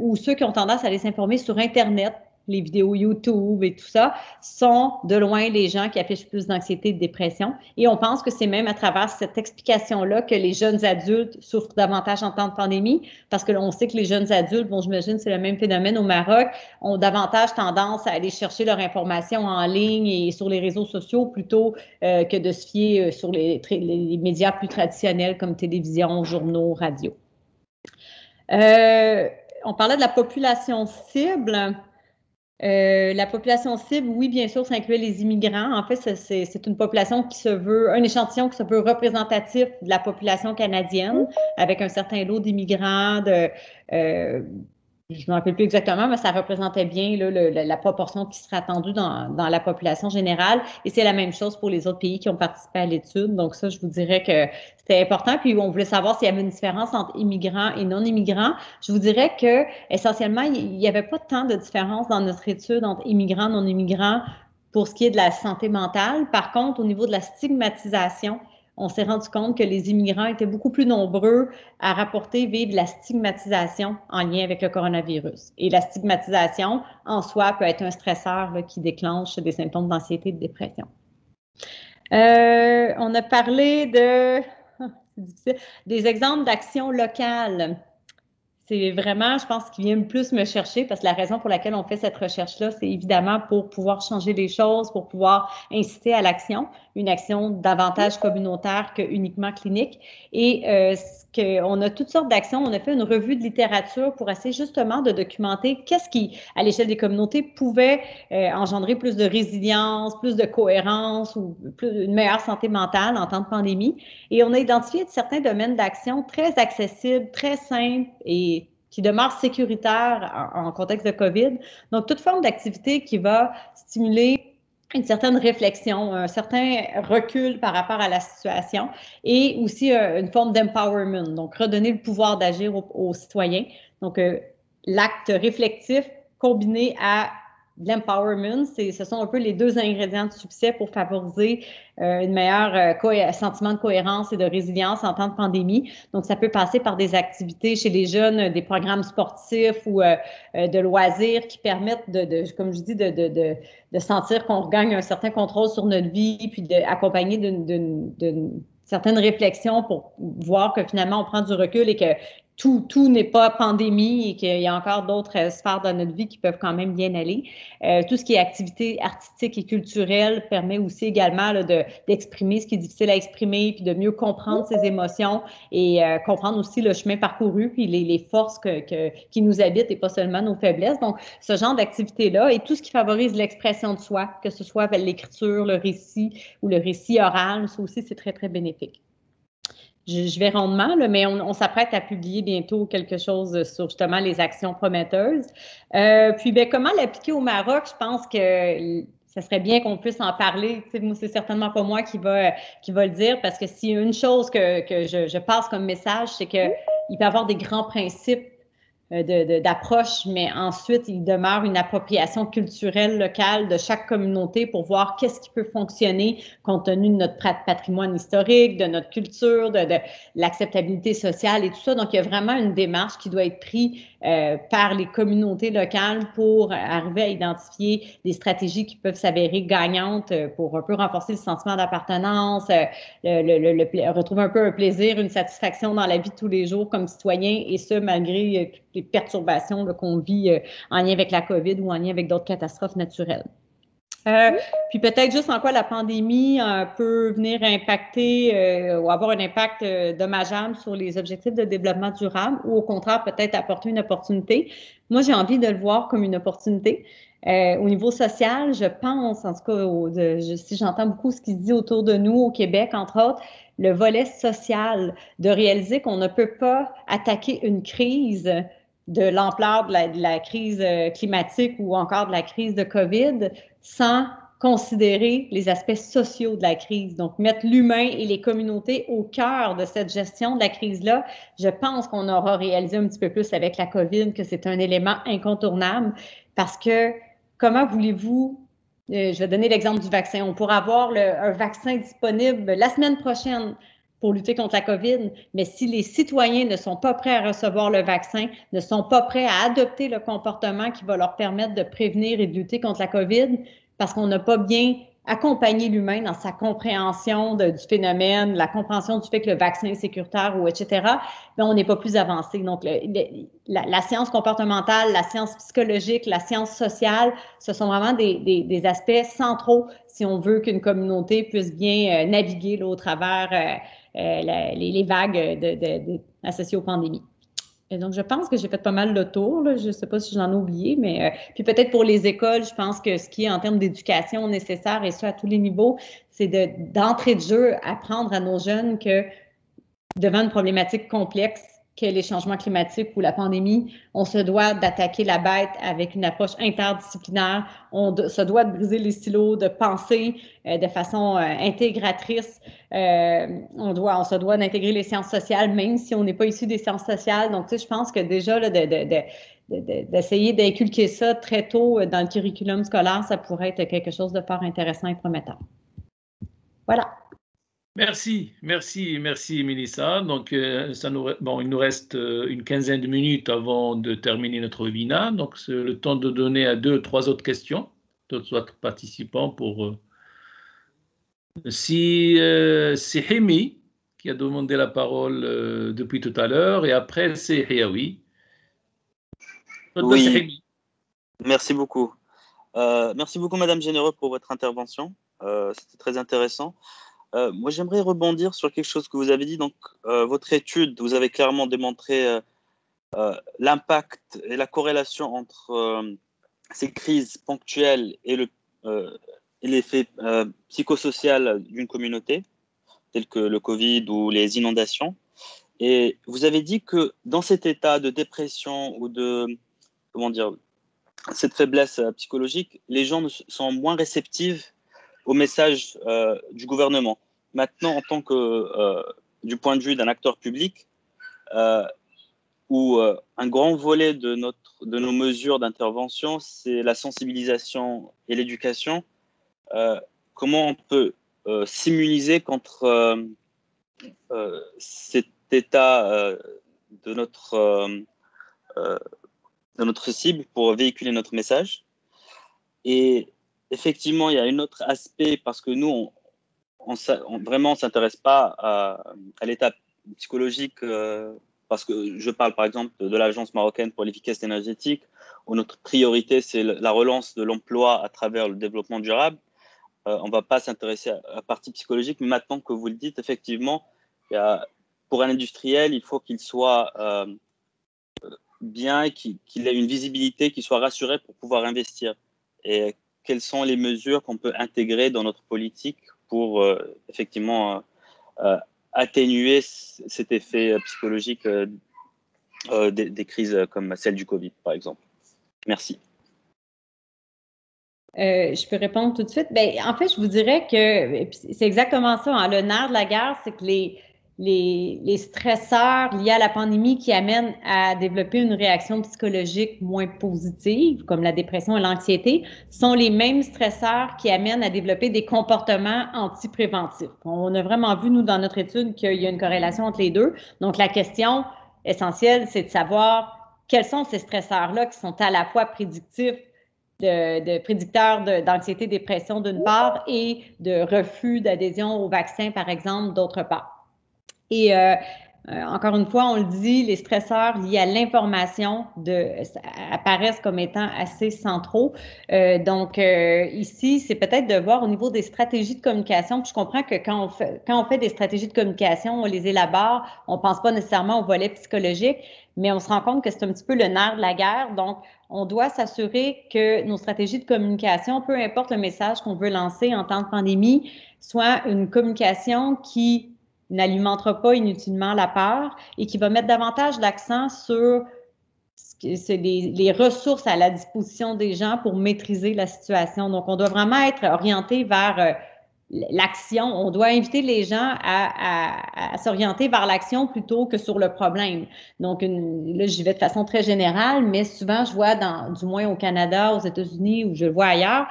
ou ceux qui ont tendance à aller s'informer sur Internet, les vidéos YouTube et tout ça, sont de loin les gens qui affichent plus d'anxiété et de dépression. Et on pense que c'est même à travers cette explication-là que les jeunes adultes souffrent davantage en temps de pandémie, parce que l'on sait que les jeunes adultes, bon, j'imagine c'est le même phénomène au Maroc, ont davantage tendance à aller chercher leur information en ligne et sur les réseaux sociaux plutôt que de se fier sur les médias plus traditionnels comme télévision, journaux, radio. On parlait de la population cible. La population cible, oui, bien sûr, ça inclut les immigrants. En fait, c'est une population qui se veut, un échantillon qui se veut représentatif de la population canadienne, avec un certain lot d'immigrants, je ne me rappelle plus exactement, mais ça représentait bien là, la proportion qui serait attendue dans la population générale. Et c'est la même chose pour les autres pays qui ont participé à l'étude. Donc ça, je vous dirais que c'était important. Puis on voulait savoir s'il y avait une différence entre immigrants et non-immigrants. Je vous dirais que essentiellement, il n'y avait pas tant de différence dans notre étude entre immigrants et non-immigrants pour ce qui est de la santé mentale. Par contre, au niveau de la stigmatisation, on s'est rendu compte que les immigrants étaient beaucoup plus nombreux à rapporter vivre la stigmatisation en lien avec le coronavirus. Et la stigmatisation, en soi, peut être un stresseur là, qui déclenche des symptômes d'anxiété et de dépression. On a parlé des exemples d'actions locales. C'est vraiment, je pense, ce qui vient plus me chercher parce que la raison pour laquelle on fait cette recherche-là, c'est évidemment pour pouvoir changer les choses, pour pouvoir inciter à l'action, une action davantage communautaire que uniquement clinique. Et on a toutes sortes d'actions. On a fait une revue de littérature pour essayer justement de documenter qu'est-ce qui, à l'échelle des communautés, pouvait engendrer plus de résilience, plus de cohérence ou une meilleure santé mentale en temps de pandémie. Et on a identifié certains domaines d'action très accessibles, très simples et qui demeurent sécuritaires en contexte de COVID. Donc, toute forme d'activité qui va stimuler une certaine réflexion, un certain recul par rapport à la situation et aussi une forme d'empowerment, donc redonner le pouvoir d'agir aux citoyens. Donc, l'acte réflectif combiné à l'empowerment, ce sont un peu les deux ingrédients de succès pour favoriser une meilleure sentiment de cohérence et de résilience en temps de pandémie. Donc, ça peut passer par des activités chez les jeunes, des programmes sportifs ou de loisirs qui permettent comme je dis, de sentir qu'on regagne un certain contrôle sur notre vie, puis d'accompagner d'une certaine réflexion pour voir que finalement, on prend du recul et que tout n'est pas pandémie et qu'il y a encore d'autres sphères de notre vie qui peuvent quand même bien aller. Tout ce qui est activité artistique et culturelle permet aussi également là, d'exprimer ce qui est difficile à exprimer, puis de mieux comprendre ses émotions et comprendre aussi le chemin parcouru, puis les forces qui nous habitent et pas seulement nos faiblesses. Donc, ce genre d'activité-là et tout ce qui favorise l'expression de soi, que ce soit l'écriture, le récit ou le récit oral, ça aussi, c'est très, très bénéfique. Je vais rondement, là, mais on s'apprête à publier bientôt quelque chose sur justement les actions prometteuses. Puis, comment l'appliquer au Maroc? Je pense que ça serait bien qu'on puisse en parler. Tu sais, moi, c'est certainement pas moi qui va le dire parce que s'il y a une chose que je passe comme message, c'est qu'il peut y avoir des grands principes d'approche, mais ensuite, il demeure une appropriation culturelle locale de chaque communauté pour voir qu'est-ce qui peut fonctionner compte tenu de notre patrimoine historique, de notre culture, de l'acceptabilité sociale et tout ça. Donc, il y a vraiment une démarche qui doit être prise par les communautés locales pour arriver à identifier des stratégies qui peuvent s'avérer gagnantes pour un peu renforcer le sentiment d'appartenance, retrouver un peu un plaisir, une satisfaction dans la vie de tous les jours comme citoyen, et ce, malgré toutes les perturbations qu'on vit en lien avec la COVID ou en lien avec d'autres catastrophes naturelles. Puis peut-être juste en quoi la pandémie peut venir impacter ou avoir un impact dommageable sur les objectifs de développement durable ou au contraire peut-être apporter une opportunité. Moi, j'ai envie de le voir comme une opportunité. Au niveau social, je pense, en tout cas, si j'entends beaucoup ce qui se dit autour de nous au Québec, entre autres, le volet social, de réaliser qu'on ne peut pas attaquer une crise de l'ampleur de la crise climatique ou encore de la crise de COVID sans considérer les aspects sociaux de la crise, donc mettre l'humain et les communautés au cœur de cette gestion de la crise-là. Je pense qu'on aura réalisé un petit peu plus avec la COVID que c'est un élément incontournable parce que comment voulez-vous, je vais donner l'exemple du vaccin, on pourra avoir un vaccin disponible la semaine prochaine pour lutter contre la COVID, mais si les citoyens ne sont pas prêts à recevoir le vaccin, ne sont pas prêts à adopter le comportement qui va leur permettre de prévenir et de lutter contre la COVID, parce qu'on n'a pas bien accompagné l'humain dans sa compréhension du phénomène, la compréhension du fait que le vaccin est sécuritaire ou etc., bien, on n'est pas plus avancé. Donc, la science comportementale, la science psychologique, la science sociale, ce sont vraiment des aspects centraux si on veut qu'une communauté puisse bien naviguer là, au travers les vagues associées aux pandémies. Et donc, je pense que j'ai fait pas mal le tour. Là. Je ne sais pas si j'en ai oublié, mais puis peut-être pour les écoles, je pense que ce qui est en termes d'éducation nécessaire, et ça à tous les niveaux, c'est d'entrée de jeu, apprendre à nos jeunes que devant une problématique complexe, que les changements climatiques ou la pandémie, on se doit d'attaquer la bête avec une approche interdisciplinaire. On se doit de briser les silos, de penser de façon intégratrice. On se doit d'intégrer les sciences sociales, même si on n'est pas issu des sciences sociales. Donc, tu sais, je pense que déjà, là, d'essayer d'inculquer ça très tôt dans le curriculum scolaire, ça pourrait être quelque chose de fort intéressant et prometteur. Voilà. Merci, Mélissa. Donc, il nous reste une quinzaine de minutes avant de terminer notre webinaire. Donc, c'est le temps de donner à 2 ou 3 autres questions, d'autres participants pour... c'est Hemi qui a demandé la parole depuis tout à l'heure, et après, c'est Hiawi. Oui, merci beaucoup. Merci beaucoup, Madame Généreux, pour votre intervention. C'était très intéressant. Moi, j'aimerais rebondir sur quelque chose que vous avez dit. Donc, votre étude, vous avez clairement démontré l'impact et la corrélation entre ces crises ponctuelles et l'effet psychosocial d'une communauté, tel que le Covid ou les inondations. Et vous avez dit que dans cet état de dépression ou de, cette faiblesse psychologique, les gens sont moins réceptifs au message du gouvernement. Maintenant, en tant que, du point de vue d'un acteur public, où un grand volet de nos mesures d'intervention, c'est la sensibilisation et l'éducation, comment on peut s'immuniser contre cet état de notre cible pour véhiculer notre message. Et effectivement, il y a un autre aspect, parce que nous, vraiment, on ne s'intéresse pas à l'état psychologique, parce que je parle par exemple de l'Agence marocaine pour l'efficacité énergétique, où notre priorité, c'est la relance de l'emploi à travers le développement durable. On ne va pas s'intéresser à la partie psychologique, mais maintenant que vous le dites, effectivement, pour un industriel, il faut qu'il soit bien, qu'il ait une visibilité, qu'il soit rassuré pour pouvoir investir. Et quelles sont les mesures qu'on peut intégrer dans notre politique pour effectivement atténuer cet effet psychologique des crises comme celle du Covid, par exemple. Merci. Je peux répondre tout de suite. Bien, en fait, je vous dirais que c'est exactement ça. Hein. Le nerf de la guerre, c'est que les stresseurs liés à la pandémie qui amènent à développer une réaction psychologique moins positive, comme la dépression et l'anxiété, sont les mêmes stresseurs qui amènent à développer des comportements antipréventifs. On a vraiment vu, nous, dans notre étude, qu'il y a une corrélation entre les deux. Donc, la question essentielle, c'est de savoir quels sont ces stresseurs-là qui sont à la fois prédictifs de prédicteurs d'anxiété, dépression d'une part, et de refus d'adhésion au vaccin, par exemple, d'autre part. Et encore une fois, on le dit, les stresseurs liés à l'information apparaissent comme étant assez centraux. Donc, ici, c'est peut-être de voir au niveau des stratégies de communication. Puis je comprends que quand on fait des stratégies de communication, on les élabore, on ne pense pas nécessairement au volet psychologique, mais on se rend compte que c'est un petit peu le nerf de la guerre. Donc, on doit s'assurer que nos stratégies de communication, peu importe le message qu'on veut lancer en temps de pandémie, soit une communication qui n'alimentera pas inutilement la peur et qui va mettre davantage l'accent sur ce c'est les ressources à la disposition des gens pour maîtriser la situation. Donc, on doit vraiment être orienté vers l'action. On doit inviter les gens à s'orienter vers l'action plutôt que sur le problème. Donc, là, j'y vais de façon très générale, mais souvent, je vois, du moins au Canada, aux États-Unis, ou je le vois ailleurs,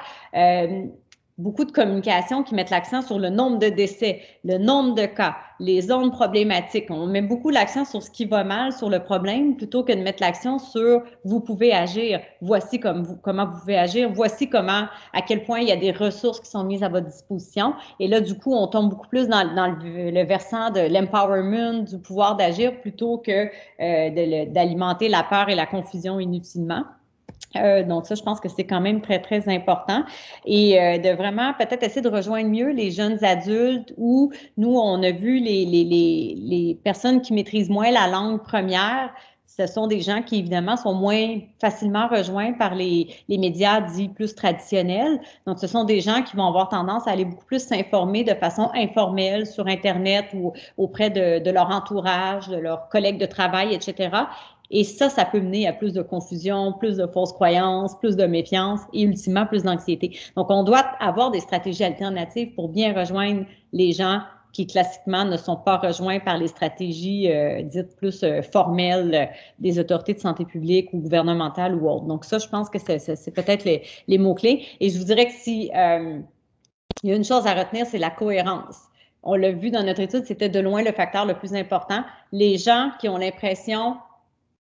beaucoup de communications qui mettent l'accent sur le nombre de décès, le nombre de cas, les zones problématiques. On met beaucoup l'accent sur ce qui va mal, sur le problème, plutôt que de mettre l'accent sur « vous pouvez agir, voici comment vous pouvez agir, voici à quel point il y a des ressources qui sont mises à votre disposition ». Et là, du coup, on tombe beaucoup plus dans le versant de l'empowerment, du pouvoir d'agir, plutôt que d'alimenter la peur et la confusion inutilement. Donc ça, je pense que c'est quand même très, très important. Et de vraiment peut-être essayer de rejoindre mieux les jeunes adultes où nous, on a vu les personnes qui maîtrisent moins la langue première. Ce sont des gens qui, évidemment, sont moins facilement rejoints par les médias dits plus traditionnels. Donc, ce sont des gens qui vont avoir tendance à aller beaucoup plus s'informer de façon informelle sur Internet ou auprès de leur entourage, de leurs collègues de travail, etc. Et ça peut mener à plus de confusion, plus de fausses croyances, plus de méfiance et ultimement plus d'anxiété. Donc, on doit avoir des stratégies alternatives pour bien rejoindre les gens qui classiquement ne sont pas rejoints par les stratégies dites plus formelles des autorités de santé publique ou gouvernementales ou autres. Donc ça, je pense que c'est peut-être les mots-clés. Et je vous dirais que si il y a une chose à retenir, c'est la cohérence. On l'a vu dans notre étude, c'était de loin le facteur le plus important. Les gens qui ont l'impression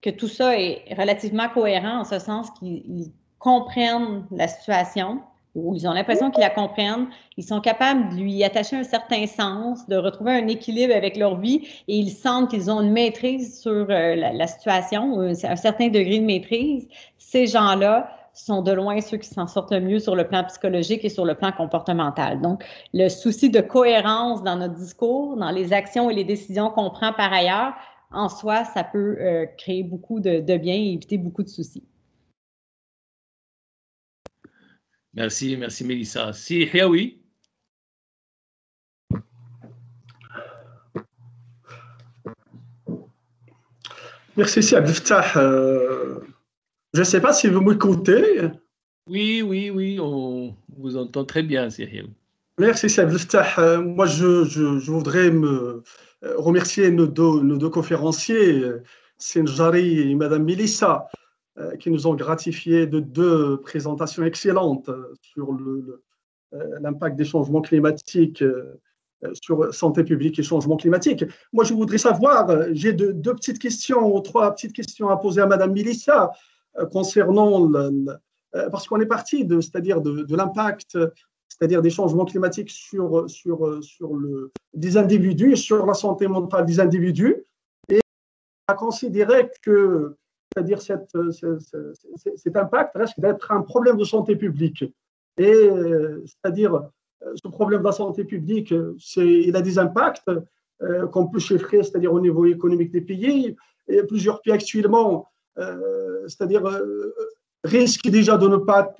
que tout ça est relativement cohérent en ce sens qu'ils comprennent la situation, ou ils ont l'impression qu'ils la comprennent, ils sont capables de lui attacher un certain sens, de retrouver un équilibre avec leur vie et ils sentent qu'ils ont une maîtrise sur la situation, un certain degré de maîtrise. Ces gens-là sont de loin ceux qui s'en sortent le mieux sur le plan psychologique et sur le plan comportemental. Donc, le souci de cohérence dans notre discours, dans les actions et les décisions qu'on prend par ailleurs, en soi, ça peut créer beaucoup de bien et éviter beaucoup de soucis. Merci Mélissa. Si, Hiawi. Merci, c'est Abdelfatah. Je ne sais pas si vous m'écoutez. Oui, on vous entend très bien, c'est Hiawi. Merci, c'est Abdelfatah. Moi, je voudrais me remercier nos deux conférenciers, Senjari et Madame Mélissa, qui nous ont gratifié de deux présentations excellentes sur l'impact des changements climatiques sur santé publique et changement climatique. Moi, je voudrais savoir, j'ai deux petites questions ou trois petites questions à poser à Madame Mélissa concernant, parce qu'on est parti c'est-à-dire de l'impact, c'est-à-dire des changements climatiques sur des individus, sur la santé mentale des individus, et à considérer que, c'est-à-dire cet impact risque d'être un problème de santé publique. Et c'est-à-dire ce problème de la santé publique, il a des impacts qu'on peut chiffrer, c'est-à-dire au niveau économique des pays. Et plusieurs pays actuellement, c'est-à-dire risquent déjà de ne pas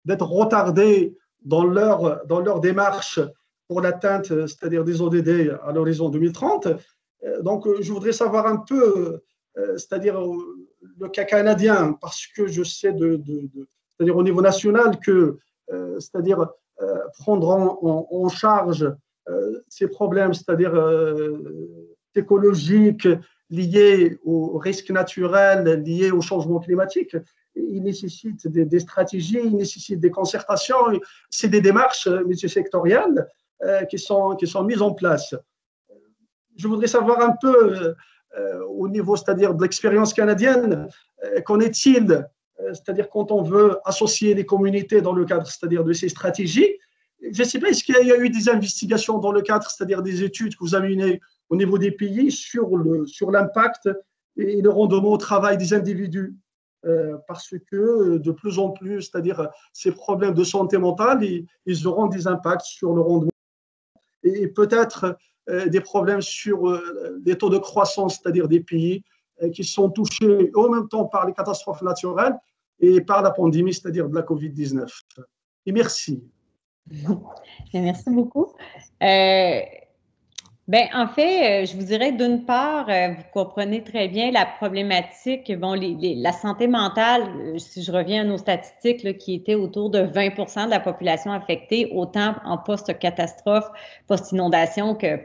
d'être retardés dans leur démarche pour l'atteinte, c'est-à-dire des ODD à l'horizon 2030. Donc, je voudrais savoir un peu, c'est-à-dire le cas canadien, parce que je sais, c'est-à-dire au niveau national, que, c'est-à-dire prendre en charge ces problèmes, c'est-à-dire écologiques liés aux risques naturels, liés au changement climatique. Il nécessite des stratégies, il nécessite des concertations, c'est des démarches multisectorielles qui sont mises en place. Je voudrais savoir un peu au niveau, c'est-à-dire de l'expérience canadienne, qu'en est-il, c'est-à-dire quand on veut associer les communautés dans le cadre, c'est-à-dire de ces stratégies. Je ne sais pas, est-ce qu'il y a eu des investigations dans le cadre, c'est-à-dire des études que vous avez menées au niveau des pays sur l'impact et le rendement au travail des individus, parce que de plus en plus, c'est-à-dire ces problèmes de santé mentale, ils auront des impacts sur le rendement et peut-être des problèmes sur les taux de croissance, c'est-à-dire des pays qui sont touchés en même temps par les catastrophes naturelles et par la pandémie, c'est-à-dire de la COVID-19. Et merci. Merci beaucoup. Bien, en fait, je vous dirais d'une part, vous comprenez très bien la problématique, bon, la santé mentale, si je reviens à nos statistiques, là, qui étaient autour de 20% de la population affectée, autant en post-catastrophe, post-inondation que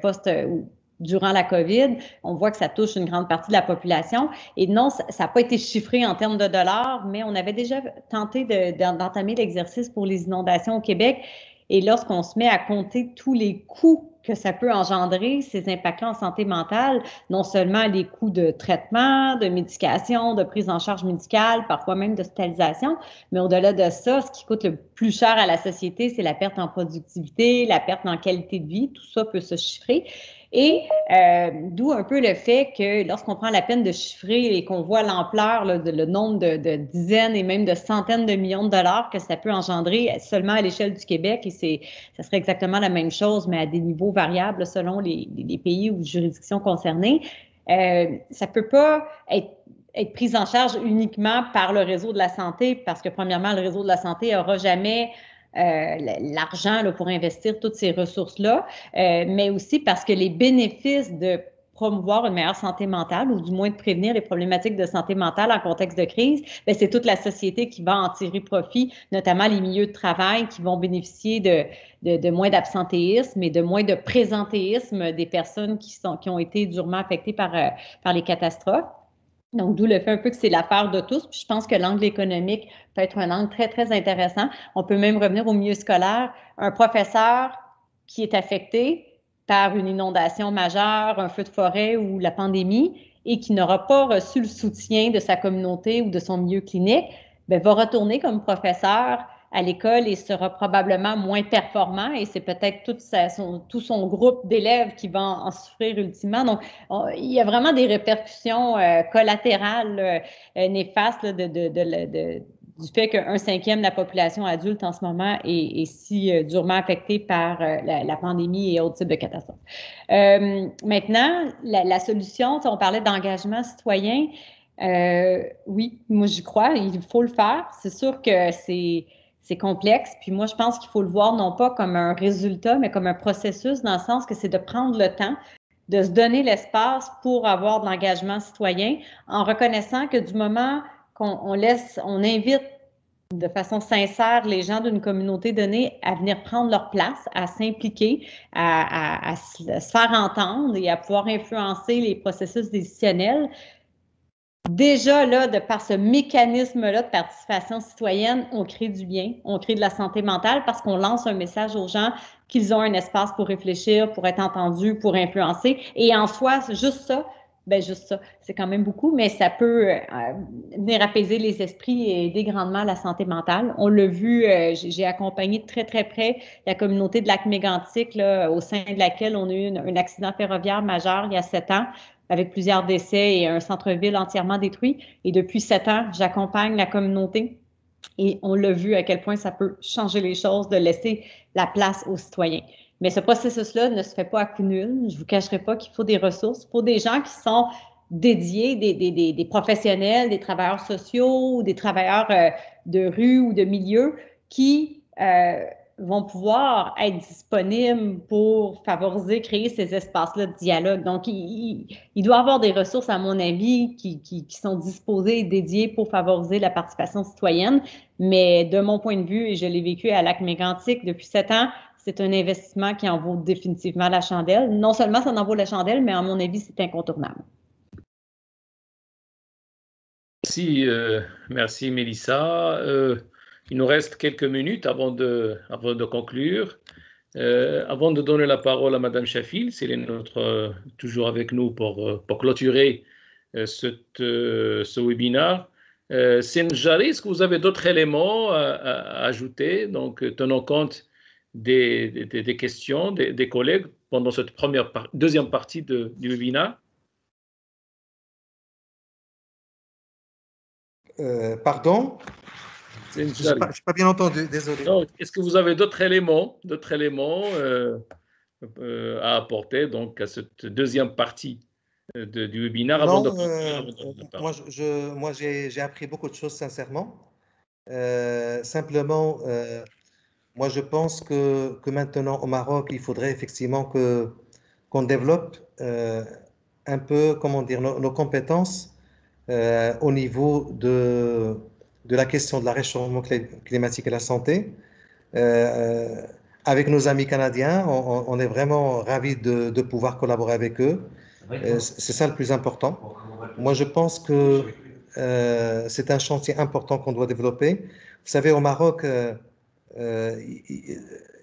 durant la COVID, on voit que ça touche une grande partie de la population. Et non, ça n'a pas été chiffré en termes de dollars, mais on avait déjà tenté d'entamer l'exercice pour les inondations au Québec. Et lorsqu'on se met à compter tous les coûts que ça peut engendrer, ces impacts-là en santé mentale, non seulement les coûts de traitement, de médication, de prise en charge médicale, parfois même d'hospitalisation, mais au-delà de ça, ce qui coûte le plus cher à la société, c'est la perte en productivité, la perte en qualité de vie, tout ça peut se chiffrer. Et d'où un peu le fait que lorsqu'on prend la peine de chiffrer et qu'on voit l'ampleur, le nombre de dizaines et même de centaines de millions de dollars que ça peut engendrer seulement à l'échelle du Québec, et ça serait exactement la même chose, mais à des niveaux variables selon les pays ou juridictions concernées, ça ne peut pas être pris en charge uniquement par le réseau de la santé, parce que premièrement, le réseau de la santé n'aura jamais l'argent pour investir toutes ces ressources-là, mais aussi parce que les bénéfices de promouvoir une meilleure santé mentale ou du moins de prévenir les problématiques de santé mentale en contexte de crise, bien, c'est toute la société qui va en tirer profit, notamment les milieux de travail qui vont bénéficier de moins d'absentéisme et de moins de présentéisme des personnes qui ont été durement affectées par les catastrophes. Donc, d'où le fait un peu que c'est l'affaire de tous. Puis je pense que l'angle économique peut être un angle très, très intéressant. On peut même revenir au milieu scolaire. Un professeur qui est affecté par une inondation majeure, un feu de forêt ou la pandémie et qui n'aura pas reçu le soutien de sa communauté ou de son milieu clinique, bien, va retourner comme professeur à l'école et sera probablement moins performant et c'est peut-être tout son groupe d'élèves qui va en souffrir ultimement. Donc, il y a vraiment des répercussions collatérales néfastes là, du fait qu'un cinquième de la population adulte en ce moment est si durement affectée par la pandémie et autres types de catastrophes. Maintenant, la solution, on parlait d'engagement citoyen. Oui, moi j'y crois, il faut le faire. C'est sûr que c'est complexe. Puis moi, je pense qu'il faut le voir non pas comme un résultat, mais comme un processus dans le sens que c'est de prendre le temps, de se donner l'espace pour avoir de l'engagement citoyen en reconnaissant que du moment qu'on invite de façon sincère les gens d'une communauté donnée à venir prendre leur place, à s'impliquer, à se faire entendre et à pouvoir influencer les processus décisionnels. Déjà, là, de par ce mécanisme-là de participation citoyenne, on crée du bien, on crée de la santé mentale parce qu'on lance un message aux gens qu'ils ont un espace pour réfléchir, pour être entendus, pour influencer. Et en soi, juste ça, c'est quand même beaucoup, mais ça peut venir apaiser les esprits et aider grandement la santé mentale. On l'a vu, j'ai accompagné de très, très près la communauté de Lac-Mégantic, au sein de laquelle on a eu un accident ferroviaire majeur il y a 7 ans, avec plusieurs décès et un centre-ville entièrement détruit. Et depuis 7 ans, j'accompagne la communauté et on l'a vu à quel point ça peut changer les choses, de laisser la place aux citoyens. Mais ce processus-là ne se fait pas à coup nul. Je ne vous cacherai pas qu'il faut des ressources. Il faut des gens qui sont dédiés, des professionnels, des travailleurs sociaux, ou des travailleurs de rue ou de milieu qui vont pouvoir être disponibles pour favoriser, créer ces espaces-là de dialogue. Donc, il doit y avoir des ressources, à mon avis, qui sont disposées et dédiées pour favoriser la participation citoyenne. Mais de mon point de vue, et je l'ai vécu à Lac-Mégantic depuis 7 ans, c'est un investissement qui en vaut définitivement la chandelle. Non seulement ça en vaut la chandelle, mais à mon avis, c'est incontournable. Merci Mélissa. Il nous reste quelques minutes avant de conclure. Avant de donner la parole à Madame Chafil, c'est toujours avec nous pour clôturer ce webinaire. Senjari, est-ce que vous avez d'autres éléments à ajouter, donc tenant compte des questions des collègues pendant cette deuxième partie du webinaire? Pardon? Je n'ai pas bien entendu, désolé. Est-ce que vous avez d'autres éléments à apporter donc, à cette deuxième partie du webinaire avant de moi, j'ai appris beaucoup de choses, sincèrement. Simplement, moi, je pense que maintenant, au Maroc, il faudrait effectivement qu'on développe un peu, comment dire, nos compétences au niveau de la question de la réchauffement climatique et la santé. Avec nos amis canadiens, on est vraiment ravis de pouvoir collaborer avec eux. C'est ça le plus important. Moi, je pense que c'est un chantier important qu'on doit développer. Vous savez, au Maroc,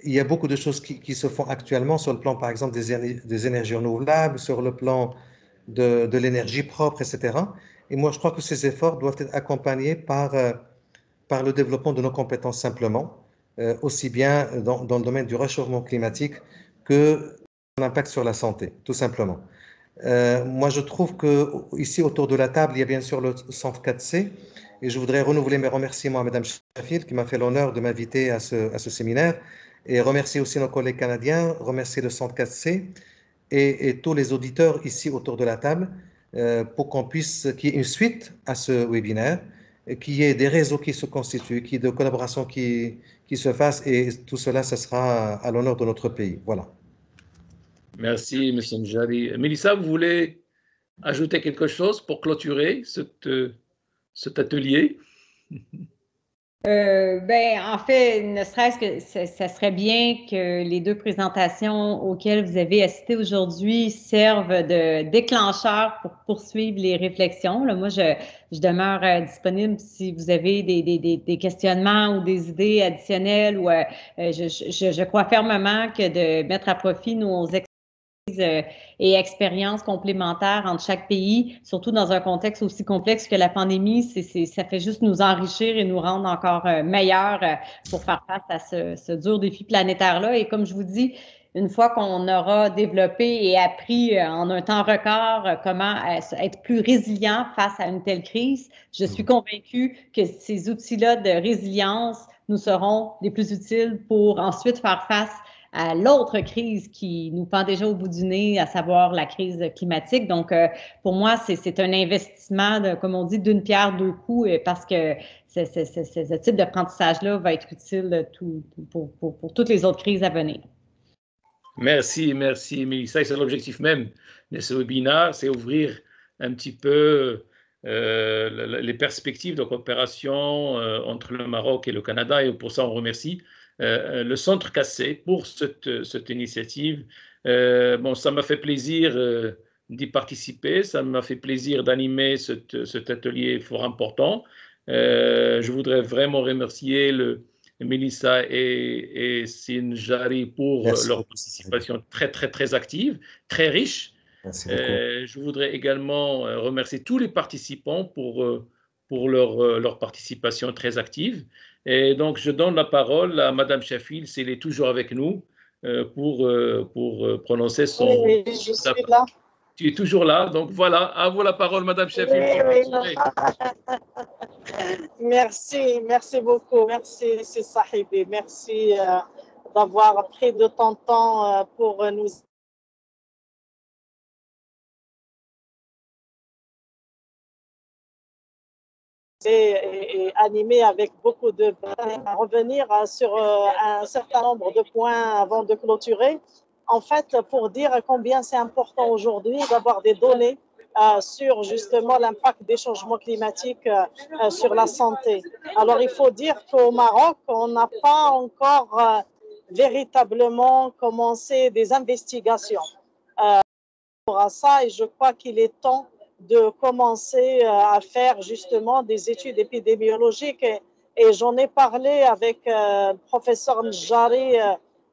il y a beaucoup de choses qui se font actuellement sur le plan, par exemple, des énergies renouvelables, sur le plan de l'énergie propre, etc. Et moi, je crois que ces efforts doivent être accompagnés par le développement de nos compétences simplement, aussi bien dans le domaine du réchauffement climatique que l'impact sur la santé, tout simplement. Moi, je trouve qu'ici, autour de la table, il y a bien sûr le centre 4C, et je voudrais renouveler mes remerciements à Mme Shafil, qui m'a fait l'honneur de m'inviter à ce séminaire, et remercier aussi nos collègues canadiens, remercier le centre 4C et tous les auditeurs ici autour de la table, pour qu'il y ait une suite à ce webinaire, qu'il y ait des réseaux qui se constituent, qu'il y ait des collaborations qui se fassent, et tout cela, ce sera à l'honneur de notre pays. Voilà. Merci, M. Njari. Mélissa, vous voulez ajouter quelque chose pour clôturer cet atelier? En fait, ne serait-ce que ça serait bien que les deux présentations auxquelles vous avez assisté aujourd'hui servent de déclencheur pour poursuivre les réflexions. Là, moi, je demeure disponible si vous avez des questionnements ou des idées additionnelles. Ou je crois fermement que de mettre à profit nos et expériences complémentaires entre chaque pays, surtout dans un contexte aussi complexe que la pandémie, ça fait juste nous enrichir et nous rendre encore meilleurs pour faire face à ce dur défi planétaire-là. Et comme je vous dis, une fois qu'on aura développé et appris en un temps record comment être plus résilient face à une telle crise, je suis convaincue que ces outils-là de résilience nous seront les plus utiles pour ensuite faire face à l'autre crise qui nous pend déjà au bout du nez, à savoir la crise climatique. Donc, pour moi, c'est un investissement, comme on dit, d'une pierre deux coups, parce que ce type d'apprentissage-là va être utile pour toutes les autres crises à venir. Merci, Mélissa. C'est l'objectif même de ce webinaire, c'est ouvrir un petit peu les perspectives de coopération entre le Maroc et le Canada, et pour ça, on remercie le Centre 4C pour cette initiative. Ça m'a fait plaisir d'y participer, ça m'a fait plaisir d'animer cet atelier fort important. Je voudrais vraiment remercier Mélissa et Sinjari pour leur participation très active, très riche. Merci beaucoup. Je voudrais également remercier tous les participants pour leur participation très active. Et donc, je donne la parole à Madame Shafil, si elle est toujours avec nous, pour prononcer son... Oui, je suis là. Tu es toujours là, donc voilà, à vous la parole, Madame Shafil. Oui. Merci beaucoup. Merci, c'est Sahibi. Merci d'avoir pris de ton temps pour nous et animé avec beaucoup de revenir sur un certain nombre de points avant de clôturer. En fait, pour dire combien c'est important aujourd'hui d'avoir des données sur justement l'impact des changements climatiques sur la santé. Alors, il faut dire qu'au Maroc, on n'a pas encore véritablement commencé des investigations à ça, et je crois qu'il est temps de commencer à faire justement des études épidémiologiques, et j'en ai parlé avec le professeur Njari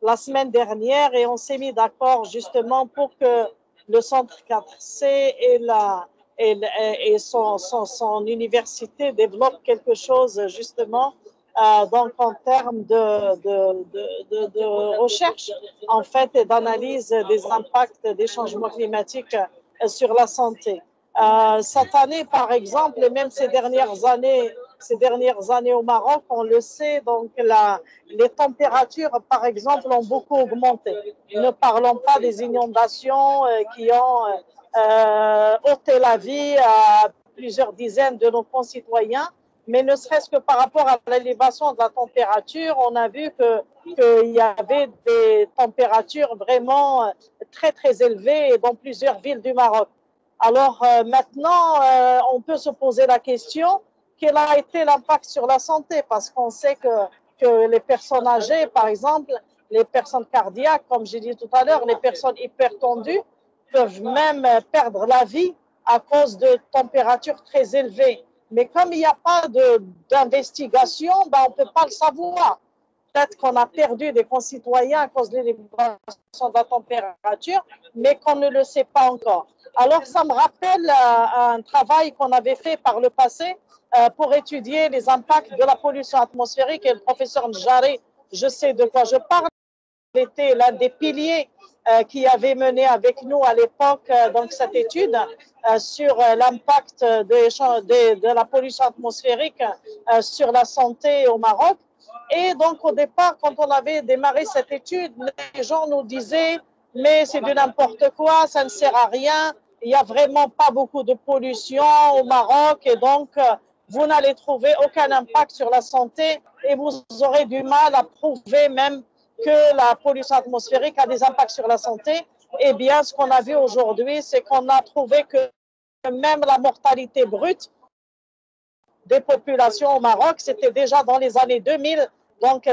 la semaine dernière, et on s'est mis d'accord justement pour que le centre 4C et son université développent quelque chose justement donc en termes de recherche en fait et d'analyse des impacts des changements climatiques sur la santé. Cette année, par exemple, et même ces dernières années au Maroc, on le sait, donc les températures, par exemple, ont beaucoup augmenté. Ne parlons pas des inondations qui ont ôté la vie à plusieurs dizaines de nos concitoyens, mais ne serait-ce que par rapport à l'élévation de la température, on a vu qu'il y avait des températures vraiment très, très élevé dans plusieurs villes du Maroc. Alors maintenant, on peut se poser la question, quel a été l'impact sur la santé? Parce qu'on sait que les personnes âgées, par exemple, les personnes cardiaques, comme j'ai dit tout à l'heure, les personnes hypertendues peuvent même perdre la vie à cause de températures très élevées. Mais comme il n'y a pas d'investigation, ben, on ne peut pas le savoir. Peut-être qu'on a perdu des concitoyens à cause de l'élévation de la température, mais qu'on ne le sait pas encore. Alors, ça me rappelle un travail qu'on avait fait par le passé pour étudier les impacts de la pollution atmosphérique. Et le professeur Njari, je sais de quoi je parle, il était l'un des piliers qui avait mené avec nous à l'époque donc cette étude sur l'impact de la pollution atmosphérique sur la santé au Maroc. Et donc, au départ, quand on avait démarré cette étude, les gens nous disaient « mais c'est du n'importe quoi, ça ne sert à rien, il n'y a vraiment pas beaucoup de pollution au Maroc et donc vous n'allez trouver aucun impact sur la santé et vous aurez du mal à prouver même que la pollution atmosphérique a des impacts sur la santé. » Eh bien, ce qu'on a vu aujourd'hui, c'est qu'on a trouvé que même la mortalité brute des populations au Maroc, c'était déjà dans les années 2000. Donc,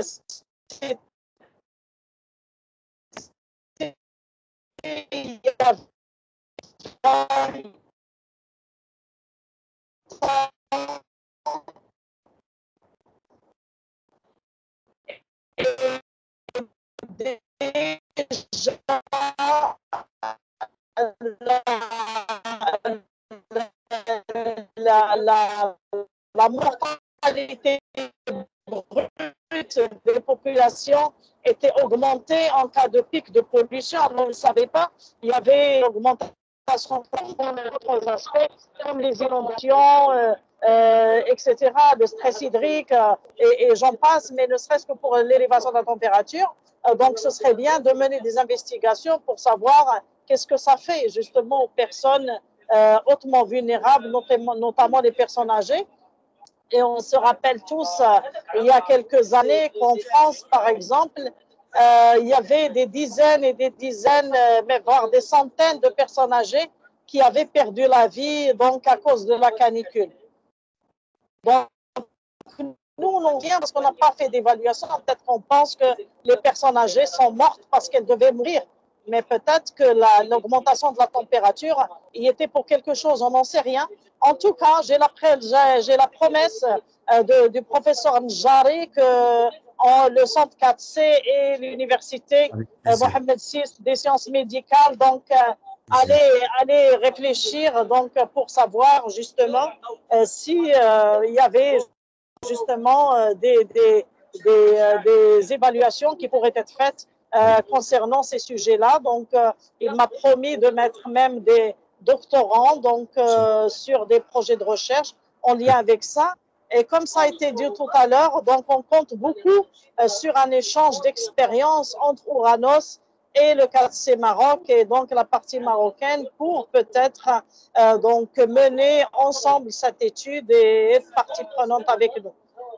la mortalité brute des populations était augmentée en cas de pic de pollution. On ne savait pas. Il y avait une augmentation d'autres aspects comme les inondations, etc., le stress hydrique et j'en passe, mais ne serait-ce que pour l'élévation de la température. Donc, ce serait bien de mener des investigations pour savoir qu'est-ce que ça fait justement aux personnes hautement vulnérables, notamment les personnes âgées. Et on se rappelle tous, il y a quelques années, qu'en France, par exemple, il y avait des dizaines et des dizaines, mais voire des centaines de personnes âgées qui avaient perdu la vie donc à cause de la canicule. Donc, nous, on vient parce qu'on n'a pas fait d'évaluation. Peut-être qu'on pense que les personnes âgées sont mortes parce qu'elles devaient mourir. Mais peut-être que l'augmentation de la température y était pour quelque chose, on n'en sait rien. En tout cas, j'ai la promesse du professeur Njari que le centre 4C et l'université Mohamed VI des sciences médicales, donc allez réfléchir donc pour savoir justement si il y avait justement des évaluations qui pourraient être faites concernant ces sujets-là. Donc, il m'a promis de mettre même des doctorants donc, sur des projets de recherche en lien avec ça. Et comme ça a été dit tout à l'heure, donc on compte beaucoup sur un échange d'expériences entre Ouranos et le 4C Maroc et donc la partie marocaine pour peut-être donc mener ensemble cette étude et être partie prenante avec nous.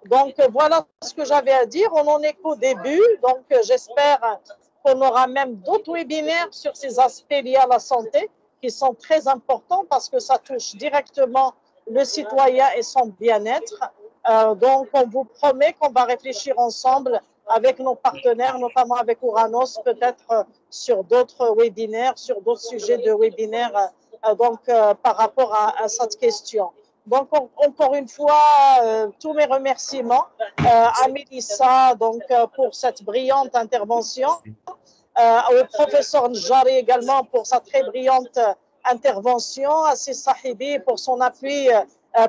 Donc voilà ce que j'avais à dire. On n'en est qu'au début, donc j'espère qu'on aura même d'autres webinaires sur ces aspects liés à la santé qui sont très importants parce que ça touche directement le citoyen et son bien-être. Donc on vous promet qu'on va réfléchir ensemble avec nos partenaires, notamment avec Ouranos, peut-être sur d'autres webinaires, sur d'autres sujets de webinaires par rapport à cette question. Donc, encore une fois, tous mes remerciements à Mélissa pour cette brillante intervention, au professeur Njari également pour sa très brillante intervention, à Sis Sahibi pour son appui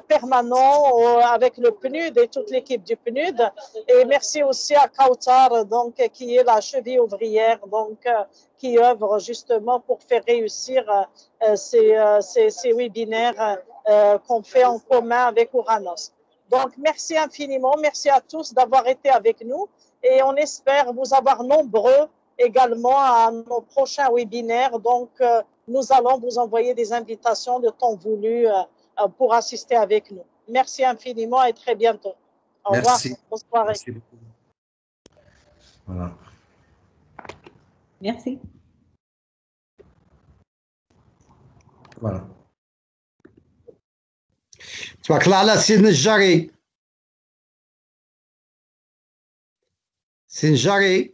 permanent avec le PNUD et toute l'équipe du PNUD. Et merci aussi à Kautar, donc, qui est la cheville ouvrière, donc, qui œuvre justement pour faire réussir ces webinaires qu'on fait en commun avec Ouranos. Donc, merci infiniment. Merci à tous d'avoir été avec nous et on espère vous avoir nombreux également à nos prochains webinaires. Donc, nous allons vous envoyer des invitations de temps voulu pour assister avec nous. Merci infiniment et très bientôt. Au revoir. Bonne soirée. Merci beaucoup. Voilà. Merci. Voilà. تبارك الله على سي النجاري. سي النجاري.